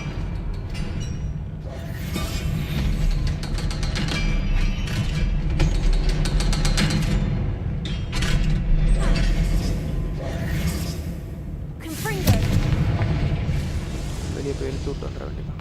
வெளியே போய் இழுத்து விட்டு வந்துட வேண்டியதான்.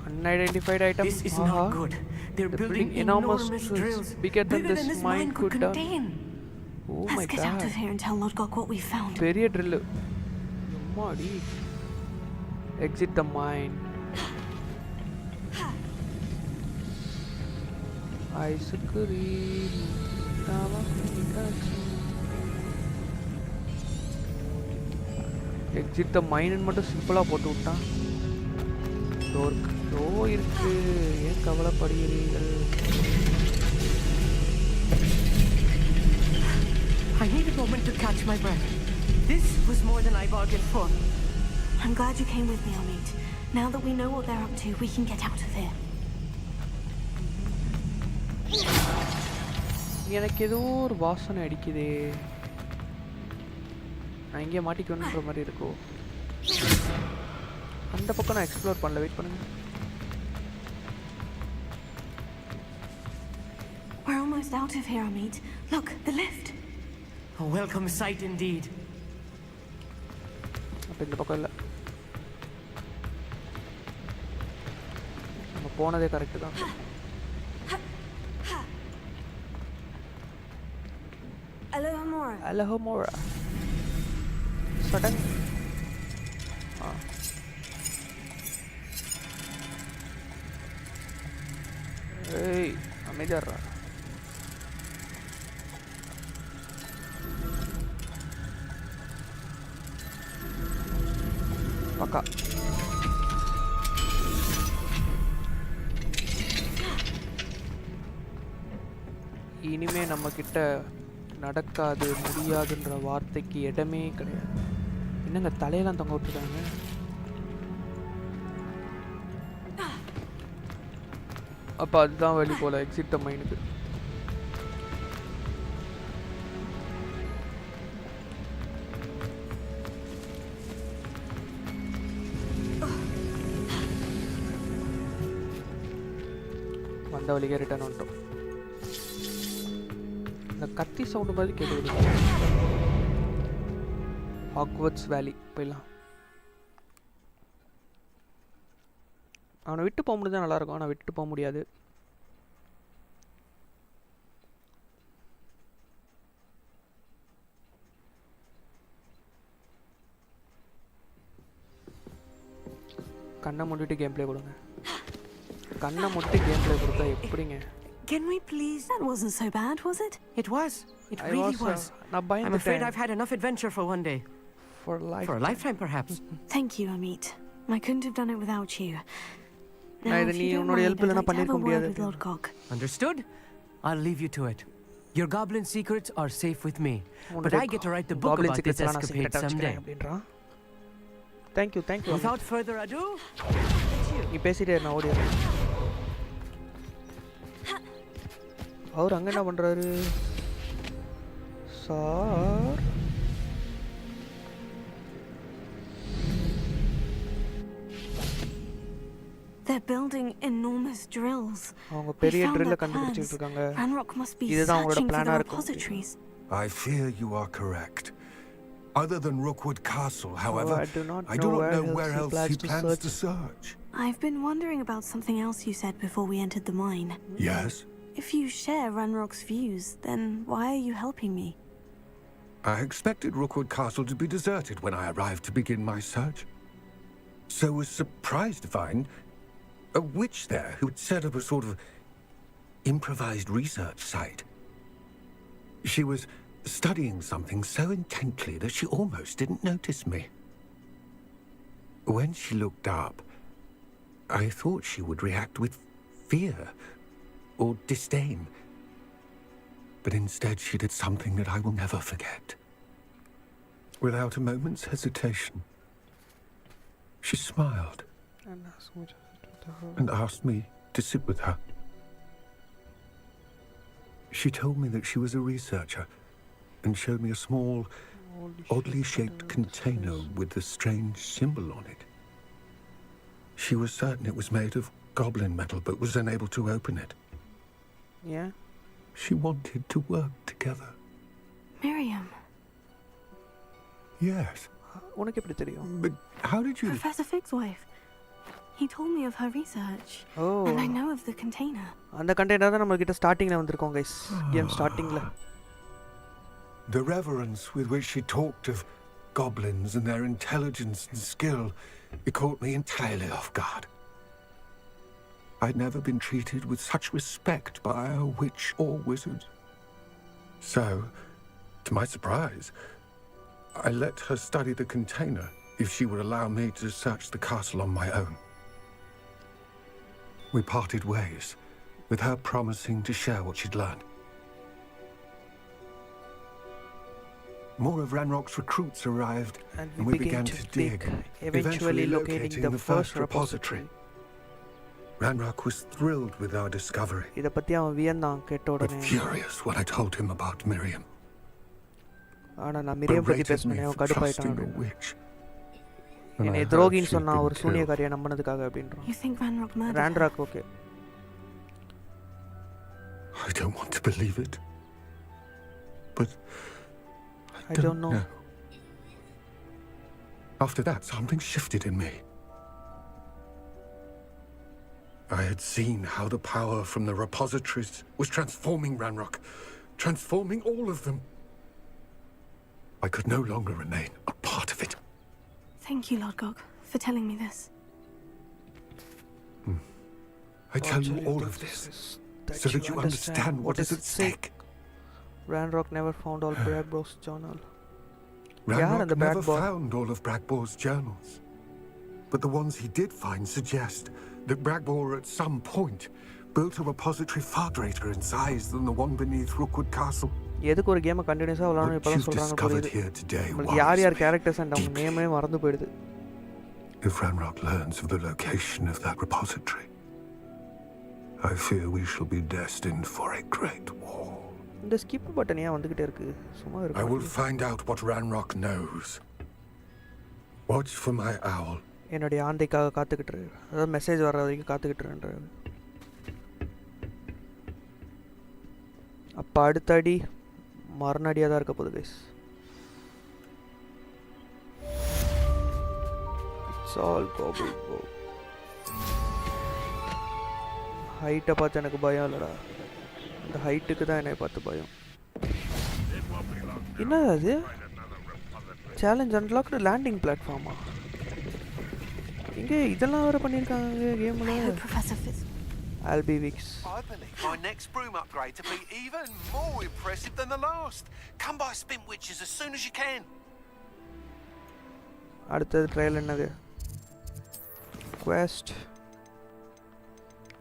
Unidentified items. This is not good. They're building enormous drills bigger than this this mine mine could could contain. Oh Let's my get out god. of here and tell Lord Gok what we found. பெரிய drill. எம்மாடி. Exit the mine. Ice cream. Exit the mine ன்னு மட்டும் சிம்பிளா போட்டு விட்டான். Door இருக்கு, ஏன் கவலைப்படுகிறீர்கள்? I need a moment to catch my breath. This was more than I bargained for. I'm glad you came with me, Amit. Now that we know what they're up to, we can get out of here. எனக்கு ஏதோ ஒரு வாசனை அடிக்குதே. நான் இங்கே மாட்டிக்கணுன்ற மாதிரி இருக்கோ. அந்த பக்கம் நான் எக்ஸ்ப்ளோர் பண்ணல, வெயிட் பண்ணுங்க. We're almost out of here, Amit. Look, the lift. A welcome sight indeed. அப்போ இந்த பக்கம் இல்லை, நம்ம போனதே கரெக்டு தான். Alohomora. Alohomora. Sudden. Hey, அமைதியாரா. பக்கா. இனிமே நம்ம கிட்ட நடக்காது முடியாதுன்ற வார்த்தைக்கு இடமே கிடையாது. என்னங்க தலையெல்லாம் தொங்க விட்டுருக்காங்க. அப்போ அதுதான் வழி போல எக்ஸிட் த மைனுக்கு. வந்த வழிக்கே ரிட்டர்ன் வந்துட்டோம். இந்த கத்தி சவுண்டு மாதிரி கேட்குது. ஹாக்வர்ட்ஸ் வேலி போயிடலாம். அவனை விட்டு போக முடிஞ்சா நல்லாயிருக்கும், ஆனால் விட்டு போக முடியாது. கண்ணை மூடிட்டு கேம் பிளே கொடுங்க. கண்ணை மூடிட்டு கேம் பிளே கொடுத்தா எப்படிங்க? Can we please? That wasn't so bad, was it? It was. It really was. I'm afraid I've had enough adventure for one day. For a lifetime, perhaps. Thank you, Amit. I couldn't have done it without you. Now, if you don't mind, I'd like to have a word with Lord Gok. Understood? I'll leave you to it. Your goblin secrets are safe with me, but I get to write the book about this escapade someday. Thank you. Without further ado, நீ பேசிட்டே நான் ஓடிடுறேன். அவர் அங்கே என்ன பண்ணுறாரு sir? They're building enormous drills. அவங்க பெரிய ட்ரில்ல கண்டுபிடிச்சிட்டு இருக்காங்க. Ranrock must be இதுதான் அவங்களோட searching for பிளானா the இருக்கும். repositories. I fear you are correct. Other than Rookwood Castle, however, I do not know know where else he plans to search. I've been wondering about something else you said before we entered the mine. Yes? If you share Ranrock's views, then why are you helping me? I expected Rookwood Castle to be deserted when I arrived to begin my search. So was surprised to find a witch there who had set up a sort of improvised research site. She was studying something so intently that she almost didn't notice me. When she looked up, I thought she would react with fear or disdain. But instead she did something that I will never forget. Without a moment's hesitation, she smiled and asked me to sit with her. She told me that she was a researcher and showed me a small, oddly shaped container with a strange symbol on it. She was certain it was made of goblin metal, but was unable to open it. Yeah. She wanted to work together. Miriam. Yes. But how did you... Professor Fig's wife. He told me of her research. Oh. And I know of the container. அந்த container தான் நம்ம கிட்ட ஸ்டார்டிங்ல வந்திருக்கோம் guys. Game ஸ்டார்டிங்ல. The reverence with which she talked of goblins and their intelligence and skill, it caught me entirely off guard. I'd never been treated with such respect by a witch or wizard. So, to my surprise, I let her study the container if she would allow me to search the castle on my own. We parted ways, with her promising to share what she'd learned. More of Ranrock's recruits arrived, and we began to dig, eventually locating the first repository. Ranrock was thrilled with our discovery, இத பத்தி அவன் வியந்தான் கேட்ட but உடனே. furious when I told him about Miriam. ஆனா நான் மிரியம் பத்தி பேசினேன் அவன் கடுப்பாயிட்டான். என்னை I துரோகின்னு heard சொன்னா she'd ஒரு been சூனியக்காரியை நம்பினதுக்காக அப்படின்றான். You think Ranrock murdered Ranrock her? okay. I don't want to believe it, but I don't know. After that, something shifted in me. I had seen how the power from the repositories was transforming Ranrock, transforming all of them. I could no longer remain a part of it. Thank you, Lord Gog, for telling me this. I tell you all of this so that you understand what is at stake. Ranrock never found all Bragbor's journal. Ranrock never found all of Bragbor's journals. But the ones he did find suggest that Bragbor at some point built a repository far greater in size than the one beneath Rookwood Castle. எதுக்கு ஒரு கேமை கண்டினியூஸா விளையாடணும் இப்பதான் சொல்றாங்க புரியுது. உங்களுக்கு யார் கேரக்டர்ஸ் அண்ட் அவங்க நேமே மறந்து போயிடுது. If Ranrock learns of the location of that repository, I fear we shall be destined for a great war. இந்த ஸ்கிப் பட்டன் ஏன் வந்துகிட்டே இருக்கு? சும்மா இருக்கு. I will find out what Ranrock knows. Watch for my owl. என்னுடைய ஆந்தைக்காக காத்துக்கிட்டு இரு. அதாவது மெசேஜ் வர்ற வரைக்கும் காத்துக்கிட்டு இருன்ற. அப்ப அடுத்த அடி மரணடியாக தான் இருக்க போகுது கைஸ். இட்ஸ் ஆல் கோபிள் போ. ஹைட்டை பார்த்து எனக்கு பயம் இல்லைடா, அந்த ஹைட்டுக்கு தான் என்னை பார்த்து பயம். என்ன அது? சேலஞ்ச் அன்லாக்டு லேண்டிங் பிளாட்ஃபார்மா? இங்கே இதெல்லாம் வேறு பண்ணியிருக்காங்க கேமில். I'll be Vix. I believe my next broom upgrade to be even more impressive than the last. Come by Spin Witches as soon as you can. அடுத்தது ட்ரையல் என்னது? குவெஸ்ட்.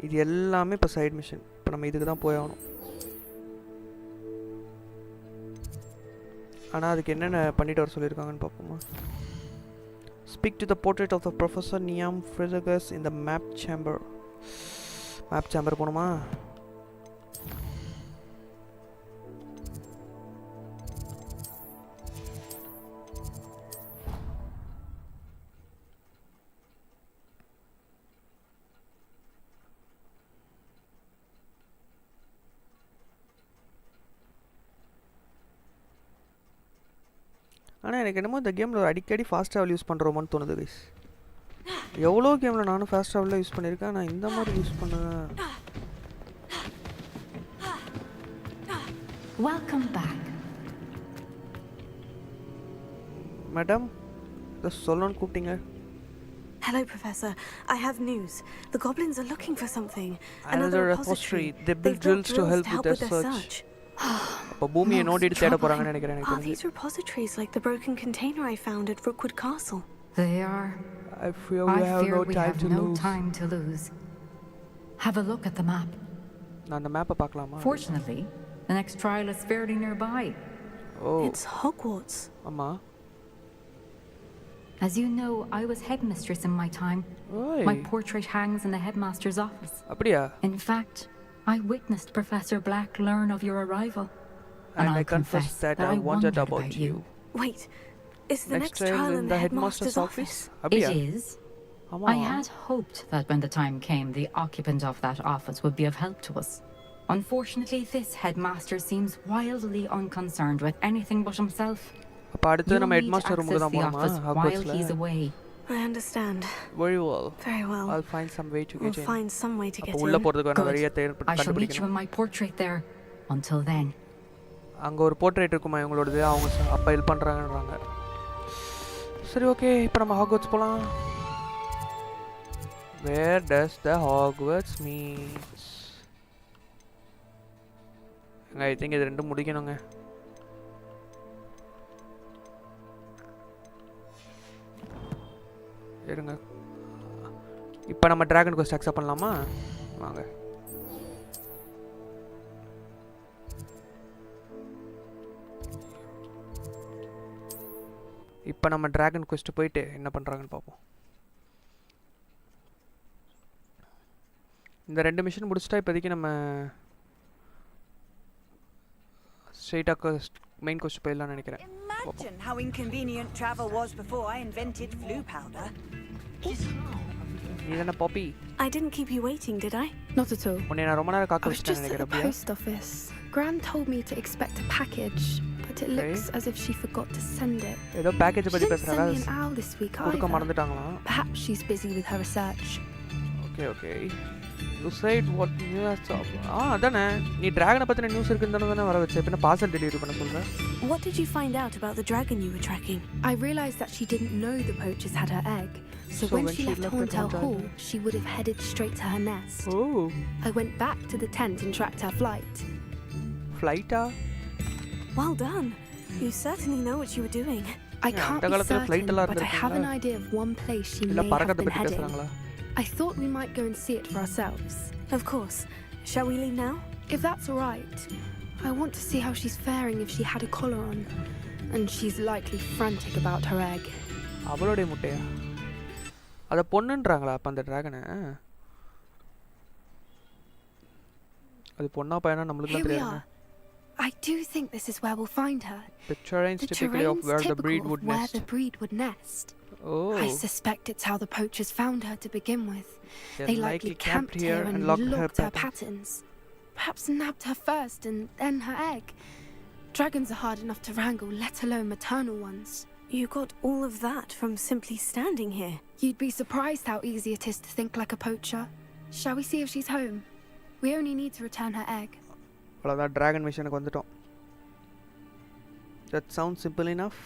இது எல்லாமே இப்போ சைட் மிஷன். இப்போ நம்ம இதுக்கு தான் போய் ஆகணும். ஆனால் அதுக்கு என்னென்ன பண்ணிட்டு வர சொல்லியிருக்காங்கன்னு பார்ப்போமா? Speak to the portrait of the Professor Niam Frizagus in the map chamber. Map chamber போகணுமா? ஆனால் எனக்கு என்னமோ இந்த கேமில் அடிக்கடி ஃபாஸ்ட் ட்ராவல் யூஸ் பண்ணுறோமோன்னு தோணுது கைஸ். எவ்வளோ கேமில் நானும் ஃபாஸ்ட் ட்ராவலில் யூஸ் பண்ணியிருக்கேன், நான் இந்த மாதிரி யூஸ் பண்ணுவேன். Welcome back. மேடம், இதை சொல்லணும்னு கூப்பிட்டீங்க. Hello, Professor. I have news. The goblins are looking for something. Another repository. They built drills to help with their search. அப்போ பூமியை நோண்டிட்டு தேட போறாங்கன்னு நினைக்கிறேன். Are these repositories like the broken container I found at Rookwood Castle? They are. I fear we have no we time have to no lose. time to lose. Have a look at the map. நான் அந்த மேப்பை பார்க்கலாமா? Fortunately, the next trial is fairly nearby. Oh. It's Hogwarts. ஆமா. As you know, I was headmistress in my time. Oi. My portrait hangs in the headmaster's office. அப்படியா? In fact, I witnessed Professor Black learn of your arrival. And I I'll confess that I wondered about you. Wait, is the next trial trial in in the the headmaster's headmaster's office? office? அப்படியா? It is. ஆமா. I had hoped that when the time came, the occupant of that office would be of help to us. Unfortunately, this headmaster seems wildly unconcerned with anything but himself. அப்ப அடுத்து நம்ம You'll need to headmaster ரூமுக்கு access தான் the போறோமா? office while ஹாக்வர்ட்ஸ்ல. he's away. I understand. Very well. Very well. I'll find some way to get We'll in. find some way to get அப்ப உள்ள in. போறதுக்கு வேற வழியை Good. I shall meet you in my portrait there. Until then. அங்க ஒரு portrait இருக்குமா இவங்களோடது, அவங்க அப்பா ஹெல்ப் பண்றாங்கன்றாங்க. சரி ஓகே, இப்போ நம்ம ஹாக்வர்ட்ஸ் போலாம். Where does the Hogwarts means? I think இது ரெண்டும் முடிக்கணுங்க. இருங்க, இப்போ நம்ம டிராகன் குவெஸ்ட் அக்செப்ட் பண்ணலாமா? வாங்க. இப்போ நம்ம டிராகன் குவெஸ்ட் போயிட்டு என்ன பண்ணுறாங்கன்னு பார்ப்போம். இந்த ரெண்டு மிஷன் முடிச்சிட்டா இப்போதைக்கு நம்ம ஸ்ட்ரெயிட்டாக மெயின் குவெஸ்ட் போயிடலாம்னு நினைக்கிறேன். Imagine how inconvenient travel was before I invented flu powder. நீ தானே பாப்பி? I didn't keep you waiting, did I? Not at all. உன்னை நான் ரொம்ப நேரம் காக்க I was வச்சிட்டேன் just at நினைக்கிறேன். the அப்படியா? post office. Gran told me to expect a package, but it looks as if she forgot to send it. ஏதோ package She பத்தி didn't send பேசுறாங்க. me an owl this week கொடுக்க either. மறந்துட்டாங்களா? Perhaps she's busy with her research. Okay. You said what news of? அதானே நீ டிராகனை பத்தின news இருக்குன்னு தானே வர வச்ச. பின்ன பார்சல் டெலிவரி பண்ண சொல்ற. What did you find out about the dragon you were tracking? I realized that she didn't know the poachers had her egg. So when she left Horntail Hall, she would have headed straight to her nest. Oh. I went back to the tent and tracked her flight. Flight? Well done. You certainly know what you were doing. I can't be certain, but I have an idea of one place she may have been heading. I thought we might go and see it for ourselves. Of course. Shall we leave now? If that's all right. I want to see how she's faring if she had a collar on. And she's likely frantic about her egg. அவளுடைய முட்டையா? அத பொண்ணுன்றாங்களா அப்ப அந்த டிராகனை? அது பொண்ணா பையனா நம்மளுக்கு தான் தெரியாது. I do think this is where we'll find her. The terrain's typically of where the breed would nest. Where the breed would nest. Oh. I suspect it's how the poachers found her to begin with. They likely camped here and locked her patterns. Perhaps nabbed her first and then her egg. Dragons are hard enough to wrangle, let alone maternal ones. You got all of that from simply standing here. You'd be surprised how easy it is to think like a poacher. Shall we see if she's home? We only need to return her egg. அவ்வளோதான், dragon மிஷனுக்கு வந்துட்டோம். That sounds simple enough.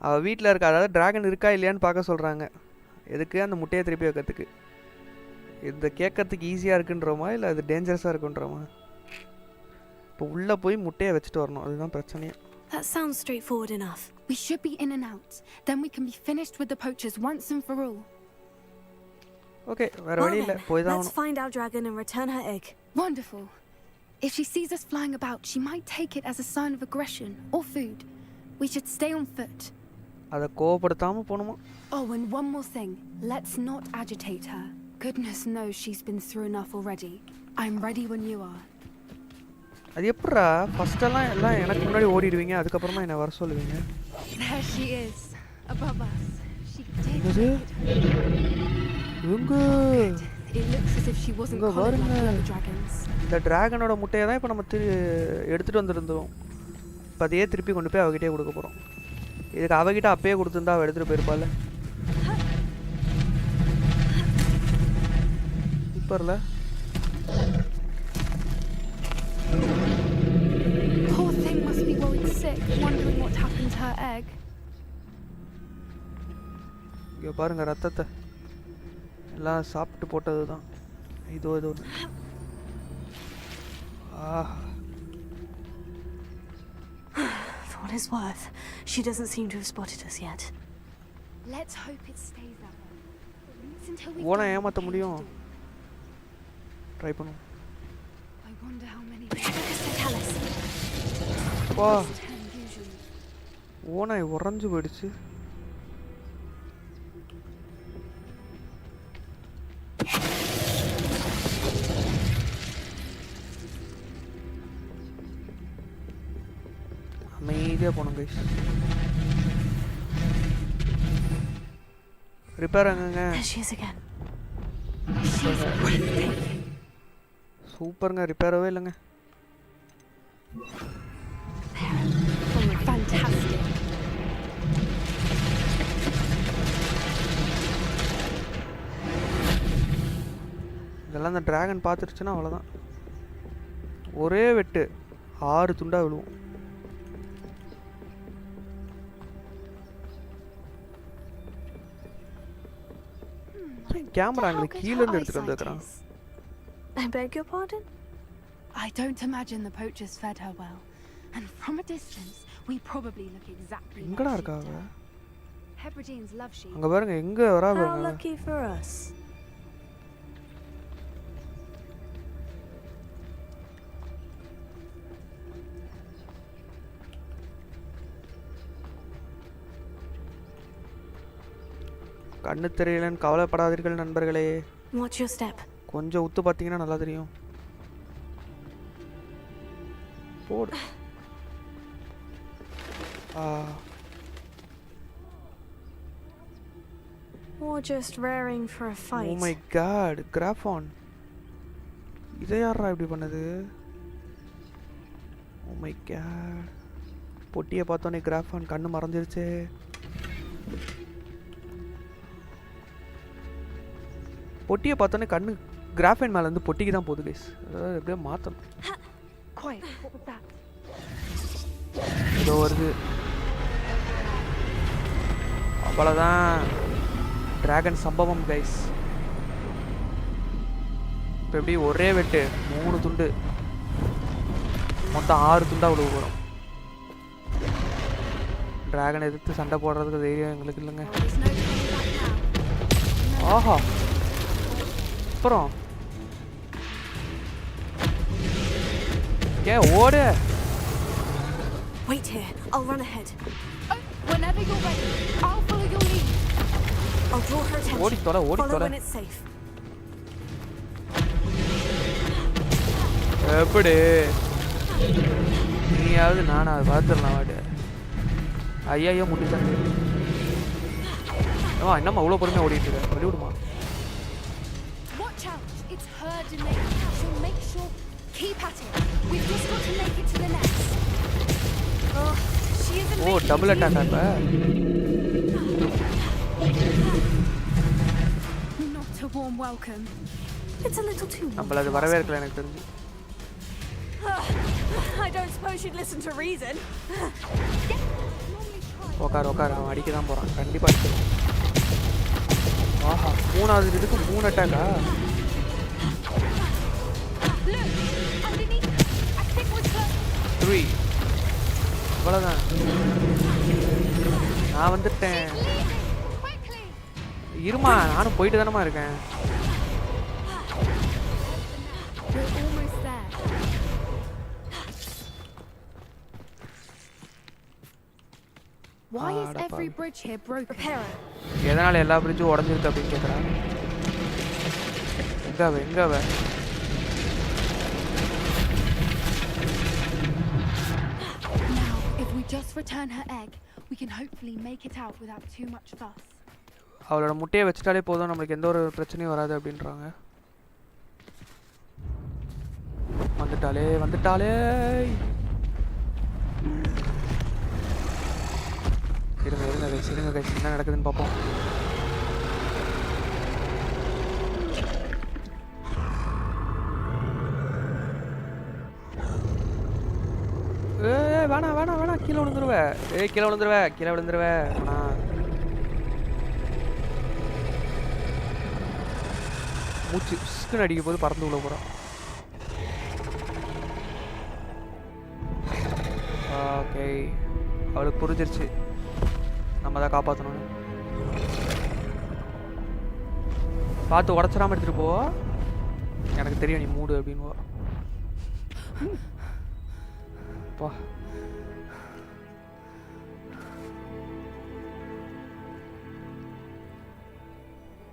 அவள் வீட்டில் இருக்கா, அதாவது dragon இருக்கா இல்லையான்னு பார்க்க சொல்கிறாங்க. எதுக்கு? அந்த முட்டையை திருப்பி வைக்கிறதுக்கு. இது கேட்கறதுக்கு ஈஸியாக இருக்குன்றோமா இல்லை அது டேஞ்சரஸாக இருக்குன்றோமா? இப்போ உள்ளே போய் முட்டையை வச்சுட்டு வரணும், அதுதான் பிரச்சனையே. That sounds straightforward enough. We should be in and out. Then we can be finished with the poachers once and for all. Okay, வேற வழி இல்லை, போய் தான் Let's find our dragon and return her egg. Wonderful. If she sees us flying about, she might take it as a sign of aggression or food. We should stay on foot. அதை கோவப்படுத்தாமல் போகணுமா? Oh, and one more thing. Let's not agitate her. Goodness knows she's been through enough already. I'm ready when you are. அது எப்படா ஃபர்ஸ்டெல்லாம் எல்லாம் எனக்கு முன்னாடி ஓடிடுவீங்க, அதுக்கப்புறமா என்னை வர சொல்லுவீங்க. There she is, above us. She did. It looks as if she wasn't collared like the other dragons. இந்த டிராகனோட முட்டையை தான் இப்போ நம்ம எடுத்துகிட்டு வந்துருந்தோம். இப்போ அதையே திருப்பி கொண்டு போய் அவகிட்டே கொடுக்க போகிறோம். இதுக்கு அவகிட்ட அப்பயே கொடுத்துருந்தா அவள் எடுத்துகிட்டு போயிருப்பாள். சூப்பர்ல. Poor thing must be worried sick, wondering what happened to her egg. இங்கே பாருங்க, ரத்தத்தை எல்லாம் சாப்பிட்டு போட்டது தான். இதோ இதோ For what it's worth, she doesn't seem to have spotted us yet. Let's hope it stays that way. Until we ஓனா ஏமாத்த முடியும். ட்ரை பண்ணுவோம். I wonder how many வா ஓனா உறைஞ்சு போயிடுச்சு. அமைதியாக போகணும் கைஸ். ரிப்பேர் ஆகுங்க. சூப்பருங்க, ரிப்பேராகவே இல்லைங்க. இதெல்லாம் இந்த டிராகன் பார்த்துருச்சுன்னா அவ்வளோதான். ஒரே வெட்டு 6 துண்டா விழுவும். கேமரா அங்க கீழ இருந்து எடுத்துட்டு வந்திருக்கான். I beg your pardon? I don't imagine the poachers fed her well. And from a distance, we probably look exactly like எங்கடா இருக்காங்க? Hebrideans love sheep. அங்க பாருங்க எங்க வரா பாருங்க. How lucky for us. கண்ணு தெரியலன்னு கவலைப்படாதீர்கள் நண்பர்களே. Watch your step. கொஞ்சம் உத்து பார்த்தீங்கன்னா நல்லா தெரியும். போடு. Or just raring for a fight. Oh my god, கிராஃபான். இதை யாரா இப்படி பண்ணது? Oh my god. பொட்டியை பார்த்தோன்னே கிராஃபான் கண்ணு மறைஞ்சிருச்சு. பொட்டியை பார்த்தோன்னே கண்ணு கிராஃபைன் மேலே வந்து பொட்டிக்கு தான் போகுது கைஸ். அதாவது எப்படியே மாற்றணும். இதோ வருது. அவ்வளோதான் டிராகன் சம்பவம் கைஸ். இப்போ எப்படி ஒரே வெட்டு 3 துண்டு, மொத்தம் 6 துண்டாக விழுவு போகிறோம். டிராகன் எதிர்த்து சண்டை போடுறதுக்கு தைரியம் எங்களுக்கு இல்லைங்க. ஆஹா அப்புறம் ஓடு. Wait here. I'll run ahead. Whenever you're ready, I'll follow your lead. I'll draw her attention. ஓடி தொலை, ஓடி Follow தொலை. when it's safe. எப்படி நீயாவது நானா பார்த்துடலாம் வாடு. ஐயா முடிச்சாங்க. என்னம்மா அவ்வளோ பொறுமையாக ஓடிட்டு இருக்க? வழி விடுமா. Watch out! It's her domain. She'll make sure. Keep at it. We've just got to make it to the nest. Oh, she isn't. Oh double attack அப்ப. Not a warm welcome. It's a little too. நம்மள அது வரவேற்கல எனக்கு தெரிஞ்சு. I don't suppose you'd listen to reason. உட்கார் அவன் அடிக்க தான் போகிறான். கண்டிப்பாக அடிச்சிடும். ஆஹா 3வது இதுக்கு 3 அட்டாக்கா? அவ்வளோதான். நான் வந்துட்டேன். இருமா நானும் போயிட்டு தானமா இருக்கேன். Why is every bridge here broken? எதனால எல்லா பிரிட்ஜும் உடைஞ்சிருக்கு அப்படின்னு கேக்குறாங்க. எங்க அவ Now, if we just return her egg, we can hopefully make it out without too much fuss. அவளோட முட்டையை வச்சிட்டாலே போதும், நம்மளுக்கு எந்த ஒரு பிரச்சனையும் வராது அப்படின்றாங்க. வந்துட்டாலே இருங்க கைஸ் என்ன நடக்குதுன்னு பார்ப்போம். வேணாம் கீழே விழுந்துருவே. மூச்சு ஸ்கின் அடிக்க போது பறந்து உள்ள போகிறான். ஓகே அவளுக்கு புரிஞ்சிருச்சு நம்ம தான் காப்பாற்றணும். பார்த்து உடச்சிடாம எடுத்துட்டு போ. எனக்கு தெரியும் நீ மூடு அப்படின்னு. பா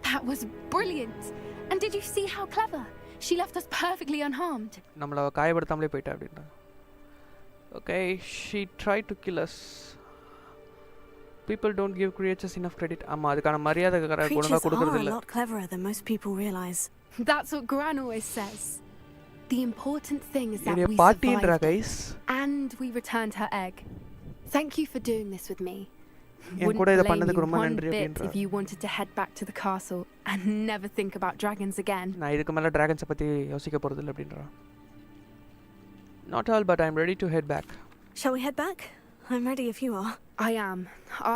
That was brilliant. And did you see how clever? She left us perfectly unharmed. நம்மள காயப்படுத்தாமலே போயிட்டா அப்படினா. Okay, she tried to kill us. People don't give creatures enough credit. ஆமா அதுக்கான மரியாதை ஒழுங்கா கொடுக்கிறது இல்ல. Creatures are a lot cleverer than most people realize. That's what Gran always says. The important thing is that we survived guys. And we returned her egg. Thank you for doing this with me. என் கூட இத பண்ணதுக்கு ரொம்ப நன்றி அப்படின்றா. If you wanted to head back to the castle and never think about dragons again. நான் இதுக்கு மேல dragons பத்தி யோசிக்க போறது இல்ல அப்படின்றா. Not all, but I'm ready to head back. Shall we head back? I'm ready if you are. I am.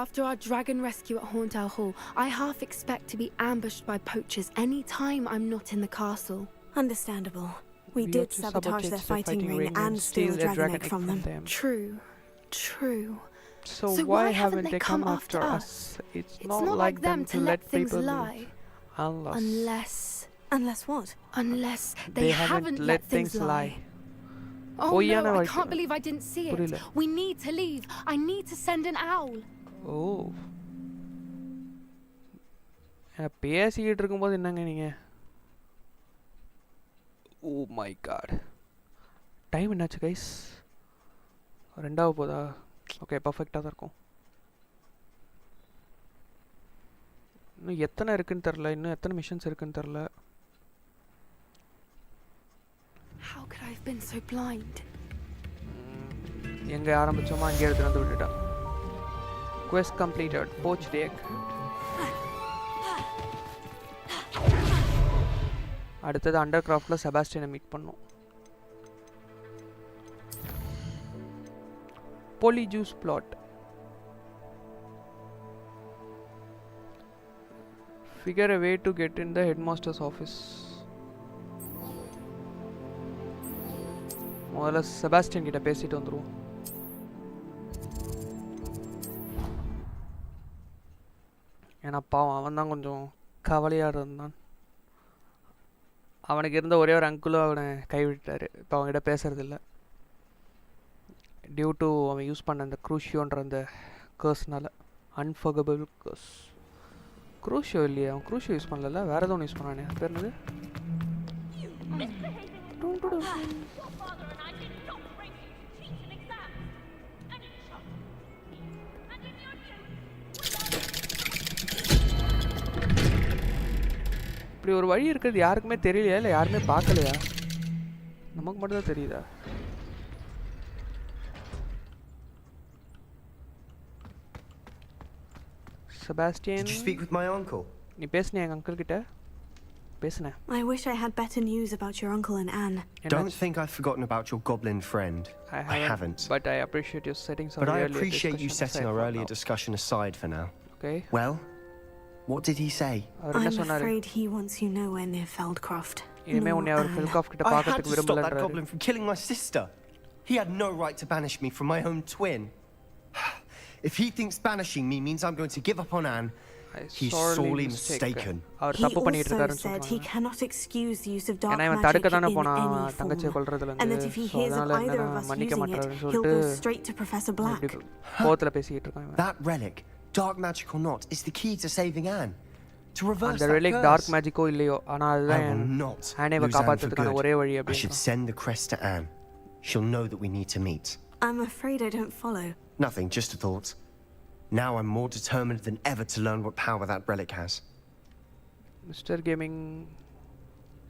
After our dragon rescue at Horndale Hall, I half expect to be ambushed by poachers any time I'm not in the castle. Understandable. We did sabotage their fighting ring and steal a dragon egg from them. True. True. So why haven't they come after us? It's not like them to let things lie. Unless what? Unless they haven't let things lie. Oh no, I can't believe I didn't see it. We need to leave. I need to send an owl. Oh. பேசிக்கிட்டு இருக்கும்போது என்னங்க நீங்க? Oh my god. Time என்னாச்சு guys? 2 போதா? Okay பர்ஃபெக்ட்டா தான் இருக்கும். இன்னும் எத்தனை இருக்குன்னு தெரியல. இன்னும் எத்தனை மிஷன்ஸ் இருக்குன்னு தெரியல. How could I have been so blind? எங்க ஆரம்பிச்சோமா அங்கே எடுத்து வந்து விட்டுட்டா. Quest completed. Poached egg. அடுத்தது அண்டர்கிராஃப்ட்ல செபாஸ்டியனை மீட் பண்ணோம். Polyjuice plot. Figure a way to get in the headmaster's office. முதல்ல செபாஸ்டியன் கிட்ட பேசிட்டு வந்துருவோம். ஏன்னா பாவம் அவன் தான் கொஞ்சம் கவலையாக இருந்தான். அவனுக்கு இருந்த ஒரே ஒரு அங்குளும் அவனை கைவிட்டார். இப்போ அவங்ககிட்ட பேசுறதில்ல. டியூ டு அவன் யூஸ் பண்ண அந்த க்ரூஷியோன்ற அந்த கேர்ஸ்னால. அன்ஃபர்கபிள் கேர்ஸ். க்ரூஷியோ இல்லையா? அவன் க்ரூஷியோ யூஸ் பண்ணல, வேறு எதுவும் யூஸ் பண்ணானே. அது பேர் என்னது? இப்படி ஒரு வழி இருக்கிறது யாருக்குமே தெரியலையா? இல்லை யாருமே பார்க்கலையா? நமக்கு மட்டும் தான் தெரியுதா? Sebastian, did you speak with my uncle? நீ பேசுனியா எங்க அங்கிள் கிட்ட? பேசுனேன். I wish I had better news about your uncle and Anne. Don't think I've forgotten about your goblin friend. I haven't. But I appreciate you setting some But I appreciate you setting our earlier discussion aside for now. Okay. Well, what did he say? I'm afraid he wants you nowhere near Feldcroft. இனிமே உன்னை அவர் ஃபெல்காஃப்ட் கிட்ட பார்க்கிறதுக்கு விரும்பலன்றாரு. I had to stop that goblin from killing my sister. He had no right to banish me from my own twin. If he thinks banishing me means I'm going to give up on Anne, he's sorely mistaken. He also said he cannot excuse the use of dark magic in any form, and that if he hears of either of us using it, he'll go straight to Professor Black. That relic, dark magic or not, is the key to saving Anne. To reverse that relic, dark magic or illiyo, ana adhaan Anne va kaapatradhukana ore vali apdi. I should send the crest to Anne. She'll know that we need to meet. I'm afraid I don't follow. Nothing, just a thought. Now I'm more determined than ever to learn what power that relic has. Mr. Gaming,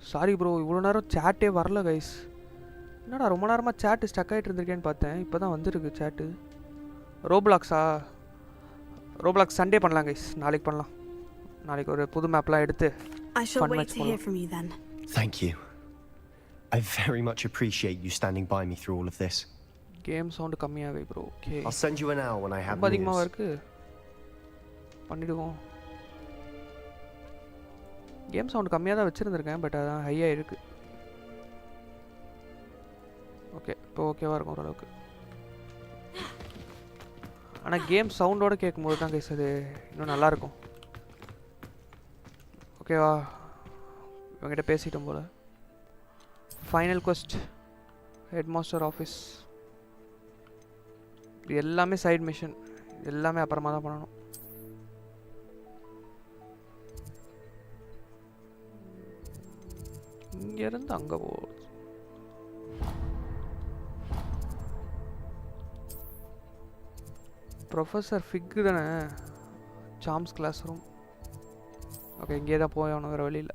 sorry bro, இவ்வளோ நேரம் சாட்டே வரல guys. என்னடா ரொம்ப நேரமாக சாட்டு stuck ஆகிட்டு இருந்திருக்கேன்னு பார்த்தேன். இப்போ தான் வந்துருக்கு சாட்டு. ரோப்ளாக்ஸா? ரோப்ளாக்ஸ் சண்டே பண்ணலாம் கைஸ். நாளைக்கு பண்ணலாம். நாளைக்கு ஒரு புது மேப்லாம் எடுத்து I shall wait to hear from you then. Thank you. I very much appreciate you standing by me through all of this. Game sound கம்மியாவே bro. Okay. I'll send you an hour when I have news. அதிகமாக இருக்கு. பண்ணிடுவோம். Game sound கம்மியாக தான் வச்சுருந்துருக்கேன், but அதான் ஹையாக இருக்குது. Okay, இப்போ ஓகேவாக இருக்கும் ஓரளவுக்கு. ஆனால் கேம் சவுண்டோடு கேட்கும்போது தான் கைஸ் அது இன்னும் நல்லாயிருக்கும். ஓகேவா, இவங்கிட்ட பேசிட்டோம் போல். Final quest headmaster office. இது எல்லாமே சைட் மிஷன், எல்லாமே அப்புறமா தான் பண்ணணும். இங்கேருந்து அங்கே போகுது. ப்ரொஃபஸர் ஃபிக் தானே, சாம்ஸ் கிளாஸ் ரூம். ஓகே, இங்கே தான் போய் அவனு வேறு வழியில்.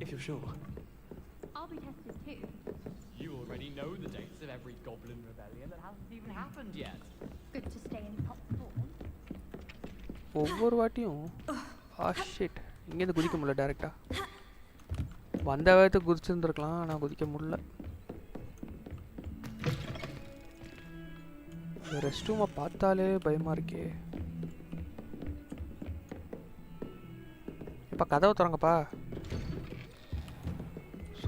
If you're sure. I'll be tested too. You already know the dates of every goblin rebellion that hasn't even happened yet. Good to stay in top form. ஒவ்வொரு வாட்டியும் shit, இங்கேருந்து குதிக்க முடியல. டேரெக்டாக வந்த வேகத்துக்கு குதிச்சிருந்துருக்கலாம், ஆனால் குதிக்க முடியல. இந்த ரெஸ்ட் ரூமை பார்த்தாலே பயமாக இருக்கே. இப்போ கதவை திறங்கப்பா,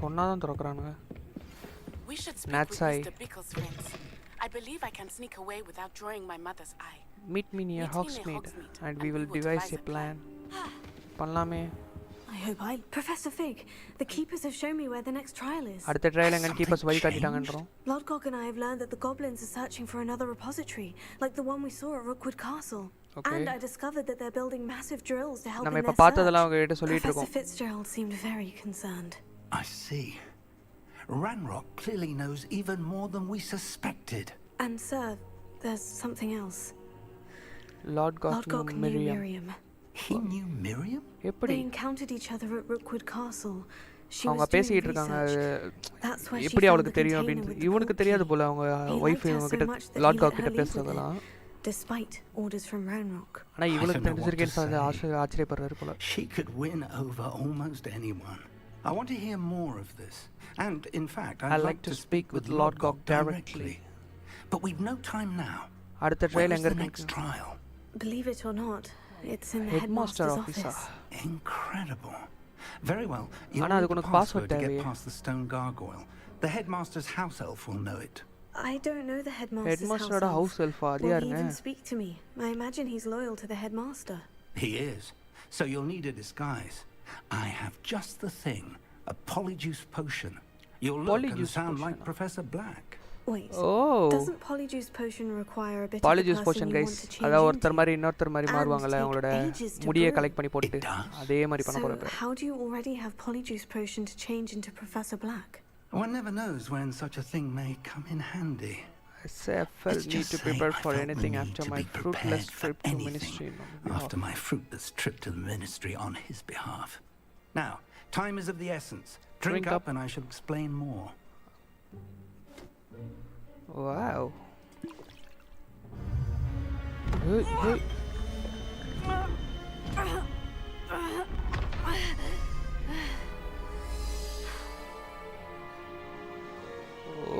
சொன்னாதான் திறக்கிறானுங்க. We should speak with Mr. Bickle's friends. I believe I can sneak away without drawing my mother's eye. Meet me near Hogsmeade and we will devise a plan. பண்ணலாமே. I hope Professor Fig, the keepers have shown me where the next trial is. அடுத்த trial எங்க keepers வழி காட்டிட்டாங்கன்றோம். Lodgok and I have learned that the goblins are searching for another repository, like the one we saw at Rookwood Castle. Okay. And I discovered that they're building massive drills to help in நம்ம their இப்ப search. பார்த்ததெல்லாம் அவங்க கிட்ட சொல்லிட்டு இருக்கோம். Professor Fitzgerald seemed very concerned. I see. Ranrock clearly knows even more than we suspected. And sir, there's something else. Lodgok knew Miriam. He knew Miriam? எப்படி? They encountered each other at Rookwood Castle. அவங்க பேசிட்டு இருக்காங்க. எப்படி அவளுக்கு தெரியும் அப்படி இவனுக்கு தெரியாது போல. அவங்க வைஃப் இவங்க கிட்ட லாட்காக் கிட்ட பேசுறதெல்லாம். Despite orders from Ranrock. ஆனா இவளுக்கு தெரிஞ்சிருக்கேன்னு ஆச்சரியப்படுறாரு போல. She could win over almost anyone. I want to hear more of this. And in fact, I'd like to speak with Lodgok directly. But we've no time now. அடுத்த trial எங்க the next trial? Believe it or not, it's in the headmaster's office. Incredible. Very well. You ஆனா அதுக்கு உனக்கு password to get தேவையே. past the stone gargoyle. The headmaster's house elf will know it. I don't know the headmaster's house elf. Will he even speak to me? I imagine he's loyal to the headmaster. He is. So you'll need a disguise. I have just the thing. A polyjuice potion. You'll look and sound like Professor Black. Wait. Oh. Doesn't polyjuice potion require a bit polyjuice of the potion person you guys. want to change அத ஒருத்தர் மாதிரி இன்னொருத்தர் மாதிரி into? மாறுவாங்கல, And அவங்களோட take ages to முடியை brew. Collect பண்ணி போட்டுட்டு அதே மாதிரி பண்ண So போறாங்க. how do you already have polyjuice potion to change into Professor Black? One never knows when such a thing may come in handy. I say I felt need to prepare for anything after my fruitless trip to ministry. After my fruitless trip to the ministry on his behalf. Now, time is of the essence. Drink up and I shall explain more. Wow. Hey.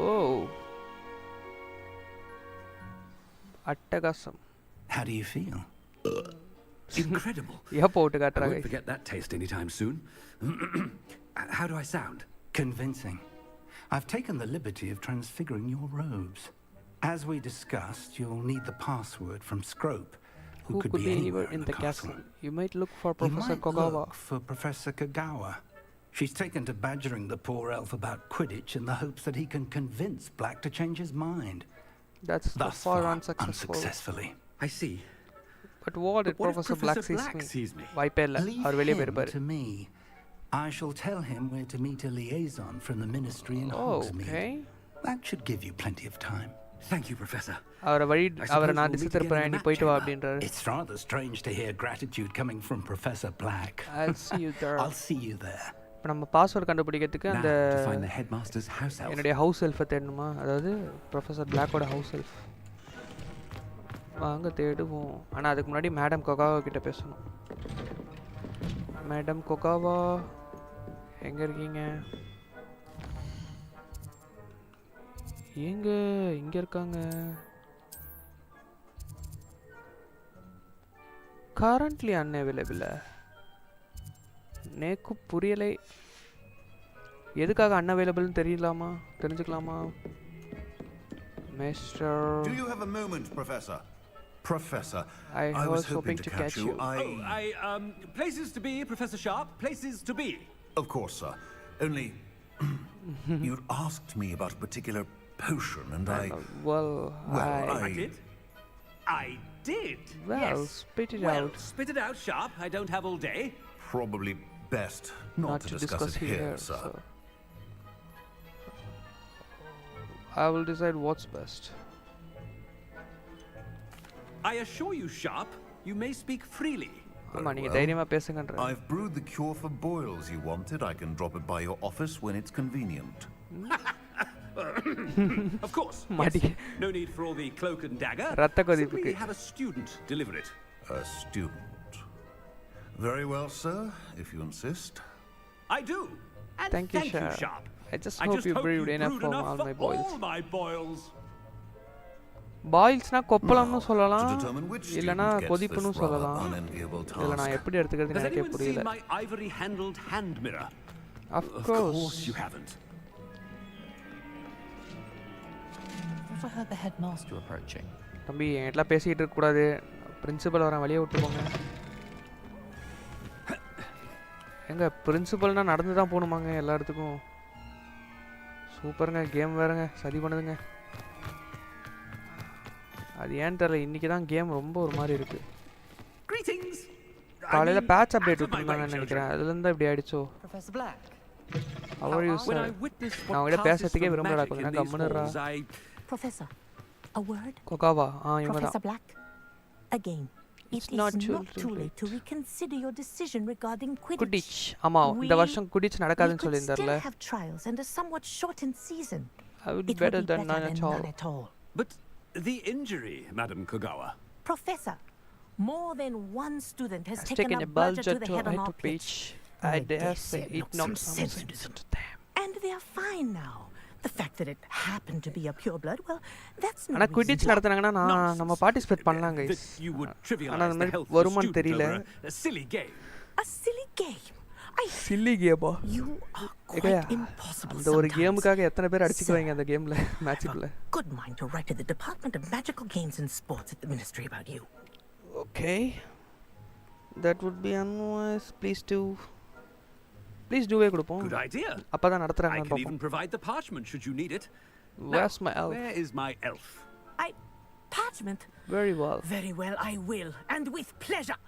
Oh. அட்டகாசம். How do you feel? Incredible. எப்போ ஓட்டு I காட்டுறாங்க? won't forget that taste anytime soon. How do I sound? Convincing. I've taken the liberty of transfiguring your robes. As we discussed, you'll need the password from Scrope, who could be anywhere in the castle. You might look for Professor You might Kogawa. look for Professor Kagawa. She's taken to badgering the poor elf about Quidditch in the hopes that he can convince Black to change his mind. That's Thus far unsuccessfully. I see. But what did Professor Black sees me? வாய்ப்பே இல்ல. அவர் வெளிய போயிருப்பாரு. To me. I shall tell him where to meet a liaison from the ministry in Hogsmeade. Okay. That should give you plenty of time. Thank you, Professor. அவரை நான் திசை திருப்புறேன், நீ போயிட்டு வா அப்படின்றாரு. It's rather strange to hear gratitude coming from Professor Black. I'll see you there. I'll see you there. இப்போ நம்ம password கண்டுபிடிக்கிறதுக்கு அந்த to find the headmaster's house elf. என்னுடைய ஹவுஸ் எல்ஃபை தேடணுமா? அதாவது ப்ரொஃபஸர் பிளாக்கோட ஹவுஸ் எல்ஃப். வாங்க தேடுவோம். ஆனால் அதுக்கு முன்னாடி மேடம் கொகாவா கிட்ட பேசணும். மேடம் கொகாவா எங்கே இருக்கீங்க? இங்கே இருக்காங்க. Currently unavailable. நேக்கு புரியலை. எதுக்காக அன்அவைலபிள்னு தெரியலாமா? தெரிஞ்சுக்கலாமா? Mister Do you have a moment, Professor? Professor, I was hoping to catch you. Places to be, Professor Sharp. Places to be. Of course, sir. Only you'd asked me about a particular potion, and well, I did. I did. Well, yes. spit it out. Spit it out, Sharp. I don't have all day. Probably best not to discuss it here, sir. I will decide what's best. I assure you, Sharp, you may speak freely. I've brewed the cure for boils you wanted. I can drop it by your office when it's convenient. Of course. Yes. No need for all the cloak and dagger. Simply have a student deliver it. A student. Very well, sir, if you insist. I do. And thank you, Sharp. I just hope you brewed enough for all my boils. All my boils. பாயில்ஸ்னா கொப்பளம்னு சொல்லலாம், இல்லனா கொதிப்புன்னு சொல்லலாம். இல்ல நான் எப்படி எடுத்துக்கிறதுன்னு எனக்கே புரியல. Of course you haven't. I heard the headmaster approaching. தம்பி என்கிட்ட பேசிட்டு இருக்க கூடாது. பிரின்சிபல் வர வழியை விட்டு போங்க. எங்க பிரின்சிபல்னா நடந்து தான் போகணுமாங்க எல்லா இடத்துக்கும்? சூப்பருங்க, கேம் வேறங்க சதி பண்ணுதுங்க. அது ஏன் தெரியல, இன்னைக்கு தான் கேம் ரொம்ப ஒரு மாதிரி இருக்கு. காலையில் பேட்ச் அப்டேட் விட்டுருந்தாங்கன்னு நினைக்கிறேன், அதுலேருந்து இப்படி ஆயிடுச்சோ. அவர் யூஸ் நான் உங்கள்கிட்ட பேசுறதுக்கே விரும்புகிறா, கொஞ்சம் கம்முன்னுறா. கொக்காவா? இவங்க தான். Again, it is not too late to reconsider your decision regarding Quidditch. Quidditch. ஆமா, இந்த வருஷம் Quidditch நடக்காதுன்னு சொல்லியிருந்தார்ல. We have trials and a somewhat shortened season. I would be better than none at all. But the injury, Madam Kogawa. Professor, more than one student has taken a bulge to the head on our pitch. I dare say it knocked some sense into them. And they are fine now. The fact that it happened to be a pure blood, well, that's not. ஆனா Quidditch நடத்துனாங்கன்னா நம்ம participate பண்ணலாம் guys. ஆனா அந்த மாதிரி வருமான்னு தெரியல. A silly game. A silly game. Silly game. You are quite impossible. அந்த ஒரு கேமுக்காக எத்தனை பேர் அடிச்சுக்குவாங்க அந்த கேம்ல மேட்ச்ல. Good mind to write to the Department of Magical Games and Sports at the Ministry about you. Okay. That would be unwise. Please do வே கொடுப்போம். Good idea. அப்பதான் நடத்துறாங்க I can even provide the parchment should you need it. Where's my elf? Where is my elf? Parchment? Very well. Very well, I will, and with pleasure.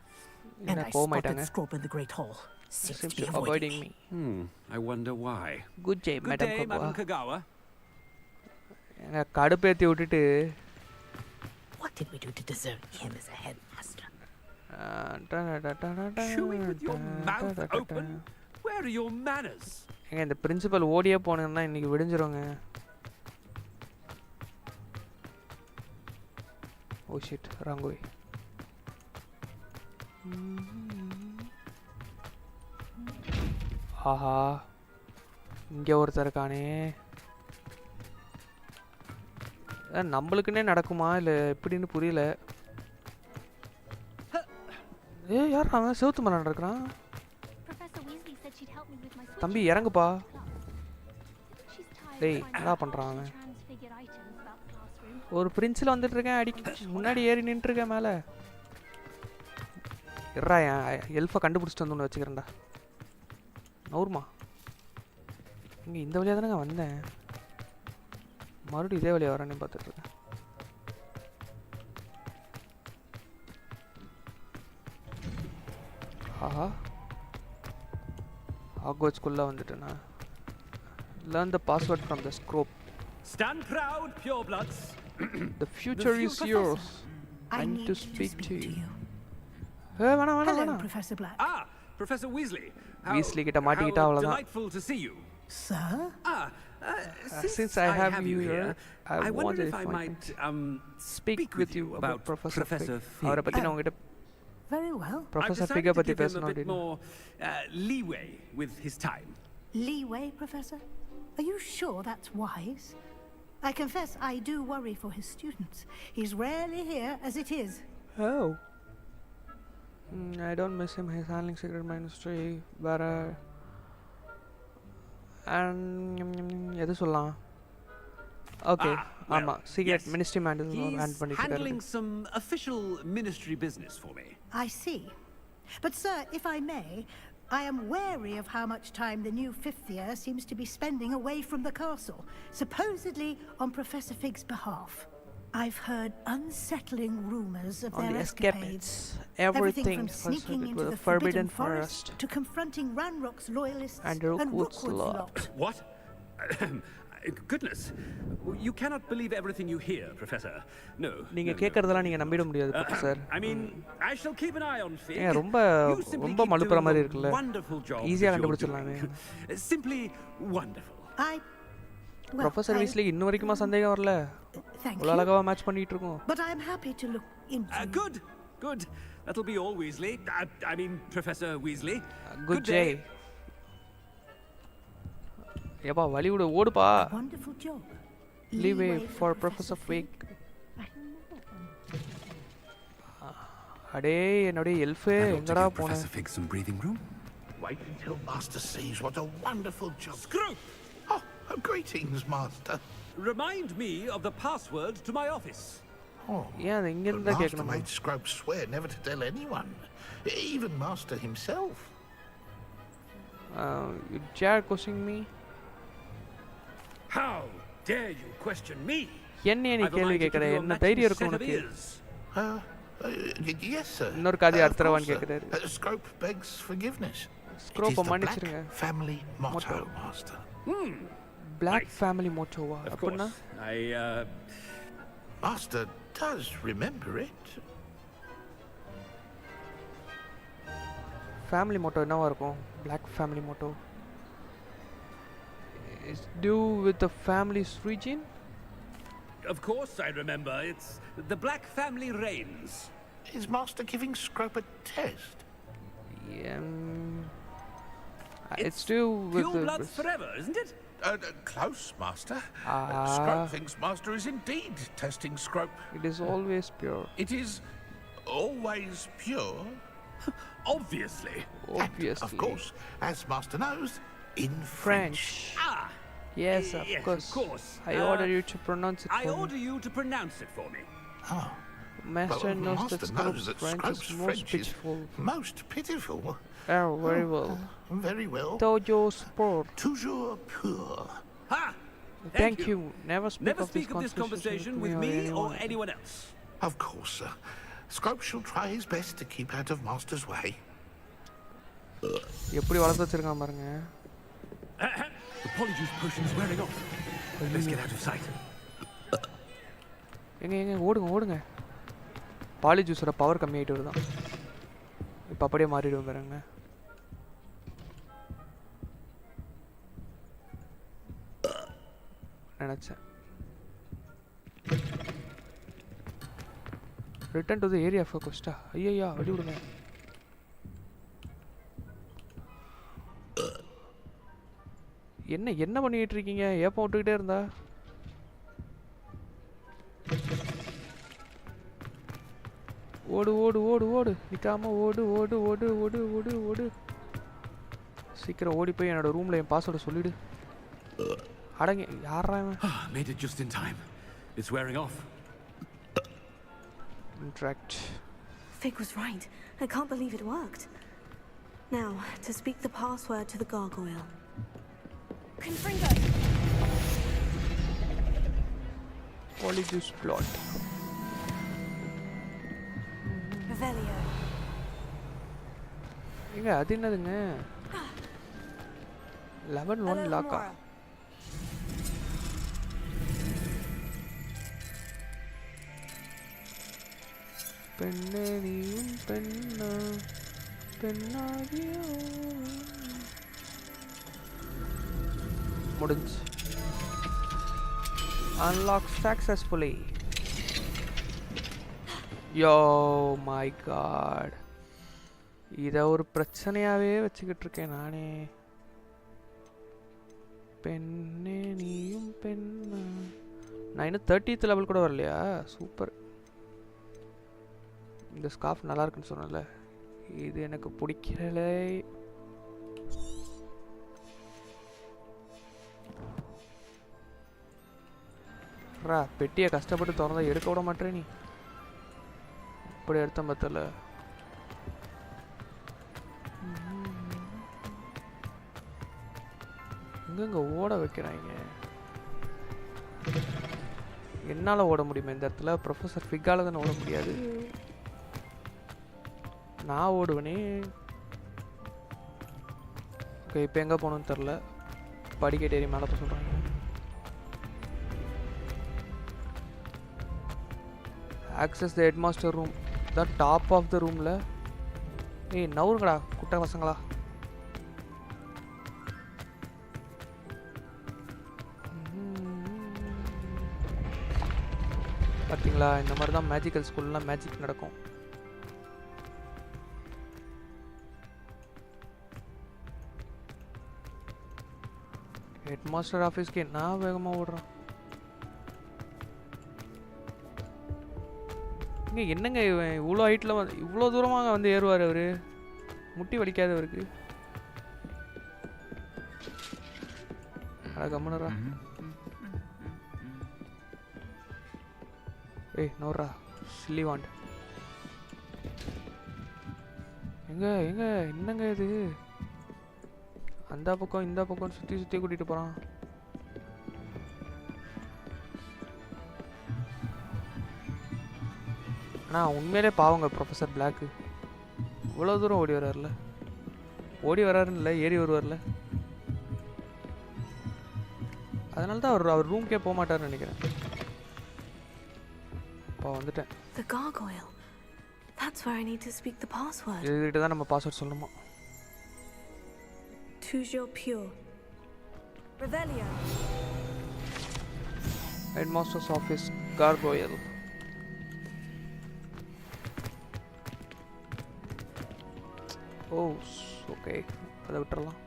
And I spotted Scrope in the Great Hall. Seems to be avoiding me. I wonder why. Good day, Madam Kogawa. என்ன கடுப்பேத்தி விட்டுட்டு. What did we do to deserve him as a headmaster? Chewing with your mouth open? Where are your manners? எங்க இந்த principal ஓடியே போனேன்னா இன்னைக்கு விடிஞ்சிருங்க. Oh shit, wrong way. ஆஹா, இங்கே ஒருத்தர் இருக்கானே. நம்மளுக்குன்னே நடக்குமா இல்லை எப்படின்னு புரியல. யார் அவன் செவுத்து மேலே நடக்கிறான்? தம்பி இறங்குப்பா. டேய் என்ன பண்ணுறான் அவன்? ஒரு பிரின்ஸில் வந்துட்டு இருக்கேன், முன்னாடி ஏறி நின்றுருக்கேன் மேலே. இறா என் எல்ஃபை கண்டுபிடிச்சிட்டு வந்து ஒன்று வச்சுக்கிறேன்டா. நூறுமா இங்கே இந்த வழியாக தானே வந்தேன், மறுபடியும் இதே வழியாக வரேன்னு பார்த்துட்ருக்கேன். ஆஹா, ஹாக்வர்ட்ஸ்குள்ளே வந்துட்டேனா. Learn the password from the Scrope. Stand proud, purebloods. The future is yours. I need to speak to you. Hey, Hello, Professor Black. Professor Weasley. Weasley கிட்ட மாட்டிக்கிட்டா அவ்வளவுதான். Delightful to see you. Sir? Since I have you here, I wonder if I might speak with you about Professor Fig. அவரை பத்தி நான் உங்ககிட்ட Very well. Professor Fig பத்தி பேசணும். A bit more leeway with his time. Leeway, Professor? Are you sure that's wise? I confess I do worry for his students. He's rarely here as it is. Oh. I don't miss him. He's handling secret ministry. But எது சொல்லலாம்? Okay. ஆமா. Secret ministry man is hand பண்ணிட்டு handling some official ministry business for me. I see. But sir, if I may, I am wary of how much time the new 5th year seems to be spending away from the castle, supposedly on Professor Fig's behalf. I've heard unsettling rumors of their escapades. Everything from sneaking into the forbidden forest to confronting Ranrock's loyalists and Rookwood's lot. What? Goodness. You cannot believe everything you hear, Professor. No. நீங்க கேக்குறதெல்லாம் நீங்க நம்பிட முடியாது, Professor. I mean, I shall keep an eye on Fig. ரொம்ப மழுப்புற மாதிரி இருக்குல்ல. Wonderful job. ஈஸியா கண்டுபிடிச்சிடலாமே. Simply wonderful. Professor Weasley இன்ன வரைக்குமா சந்தேகம் வரல? Thank அழகாவா மேட்ச் பண்ணிட்டு இருக்கோம். But I am happy to look into. Good. That'll be all, Weasley. I mean, Professor Weasley. Good day. ஏப்பா வலி விடு ஓடுப்பா. Wonderful job. Leeway for Professor Fig. அடே என்னோட எல்ஃபே எங்கடா போன? Professor Fig some breathing room. Wait until Master sees what a wonderful job. Screw! Oh, greetings, Master. Remind me of the password to my office. Oh, yeah, இங்க இருந்தா கேக்கணும். Master made Scrope swear never to tell anyone, even Master himself. You dare question me? How dare you question me? என்ன நீ கேள்வி கேக்குற? என்ன தைரியம் இருக்கு உனக்கு? Yes, sir. இன்னொரு காதி அர்த்தரவான் கேக்குறாரு. Scrope begs forgiveness. Scrope மன்னிச்சிடுங்க. Family motto, Master. Black family motto. அப்படினா Master does remember it. Family motto என்னவா இருக்கும்? Black family motto. Is due with the family's region? Of course I remember. It's the Black family reigns. Is Master giving Scrope a test? It's due with pure blood forever, isn't it? Close, Master. Scrope thinks Master is indeed testing Scrope. It is always pure. It is always pure? Obviously. And, of course, as Master knows, in French. Yes, of course. I order you to pronounce it for me. I order you to pronounce it for me. Master knows that Scrope's French is most pitiful. Most pitiful? Oh, very well. Very well. Toujours sport. Toujours pur. Ha! Thank you. Never speak of this conversation with me or anyone else. Of course, sir. Scrope shall try his best to keep out of Master's way. எப்படி வளர்த்து வச்சிருக்கான் பாருங்க. The polyjuice potion's wearing off. Let's get out of sight. எங்க ஓடுங்க. பாலிஜூஸோட power கம்மியாயிட்டு வருதான். இப்போ அப்படியே மாறிடுவோம் பாருங்க. நினைச்சேன். Return to the area for Costa. ஐயா வழி விடுங்க. என்ன பண்ணிட்டு இருக்கீங்க? ஏப்பம் விட்டுக்கிட்டே இருந்தா ஓடு நிக்காம ஓடு சீக்கிரம் ஓடி போய் என்னோட ரூம்ல என் பாஸ்வேர்ட் சொல்லிடு. அடங்க யாரா இவன்? Made it just in time. It's wearing off. Interact. Fig was right. I can't believe it worked. Now, to speak the password to the gargoyle. Confringo! Polyjuice plot. Revelio. இங்க அது என்னதுங்க? level 1 லாக்கா? பெண்ணேனியும் பெண்ணாகியோ முடிஞ்சு. Unlock successfully. Yo my god. இத ஒரு பிரச்சனையாவே வச்சுக்கிட்டு இருக்கேன் நானே. பெண்ணே நீயும் பெண்ணா. நான் இன்னும் 30th லெவல் கூட வரலையா? சூப்பர். இந்த ஸ்கார்ஃப் நல்லா இருக்குன்னு சொன்னல. இது எனக்கு பிடிக்கல. பெட்டியை கஷ்டப்பட்டு திறந்தா எடுக்க விட மாட்டேன் நீ. இப்படி எடுத்த பத்தல. எங்கெங்க ஓட வைக்கிறாங்க. என்னால் ஓட முடியுமா இந்த இடத்துல? ப்ரொஃபஸர் ஃபிக்கால தானே ஓட முடியாது. நான் ஓடுவனே. ஓகே, இப்போ எங்கே போகணுன்னு தெரில. படிக்கட்டு ஏறி மேலே போக சொல்கிறாங்க. Access the headmaster room. The top of the ரூமில். ஏய் நவுருங்கடா குட்டை பசங்களா. பார்த்தீங்களா, இந்த மாதிரி தான் மேஜிக்கல் ஸ்கூல்லாம் மேஜிக் நடக்கும். ஹெட்மாஸ்டர் ஆஃபீஸ்க்கு நான் வேகமாக ஓடுறேன். இங்கே என்னங்க இவன் இவ்வளோ ஹைட்டில் வந்து இவ்வளோ தூரமாக வந்து ஏறுவார் அவர்? முட்டி வலிக்காதவருக்கு. அட கம்மனரா. ஏய் நோரா சில்லிவாண்ட். எங்க எங்க என்னங்க இது? அந்த பக்கம் இந்த பக்கம் சுற்றி சுற்றி கூட்டிகிட்டு போகிறான். ஆனால் உண்மையிலே பாவங்க ப்ரொஃபஸர் பிளாக்கு. இவ்வளோ தூரம் ஓடி வர்றாருல. ஓடி வர்றாருன்னு இல்லை, ஏறி வருவார்ல. அதனால தான் அவர் ரூம்க்கே போக மாட்டார்னு நினைக்கிறேன். இப்போ வந்துட்டேன். The gargoyle. That's where I need to speak the password. இதுகிட்ட தான் நம்ம பாஸ்வேர்ட் சொல்லணுமா? Toujours pure. Revelio. Headmaster's office, gargoyle. Oh, okay. அதை விட்டுறலாம்.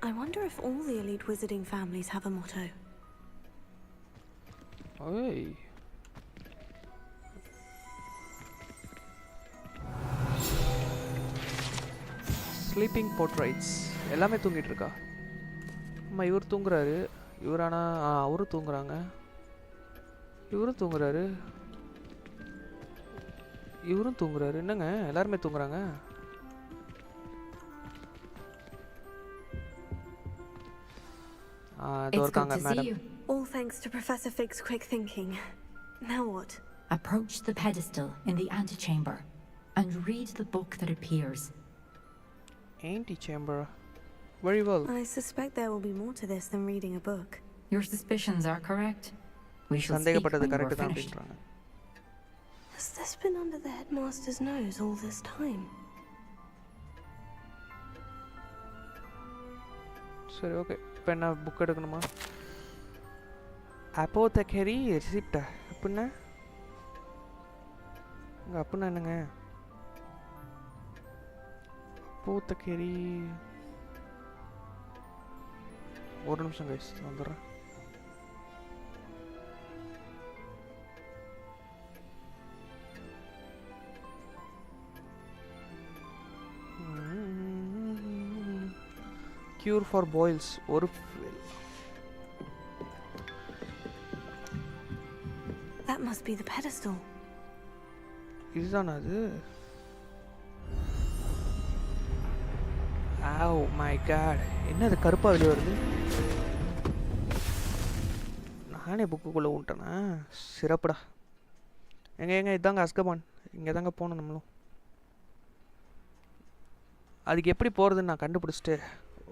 I wonder if all the elite wizarding families have a motto. Hey. Sleeping portraits. எல்லாமே தூங்கிட்டு இருக்கா? அம்மா இவர் தூங்குறாரு. இவரானா அவரும் தூங்குறாங்க. இவரும் தூங்குறாரு. இவரும் தூங்குறாரு. என்னங்க எல்லாருமே தூங்குறாங்க? It's good to see you. All thanks to Professor Fig's quick thinking. Now what? Approach the pedestal in the antechamber and read the book that appears. Antechamber. Very well. I suspect there will be more to this than reading a book. Your suspicions are correct. We shall speak when we're finished. Has this been under the headmaster's nose all this time? சரி okay. இப்போ என்ன book எடுக்கணுமா? அப்போதெக்கரி ரெசிப்டா அப்படின்னா அப்படின்னா என்னங்க? அப்போதெக்கரி. ஒரு நிமிஷம் guys வந்துடுறேன். Cure for boils. ஒரு That must be the pedestal. இதுதானா அது? Oh my god. என்னது கருப்பா வெளிய வருது? நானே புக்குக்குள்ள விட்டேனா? சிறப்புடா. எங்க இதாங்க அஸ்கபான். இங்கே தாங்க போகணும் நம்மளும். அதுக்கு எப்படி போகிறதுன்னு நான் கண்டுபிடிச்சிட்டு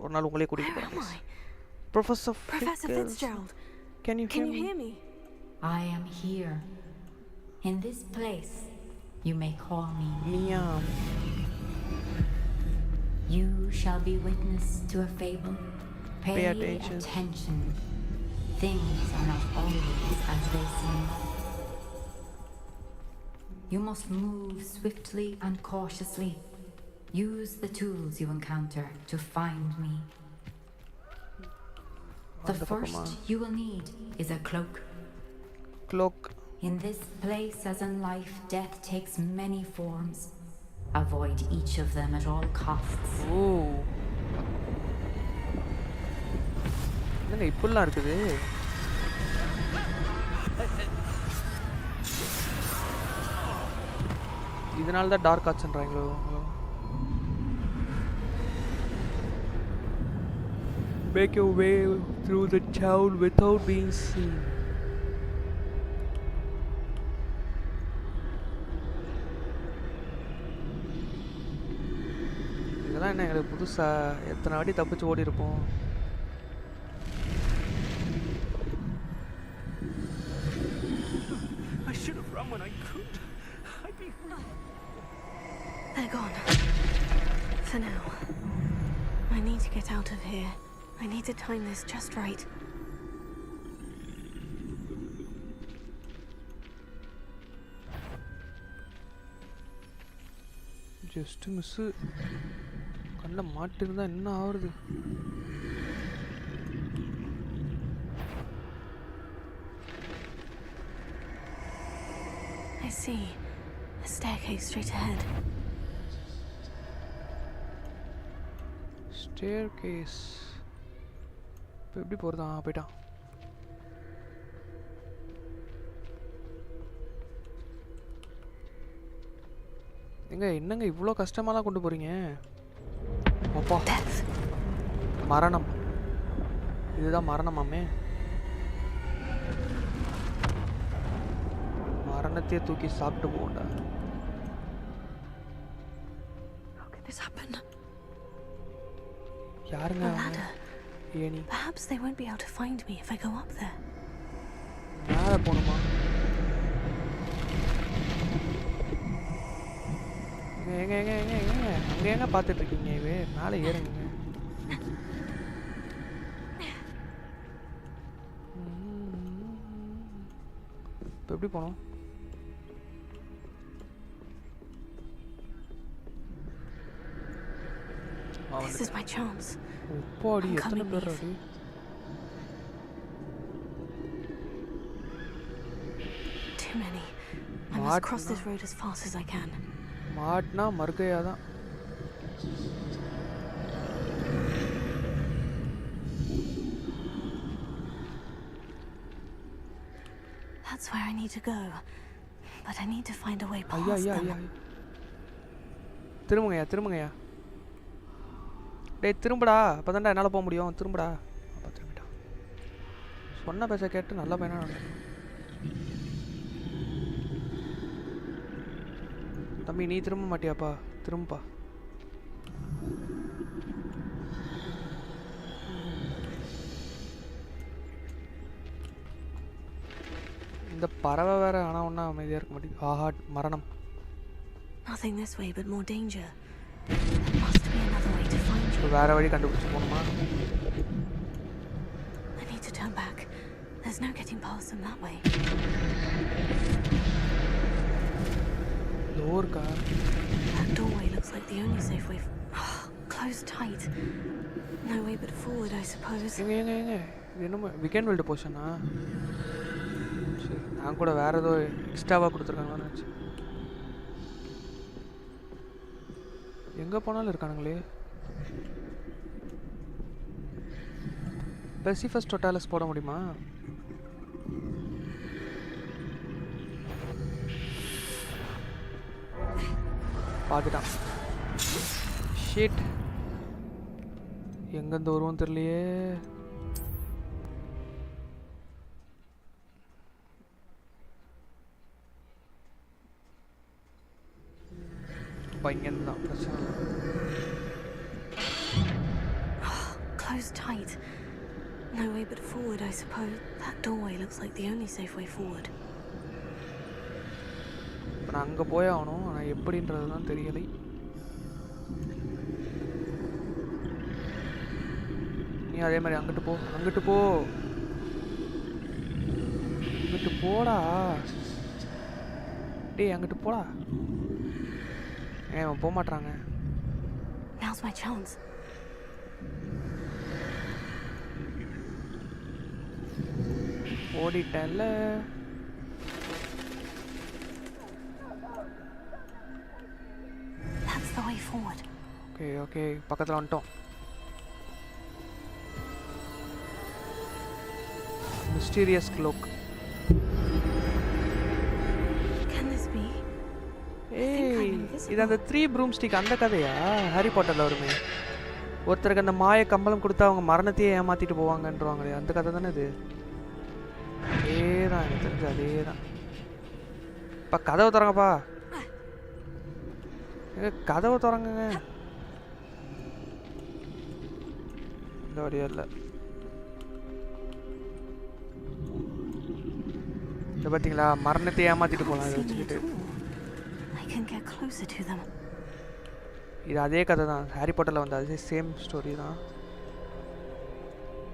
ஒரு நாள் உங்களே கூட்டிகிட்டு போகிறேன். Professor Fitzgerald, can you hear me? I am here. In this place, you may call me Liam. You shall be witness to a fable. Pay attention. Things are not always as they seem. You must move swiftly and cautiously. Use the tools you encounter to find me. The first you will need is a cloak. Cloak. In this place, as in life, death takes many forms. Avoid each of them at all costs. Oh. என்னங்க இப்படிலாம் இருக்குது? இதனால தான் dark ஆர்ட்ஸ்ன்றாங்களோ? Make your way through the town without being seen. இதெல்லாம் என்ன எங்களுக்கு புதுசா? எத்தனை வாட்டி தப்பிச்சு ஓடி இருப்போம். I should have run when I could. I'd be... They're gone. For now. I need to get out of here. I need to time this just right. Just miss. கண்ண மாட்டிருந்தா என்ன ஆவறது? I see. A staircase straight ahead. Staircase. இப்போ எப்படி போறதா? போய்ட்டான். என்னங்க இவ்ளோ கஷ்டமாலாம் கொண்டு போறீங்க? அப்பா. மரணம். இதுதான் மரணமாமே. மரணத்தையே தூக்கி சாப்பிட்டு போடா. How could this happen? யாருங்க? Any. Perhaps they won't be able to find me if I go up there. மேல போணுமா? எங்க பார்த்துட்டு இருக்கீங்க? இவே மேலே ஏறுங்க. இப்போ எப்படி போனோம்? This is my chance. உப்பாடி எத்தனை பேர் அடி? Too many. I must cross this road as fast as I can. மாட்னா மர்கையா தான். That's where I need to go. But I need to find a way past them. திரும்புங்கயா. டேய் திரும்புடா. அப்பதான்டா என்னால போக முடியும். திரும்புடா. அப்பா திரும்பிட்டான். சொன்ன பேச கேட்டு நல்ல பையனா நடந்து. தம்பி நீ திரும்ப மாட்டியாப்பா? திரும்பப்பா. இந்த பறவை வேற ஆனா ஒண்ணா அமைதியா இருக்க மாட்டேங்குது. ஆஹா மரணம். Nothing this way but more danger. There must be another way to find you. வேற வழி கண்டுபிடிச்சு போணுமா? I need to turn back. There's no getting past them that way. Lower car. That doorway looks like the only safe way. Closed tight. No way but forward, I suppose. எங்க இது என்ன weekend world போஷனா? சரி நான் கூட வேற ஏதோ எக்ஸ்ட்ராவா கொடுத்துருக்காங்கன்னு நினைச்சேன். எங்க போனாலும் இருக்கானுங்களே. பெசிஃபஸ் டோட்டாலஸ் போட முடியுமா? பார்த்துட்டான். ஷிட். எங்கேருந்து வருவோம் தெரியலையே. இங்கேருந்து தான் பிரச்சனை. Closed tight. No way but forward, I suppose. That doorway looks like the only safe way forward. நான் அங்கே போய் ஆகணும். ஆனால் எப்படின்றது தான் தெரியலை. நீ அதே மாதிரி அங்கிட்டு போ. அங்கிட்டு போடா. டேய் அங்கிட்டு போடா. ஏன் போக மாட்டாங்க? Now's my chance. ஓடிட்டேன்ல. way forward. Okay பக்கத்துல வந்துட்டோம். Mysterious cloak. Can this be? இது அந்த 3 broomstick அந்த கதையா? ஹாரி பாட்டர்ல வருமே. ஒருத்தருக்கு அந்த மாய கம்பளம் கொடுத்தா அவங்க மரணத்தையே ஏமாத்திட்டு போவாங்கன்றாங்களே அந்த கதை தானே இது? அதேதான் எனக்கு தெரிஞ்சு அதேதான். பா கதவை திறங்கப்பா. கதவை திறங்குங்க. இந்த வழியா இல்லை. இதை பார்த்தீங்களா மரணத்தை ஏமாத்திட்டு போகலாம் இதை வச்சுக்கிட்டு. இது அதே கதை தான் ஹாரி பாட்டரில் வந்து அதே சேம் ஸ்டோரி தான்.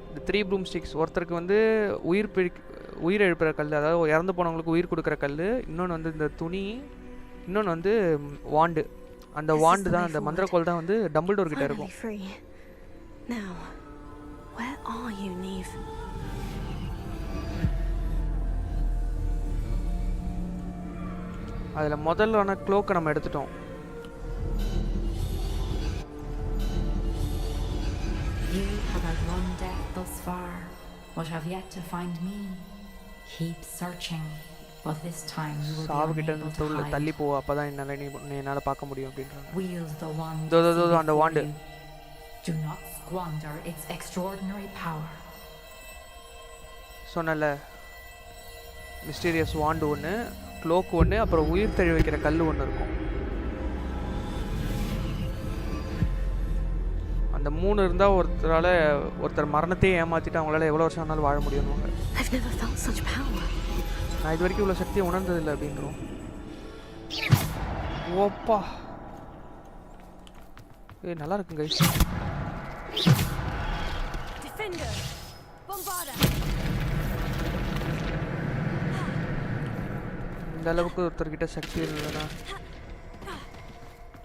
இந்த 3 broomsticks ஒருத்தருக்கு வந்து உயிர் எழுப்புற கல், அதாவது இறந்து போனவங்களுக்கு உயிர் கொடுக்குற கல், இன்னொன்று வந்து இந்த துணி, இன்னொன்று வந்து வாண்டு. அந்த வாண்டு தான் அந்த மந்திரக்கோள் தான் வந்து டம்பிள்டோர் கிட்ட இருக்கும். அதில் முதல்ல க்ளோக்கை நம்ம எடுத்துட்டோம். You have outrun death thus far, but have yet to find me. Keep searching, but this time you will be unable to hide. தள்ளி போ, அப்பதான் என்னால பார்க்க முடியும் அப்படின்றாங்க. Wield the wand. அந்த வாண்டு. Do not squander its extraordinary power. சொன்னல mysterious வாண்டு ஒன்று, க்ளோக் ஒன்று, அப்புறம் உயிர் தழி வைக்கிற கல் ஒன்று இருக்கும். அந்த 3 இருந்தால் ஒருத்தர் மரணத்தையே ஏமாற்றிட்டு அவங்களால எவ்வளோ வருஷம் ஆனாலும் வாழ முடியும்வாங்க. நான் இது வரைக்கும் இவ்வளோ சக்தியை உணர்ந்ததில்லை அப்படின்றோம். ஓப்பா நல்லா இருக்குங்க. இந்த அளவுக்கு ஒருத்தர்கிட்ட சக்தி இருந்ததுன்னா.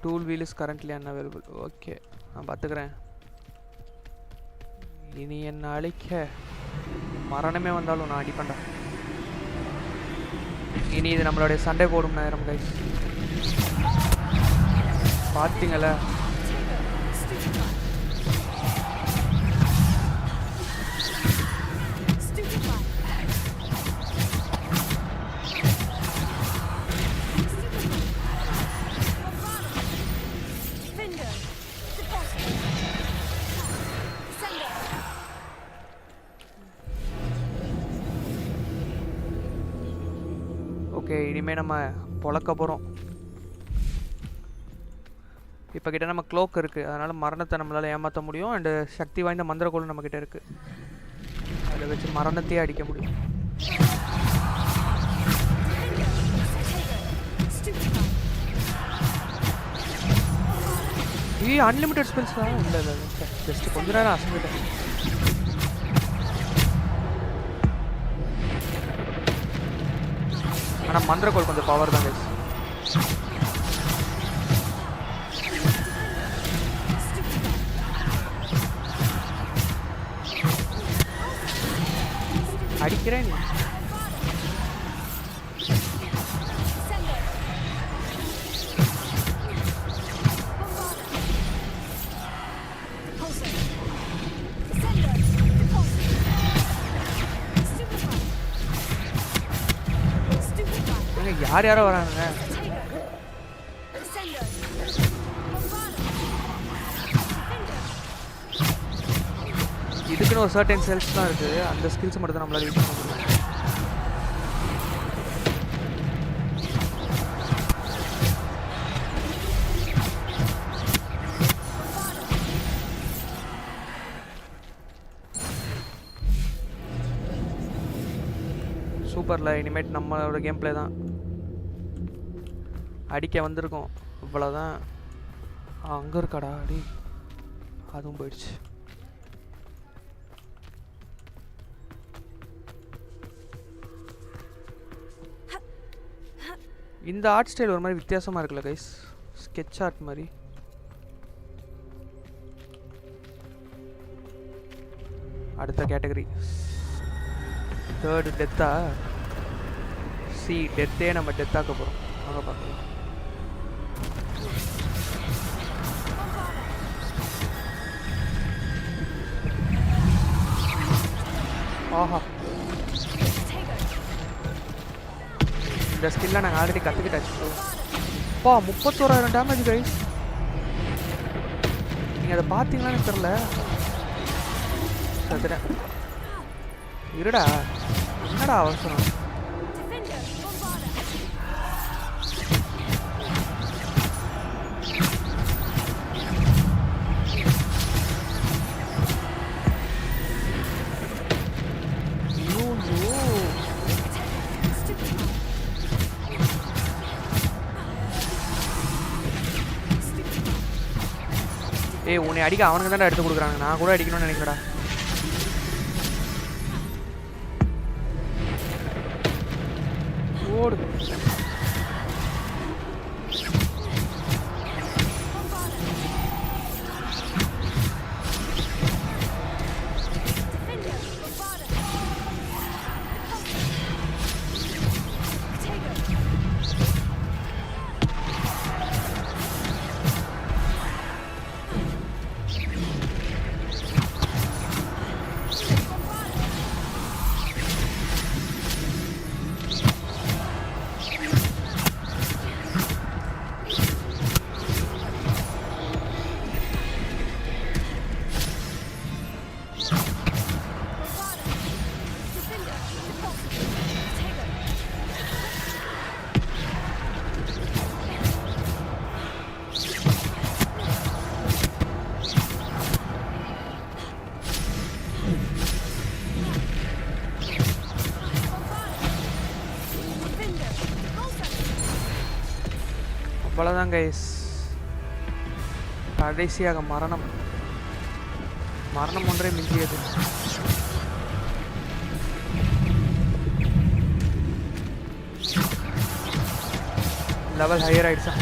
Tool wheel is currently unavailable. Okay நான் பார்த்துக்கிறேன். இனி என்ன அழிக்க மரணமே வந்தாலும் நான் அடிப்பேன்டா. இனி இது நம்மளுடைய சண்டை போடும் நேரம் கைஸ். பார்த்தீங்களா இனிமேல் நம்ம பொழக்க போகிறோம். இப்போ கிட்ட நம்ம க்ளோக் இருக்குது, அதனால் மரணத்தை நம்மளால் ஏமாற்ற முடியும். அண்டு சக்தி வாய்ந்த மந்திரக்கோள் நம்மக்கிட்ட இருக்குது, அதை வச்சு மரணத்தையே அடிக்க முடியும். அன்லிமிட்டட் ஸ்பெல்ஸ் தான். இல்லை இல்லை ஜஸ்ட் கொஞ்ச நேரம் அசங்கிட்டேன். ஆனால் மந்திரக்கோள் கொஞ்சம் பவர் தான் கைஸ். அடிக்கிறேன். யாரோ வரானுங்க. இதுக்குன்னு ஒரு சர்டன் செல்ஸ் தான் இருக்குது, அந்த ஸ்கில்ஸ் மட்டும் தான் நம்மளால யூஸ் பண்ண முடியும். சூப்பர்ல. இனிமேட் நம்மளோட கேம் பிளே தான். அடிக்க வந்திருக்கோம், இவ்வளோதான். அங்கே இருக்காடா அடி, அதுவும் போயிடுச்சு. இந்த ஆர்ட் ஸ்டைல் ஒரு மாதிரி வித்தியாசமாக இருக்குல்ல கைஸ், ஸ்கெட்ச் ஆர்ட் மாதிரி. அடுத்த கேட்டகரி தேர்டு டெத்தா. டெத்தே நம்ம டெத்தாக்க போகிறோம். வாங்க பார்க்கலாம். ஆஹா இந்த ஸ்கில்ல நாங்கள் ஆல்ரெடி கற்றுக்கிட்டாச்சு. அப்பா 31,000 டேமேஜ் கைஸ். நீங்கள் அதை பார்த்தீங்களான்னு தெரில. சத்துட்டேன். இருடா என்னடா அவசரம். ஏய் உன்னை அடிக்க அவனுக்கு தான்டா எடுத்து கொடுக்குறாங்க. நான் கூட அடிக்கணும்னு நினைக்கிறேன்டா. ஓடு. அவ்வளோதான் கைஸ். கடைசியாக மரணம் ஒன்றே மிஞ்சியது. லெவல் ஹையர் ஆயிடுச்சா?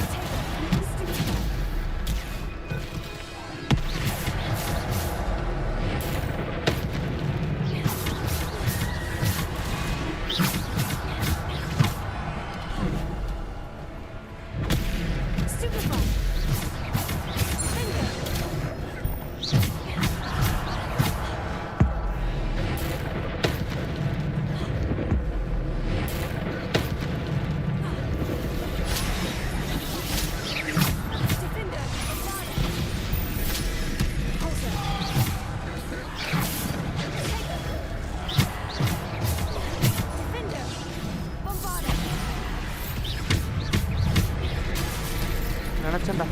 நினச்சேன்டா.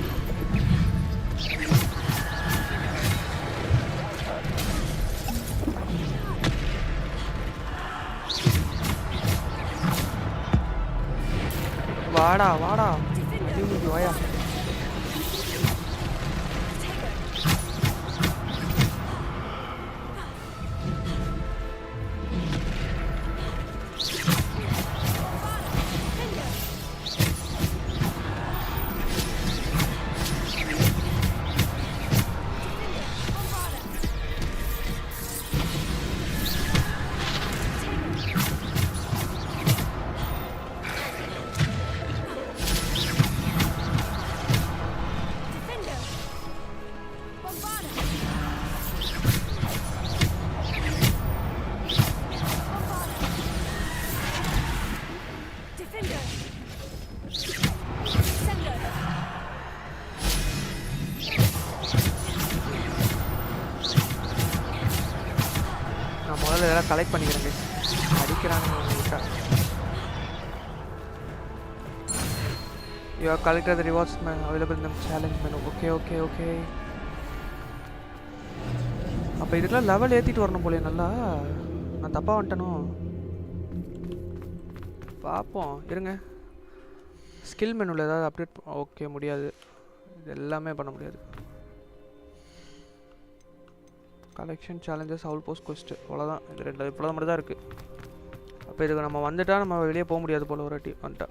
வாடா வாடா வாயா. முதல்ல இதெல்லாம் கலெக்ட் பண்ணிக்கிறேன். அடிக்கிறாங்க. You have collected the rewards available in the challenge menu. Okay. அப்போ இதுக்கெல்லாம் லெவல் ஏற்றிட்டு வரணும் போலே. நல்லா நான் தப்பாக வந்துட்டனோ பார்ப்போம் இருங்க. ஸ்கில் மெனுவில் ஏதாவது அப்டேட். ஓகே முடியாது. இது எல்லாமே பண்ண முடியாது. கலெக்ஷன் சேலஞ்சஸ் அவுல் போஸ்ட் கொஸ்ட் அவ்வளோதான். இது ரெண்டு இப்போதான் மட்டும் தான் இருக்குது. அப்போ இதுக்கு நம்ம வந்துட்டால் நம்ம வெளியே போக முடியாது போல். ஒரு வாட்டி வந்துட்டா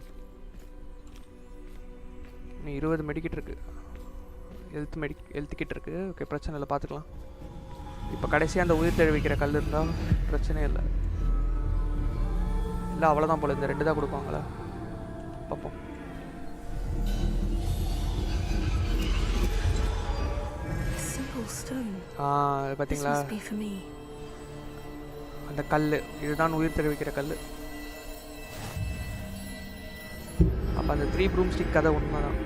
நீ 20 மெடிக்கிட் இருக்குது. ஹெல்த் கிட் இருக்குது. ஓகே பிரச்சனை இல்லை, பார்த்துக்கலாம். இப்போ கடைசியாக அந்த உயிர் தெரிவிக்கிற கல் இருந்தால் பிரச்சனையே இல்லை. இல்லை அவ்வளோதான் போல். இந்த 2 தான் கொடுப்பாங்களா பார்ப்போம். பார்த்தீங்களா அந்த கல் இதுதான் உயிர் தெரிவிக்கிற கல். அப்போ அந்த 3 broomstick கதை உண்மைதான்.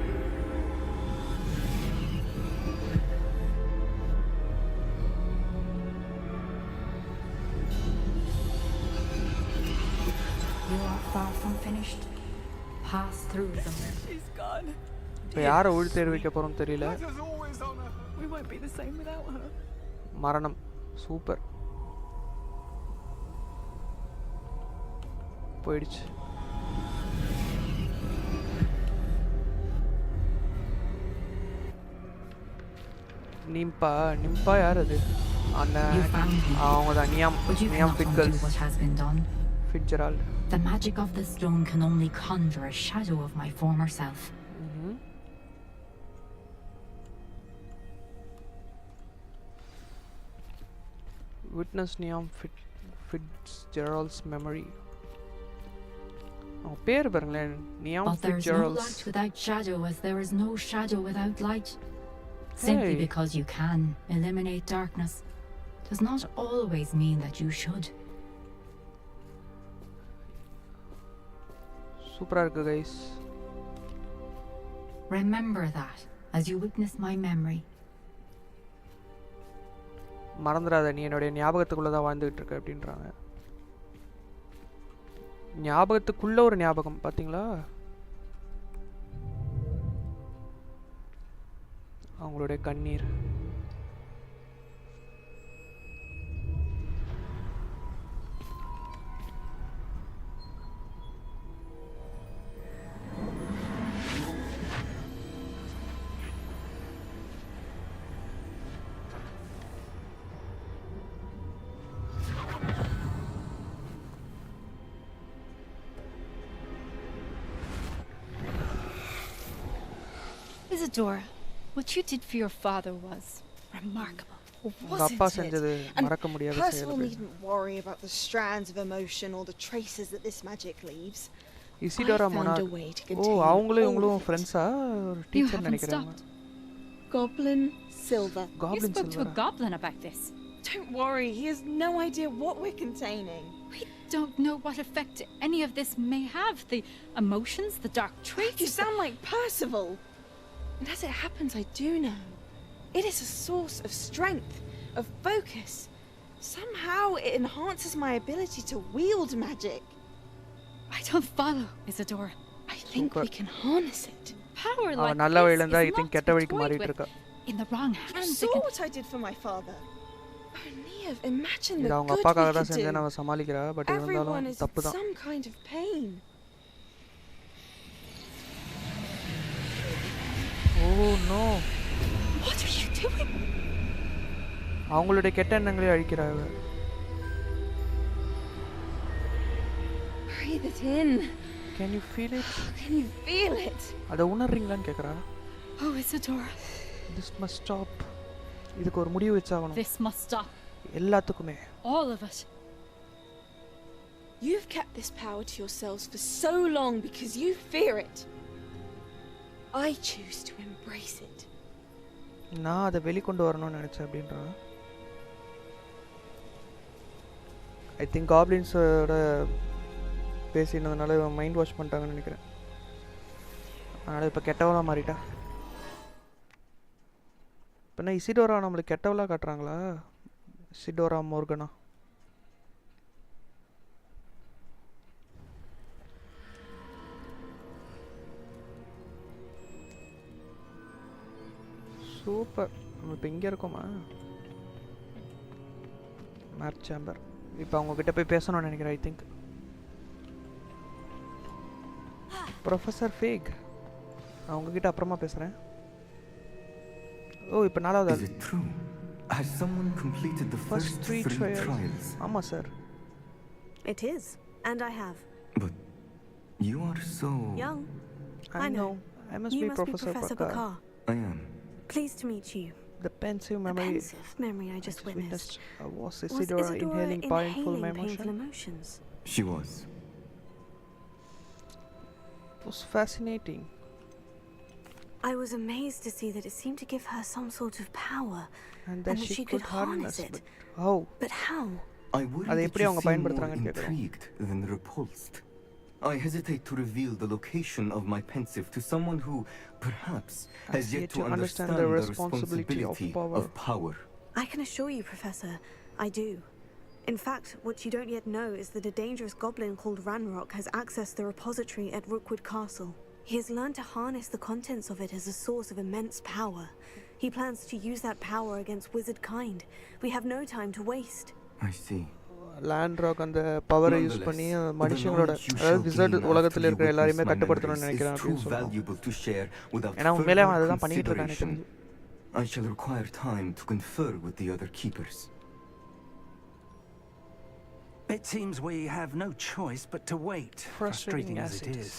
You are far from finished. Pass through them. She's gone. இப்போ யாரை உயிர் தெரிவிக்க போகிறோம் தெரியல. We won't be the same without her. மரணம். சூப்பர். போயிடுச்சு. நிம்பா யார் அது? அந்த அவங்க தான் நியாம் Fitzgerald. The magic of the stone can only conjure a shadow of my former self. Witness Niam Fitzgerald's memory. Oh, பேர் பாருங்களேன். Niam But there's no light without shadow, as there is no shadow without light. Simply because you can eliminate darkness does not always mean that you should. Super இருக்கு guys. Remember that as you witness my memory. மறந்துடாத, நீ என்னுடைய ஞாபகத்துக்குள்ள தான் வாழ்ந்துகிட்டு இருக்க அப்படின்றாங்க. ஞாபகத்துக்குள்ள ஒரு ஞாபகம் பாத்தீங்களா? அவங்களுடைய கண்ணீர். Isadora, what you did for your father was remarkable, wasn't it? And Percival needn't worry about the strands of emotion or the traces that this magic leaves. Isidora found a way to contain அவங்களும் இவங்களும் ஃப்ரெண்ட்ஸா? ஒரு teacher நினைக்கிறேன். Goblin Silver. You spoke to a goblin about this. Don't worry, he has no idea what we're containing. We don't know what effect any of this may have. The emotions, the dark traits. You sound like Percival. And as it happens, I do know. It is a source of strength, of focus. Somehow it enhances my ability to wield magic. I don't follow, Isadora. I think we can harness it. Power like நல்ல வழியில இருந்தா I think கெட்ட this வழிக்கு மாறிட்டு இருக்கா. in the wrong You hands. saw what I did for my father. Oh, Neve, imagine the இது அவங்க good அப்பாக்காக we தான் could செஞ்சேன்னு do. அவ சமாளிக்கிறா. பட் Everyone இருந்தாலும் is தப்பு in தான். some kind of pain. Oh no. What are you doing? அவங்களுடைய கெட்ட எண்ணங்களை அழிக்கிறாங்க. Breathe it in. Can you feel it? Can you feel it? அத உணர்றீங்களான்னு கேக்குறா. Oh, Isadora. This must stop. இதுக்கு ஒரு முடிவு வெச்சாகணும். This must stop. எல்லாத்துக்குமே. All of it. You've kept this power to yourselves for so long because you fear it. I choose to embrace it. நான் அதை வெளிக்கொண்டு வரணும்னு நினைச்சேன் அப்படின்றா. ஐ திங்க் காப்ளின்ஸோட பேசினதுனால மைண்ட் வாஷ் பண்ணிட்டாங்கன்னு நினைக்கிறேன். அதனால் இப்போ கெட்டவளா மாறிட்டா. இப்போ என்ன இசிடோரா நம்மளுக்கு கெட்டவளா காட்டுறாங்களா? இசிடோரா மோர்கனா. சூப்பர். நம்ம இப்போ இங்கே இருக்கோமா? Map chamber. இப்போ அவங்கக்கிட்ட போய் பேசணும்னு நினைக்கிறேன். I think professor fake. அவங்கக்கிட்ட அப்புறமா பேசுகிறேன். ஓ இப்போ 4வது Is it true? Has someone completed the first 3 trials? ஆமாம் sir. It is, and I have. But you are so young. I know. I must be Professor Bakar. I am. Pleased to meet you. The pensive memory. The pensive memory I just witnessed. Was Isidora inhaling painful emotions? She was. It was fascinating. I was amazed to see that it seemed to give her some sort of power, and that she could harness it. But how? I worry that you seem more intrigued than repulsed. I hesitate to reveal the location of my pensive to someone who, perhaps, has yet to understand the responsibility of power. I can assure you, Professor, I do. In fact, what you don't yet know is that a dangerous goblin called Ranrock has accessed the repository at Rookwood Castle. He has learned to harness the contents of it as a source of immense power. He plans to use that power against wizard kind. We have no time to waste. I see. Landrock அந்த பவரை use பண்ணி மனுஷங்களோட அதாவது wizard உலகத்தில் இருக்கிற எல்லாரையுமே கட்டுப்படுத்தணும்னு நினைக்கிறேன் அப்படின்னு சொல்லுவாங்க. ஏன்னா உண்மையிலே அவன் அதுதான் பண்ணிட்டு இருக்கான் எனக்கு தெரிஞ்சு. I shall require time to confer with the other keepers. It seems we have no choice but to wait, frustrating as it is.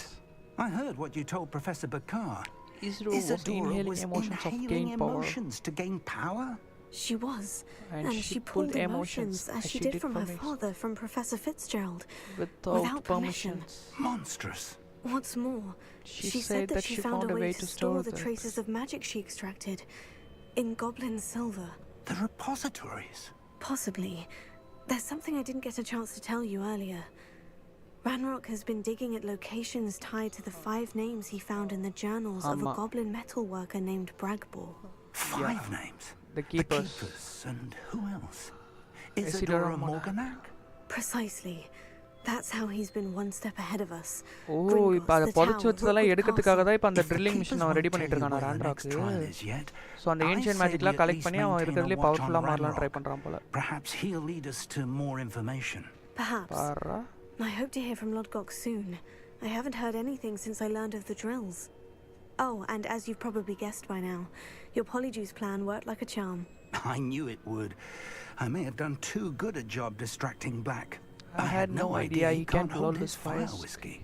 I heard what you told Professor Bakar. Isadora was inhaling emotions to gain power? She was, and she pulled emotions as she did from her father, from Professor Fitzgerald, without permission. Monstrous. What's more, she said that she found a way to store the traces of magic she extracted in goblin silver. The repositories? Possibly. There's something I didn't get a chance to tell you earlier. Ranrock has been digging at locations tied to the 5 names he found in the journals of a goblin metalworker named Bragbor. 5 names? The keepers. And who else? Isadora Morganac? Precisely. That's how he's been one step ahead of us. இப்போ அதை பொதிச்சு வச்சதெல்லாம் எடுக்கிறதுக்காக தான் இப்போ அந்த drilling machine அவன் ready பண்ணிட்டு இருக்கான் ராண்ட்ராக்கு. So அந்த ஏன்ஷியன்ட் மேஜிக்லாம் கலெக்ட் பண்ணி அவன் இருக்கிறதுலே பவர்ஃபுல்லாக மாறலாம் ட்ரை பண்ணுறான் போல. Perhaps he'll lead us to more information. Perhaps. I hope to hear from Lodgok soon. I haven't heard anything since I learned of the drills. Oh, and as you've probably guessed by now, your polyjuice plan worked like a charm. I knew it would. I may have done too good a job distracting Black. I had no idea he can't hold his fire whiskey.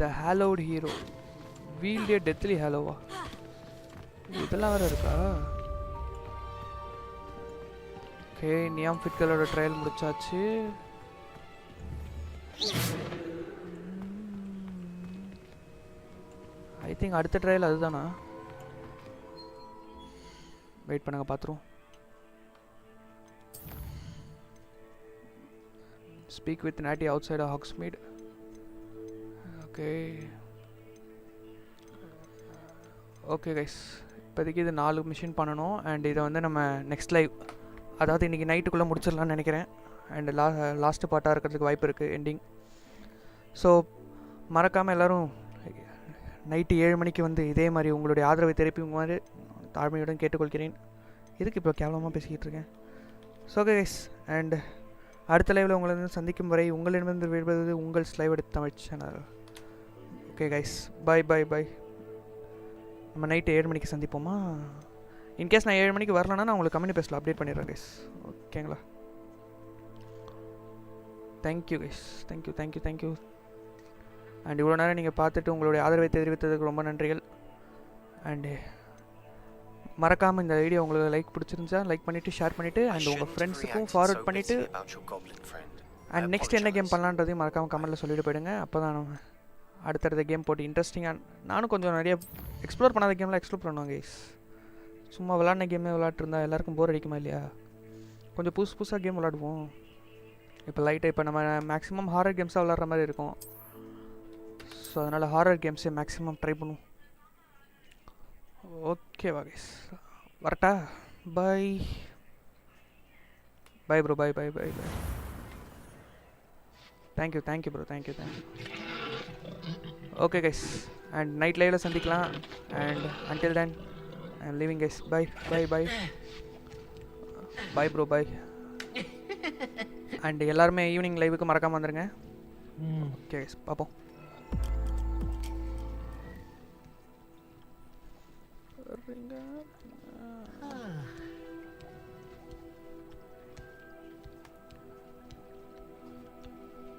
The hallowed hero. Wield a deathly hallow. இதெல்லாம் வேற இருக்கா? Okay, நியாம் ஃபிட்களோட trial முடிச்சாச்சு. I think அடுத்த trial அதுதானா? Wait பண்ணுங்க பார்த்துருவோம். Speak with Natty outside of Hogsmeade. Okay. Okay guys, இப்போதைக்கு இது 4 மிஷின் பண்ணணும். அண்ட் இதை வந்து நம்ம நெக்ஸ்ட் லைவ், அதாவது இன்றைக்கி நைட்டுக்குள்ளே முடிச்சிடலான்னு நினைக்கிறேன். அண்டு லாஸ்ட்டு பார்ட்டாக இருக்கிறதுக்கு வாய்ப்பு இருக்குது எண்டிங். ஸோ மறக்காமல் எல்லோரும் நைட்டு 7 மணிக்கு வந்து இதே மாதிரி உங்களுடைய ஆதரவை தெரிவிக்குமாறு தாழ்மையுடன் கேட்டுக்கொள்கிறேன். இதுக்கு இப்போ கேவலமாக பேசிக்கிட்டு இருக்கேன். ஸோ ஓகே கைஸ், அண்ட் அடுத்த லைவில் உங்களை சந்திக்கும் வரை உங்களிடமிருந்து விடுவது உங்கள் SlighYT Tamil channel. Okay guys, bye bye bye. நம்ம நைட்டு 7 மணிக்கு சந்திப்போமா? இன்கேஸ் நான் 7 மணிக்கு வரலன்னா நான் உங்களுக்கு கம்யூனி பேஸில் அப்டேட் பண்ணிடுறேன் கைஸ். ஓகேங்களா? Thank you guys, thank you thank you thank you. And இவ்வளோ நேரம் நீங்கள் பார்த்துட்டு உங்களுடைய ஆதரவை தெரிவித்ததுக்கு ரொம்ப நன்றிகள். அண்டு மறக்காமல் இந்த வீடியோ உங்களுக்கு லைக் பிடிச்சிருந்துச்சா லைக் பண்ணிவிட்டு ஷேர் பண்ணிவிட்டு அண்ட் உங்கள் ஃப்ரெண்ட்ஸுக்கும் ஃபார்வர்ட் பண்ணிவிட்டு அண்ட் நெக்ஸ்ட் என்ன கேம் பண்ணலான்றதையும் மறக்காமல் கமெண்ட்டில் சொல்லிட்டு போயிடுங்க. அப்போ தான் நம்ம அடுத்தடுத்த கேம் போட்டு இன்ட்ரெஸ்டிங்காக நானும் கொஞ்சம் நிறைய எக்ஸ்ப்ளோர் பண்ணாத கேம்லாம் எக்ஸ்ப்ளோர் பண்ணுவாங்க கைஸ். சும்மா விளாட்ன கேமே விளாட்ருந்தா எல்லாருக்கும் போர் அடிக்குமா இல்லையா? கொஞ்சம் புதுசாக கேம் விளாடுவோம். இப்போ லைட்டாக இப்போ நம்ம மேக்ஸிமம் ஹாரர் கேம்ஸாக விளாட்ற மாதிரி இருக்கும். ஸோ அதனால் ஹாரர் கேம்ஸே மேக்ஸிமம் ட்ரை பண்ணுவோம். ஓகேவா கைஸ், வரட்டா? Bye bye bro, bye bye bye bye. Thank you thank you bro, thank you thank you. Okay guys, and night லைவில் சந்திக்கலாம். And until then I am leaving guys. Bye bye bye bye bro, bye. And எல்லாருமே evening லைவுக்கு மறக்காமல் வந்துடுங்க. Okay guys, பார்ப்போம்.